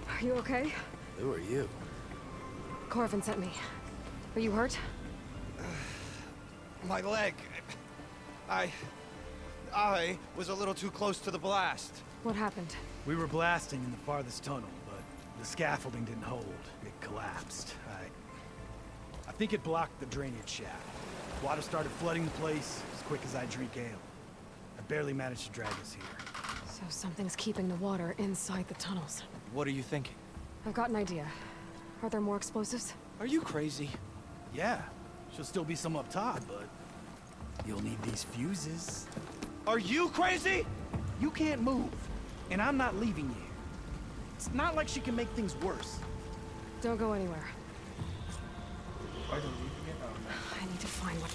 Are you okay?
Who are you?
Corvin sent me. Are you hurt?
My leg. I was a little too close to the blast.
What happened?
We were blasting in the farthest tunnel, but the scaffolding didn't hold. It collapsed. I think it blocked the drainage shaft. Water started flooding the place as quick as I drink ale. I barely managed to drag us here.
So something's keeping the water inside the tunnels.
What are you thinking?
I've got an idea. Are there more explosives?
Are you crazy?
Yeah, she'll still be some up top, but you'll need these fuses.
Are you crazy?
You can't move, and I'm not leaving you. It's not like she can make things worse.
Don't go anywhere.
Are they leaving it? Oh, no.
I need to find what...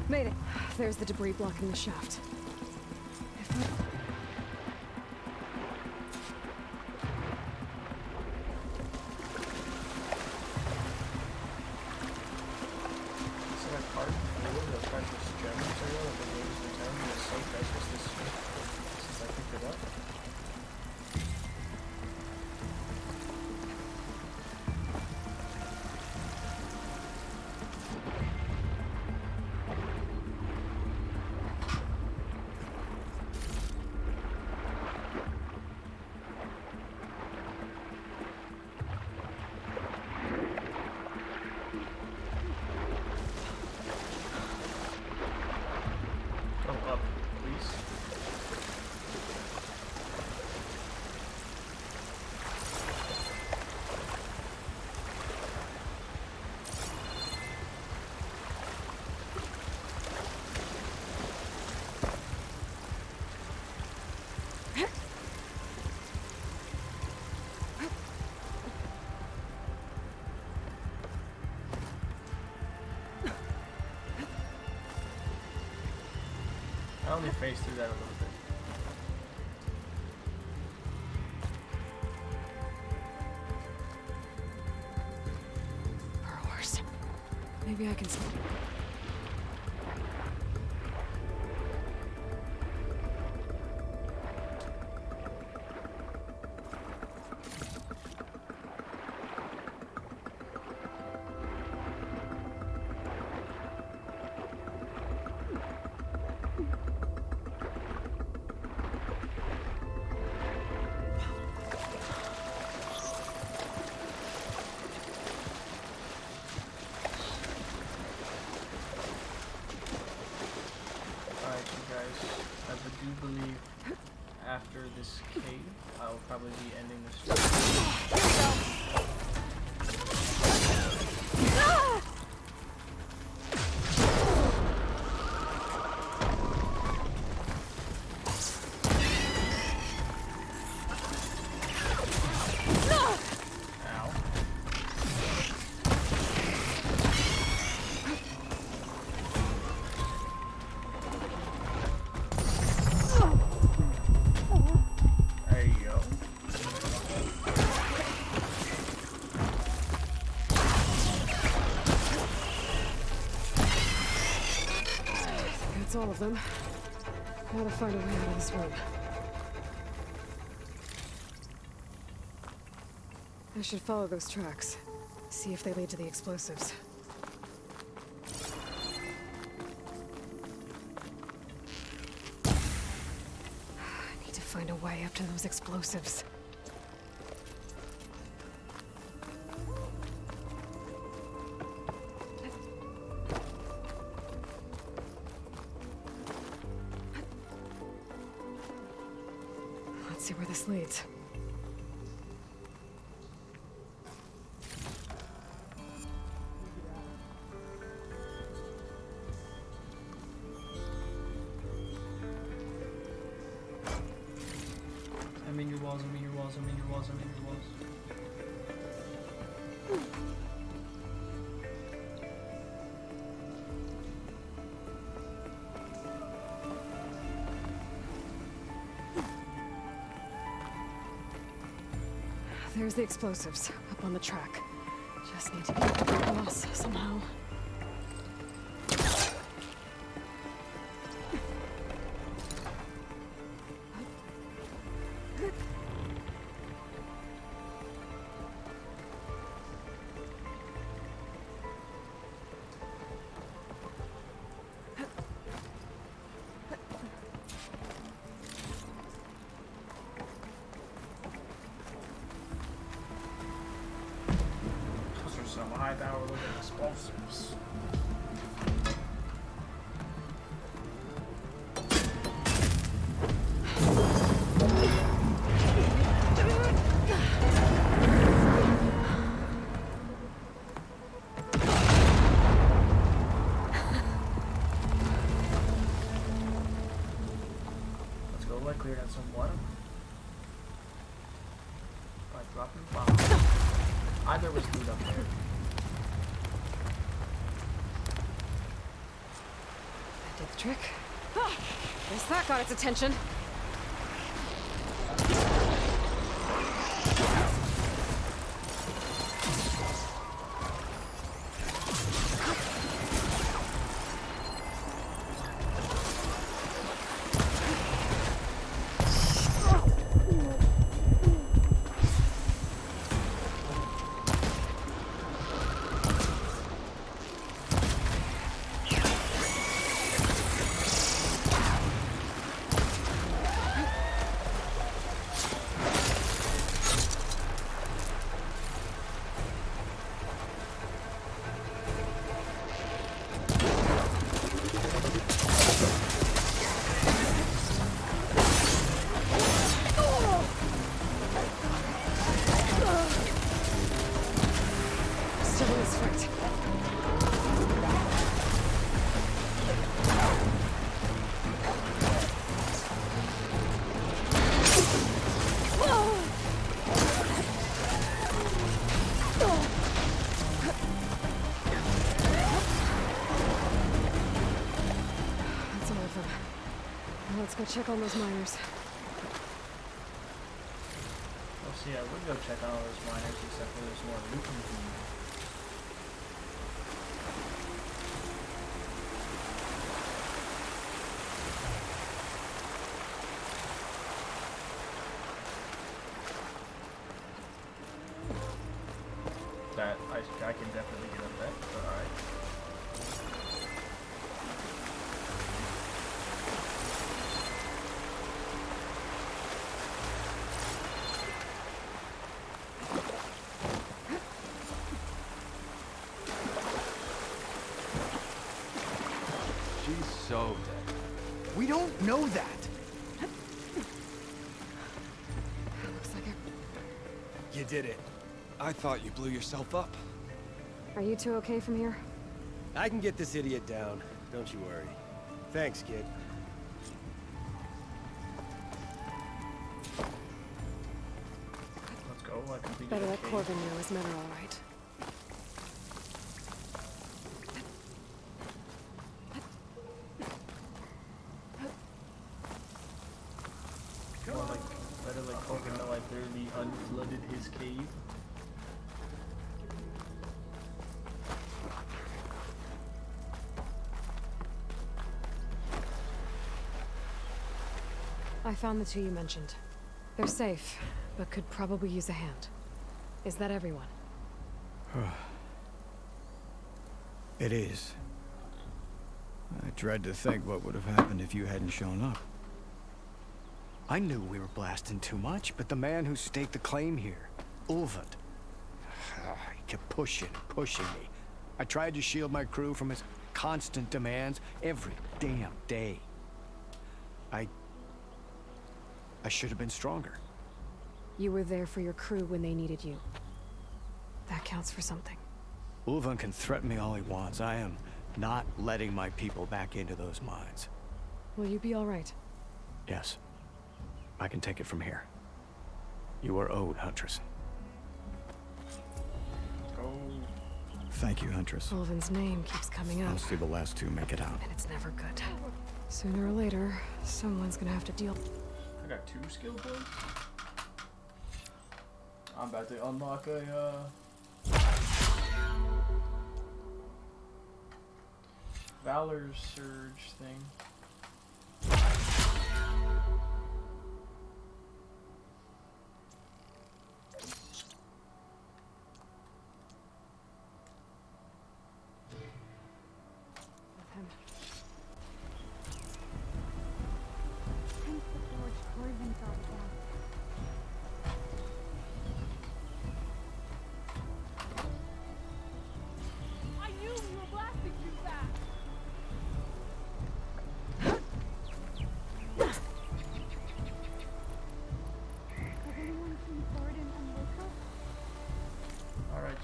Made it. There's the debris blocking the shaft.
I only phased through that a little bit.
Burrows. Maybe I can...
I do believe after this cave, I'll probably be ending this story.
That's all of them. Gotta find a way out of this room. I should follow those tracks. See if they lead to the explosives. I need to find a way up to those explosives. Let's see where this leads.
I'm in your walls, I'm in your walls, I'm in your walls, I'm in your walls.
There's the explosives, up on the track. Just need to get across somehow.
high power with explosives. Let's go like clear out some water by dropping bombs. Either was loot up there.
That did the trick. Ah, guess that got its attention. Let's go check on those miners.
Well, see, I would go check on all those miners, except for there's more loot in them. That I can definitely get up that, but alright.
She's so dead. We don't know that.
Looks like it.
You did it. I thought you blew yourself up.
Are you two okay from here?
I can get this idiot down. Don't you worry. Thanks, kid.
Let's go. I completed
Better
the
let
cave.
Corbin know his men are all right.
Better like Corbin know I literally unflooded his cave.
I found the two you mentioned. They're safe, but could probably use a hand. Is that everyone?
It is. I dread to think what would have happened if you hadn't shown up. I knew we were blasting too much, but the man who staked the claim here, Ulvund, he kept pushing me. I tried to shield my crew from his constant demands every damn day. I should have been stronger.
You were there for your crew when they needed you. That counts for something.
Ulvund can threaten me all he wants. I am not letting my people back into those mines.
Will you be all right?
Yes. I can take it from here. You are owed, Huntress.
Oh.
Thank you, Huntress.
Ulvund's name keeps coming up.
I'll see the last two make it out.
And it's never good. Sooner or later, someone's gonna have to deal.
I got 2 skill points. I'm about to unlock a Valor Surge thing.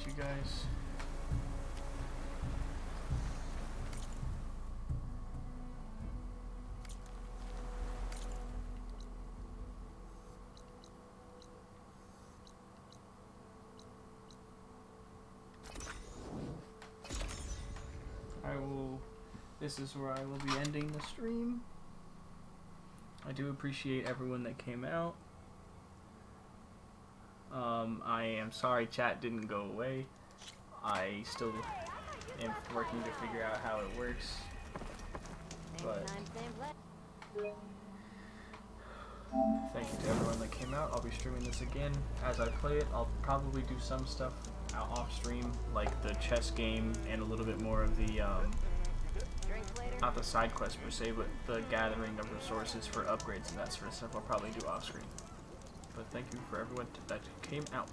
you guys. This is where I will be ending the stream. I do appreciate everyone that came out. I am sorry chat didn't go away. I still am working to figure out how it works. But thank you to everyone that came out. I'll be streaming this again. As I play it, I'll probably do some stuff out off stream, like the chess game and a little bit more of the not the side quest per se, but the gathering of resources for upgrades and that sort of stuff I'll probably do off screen. But thank you for everyone that came out.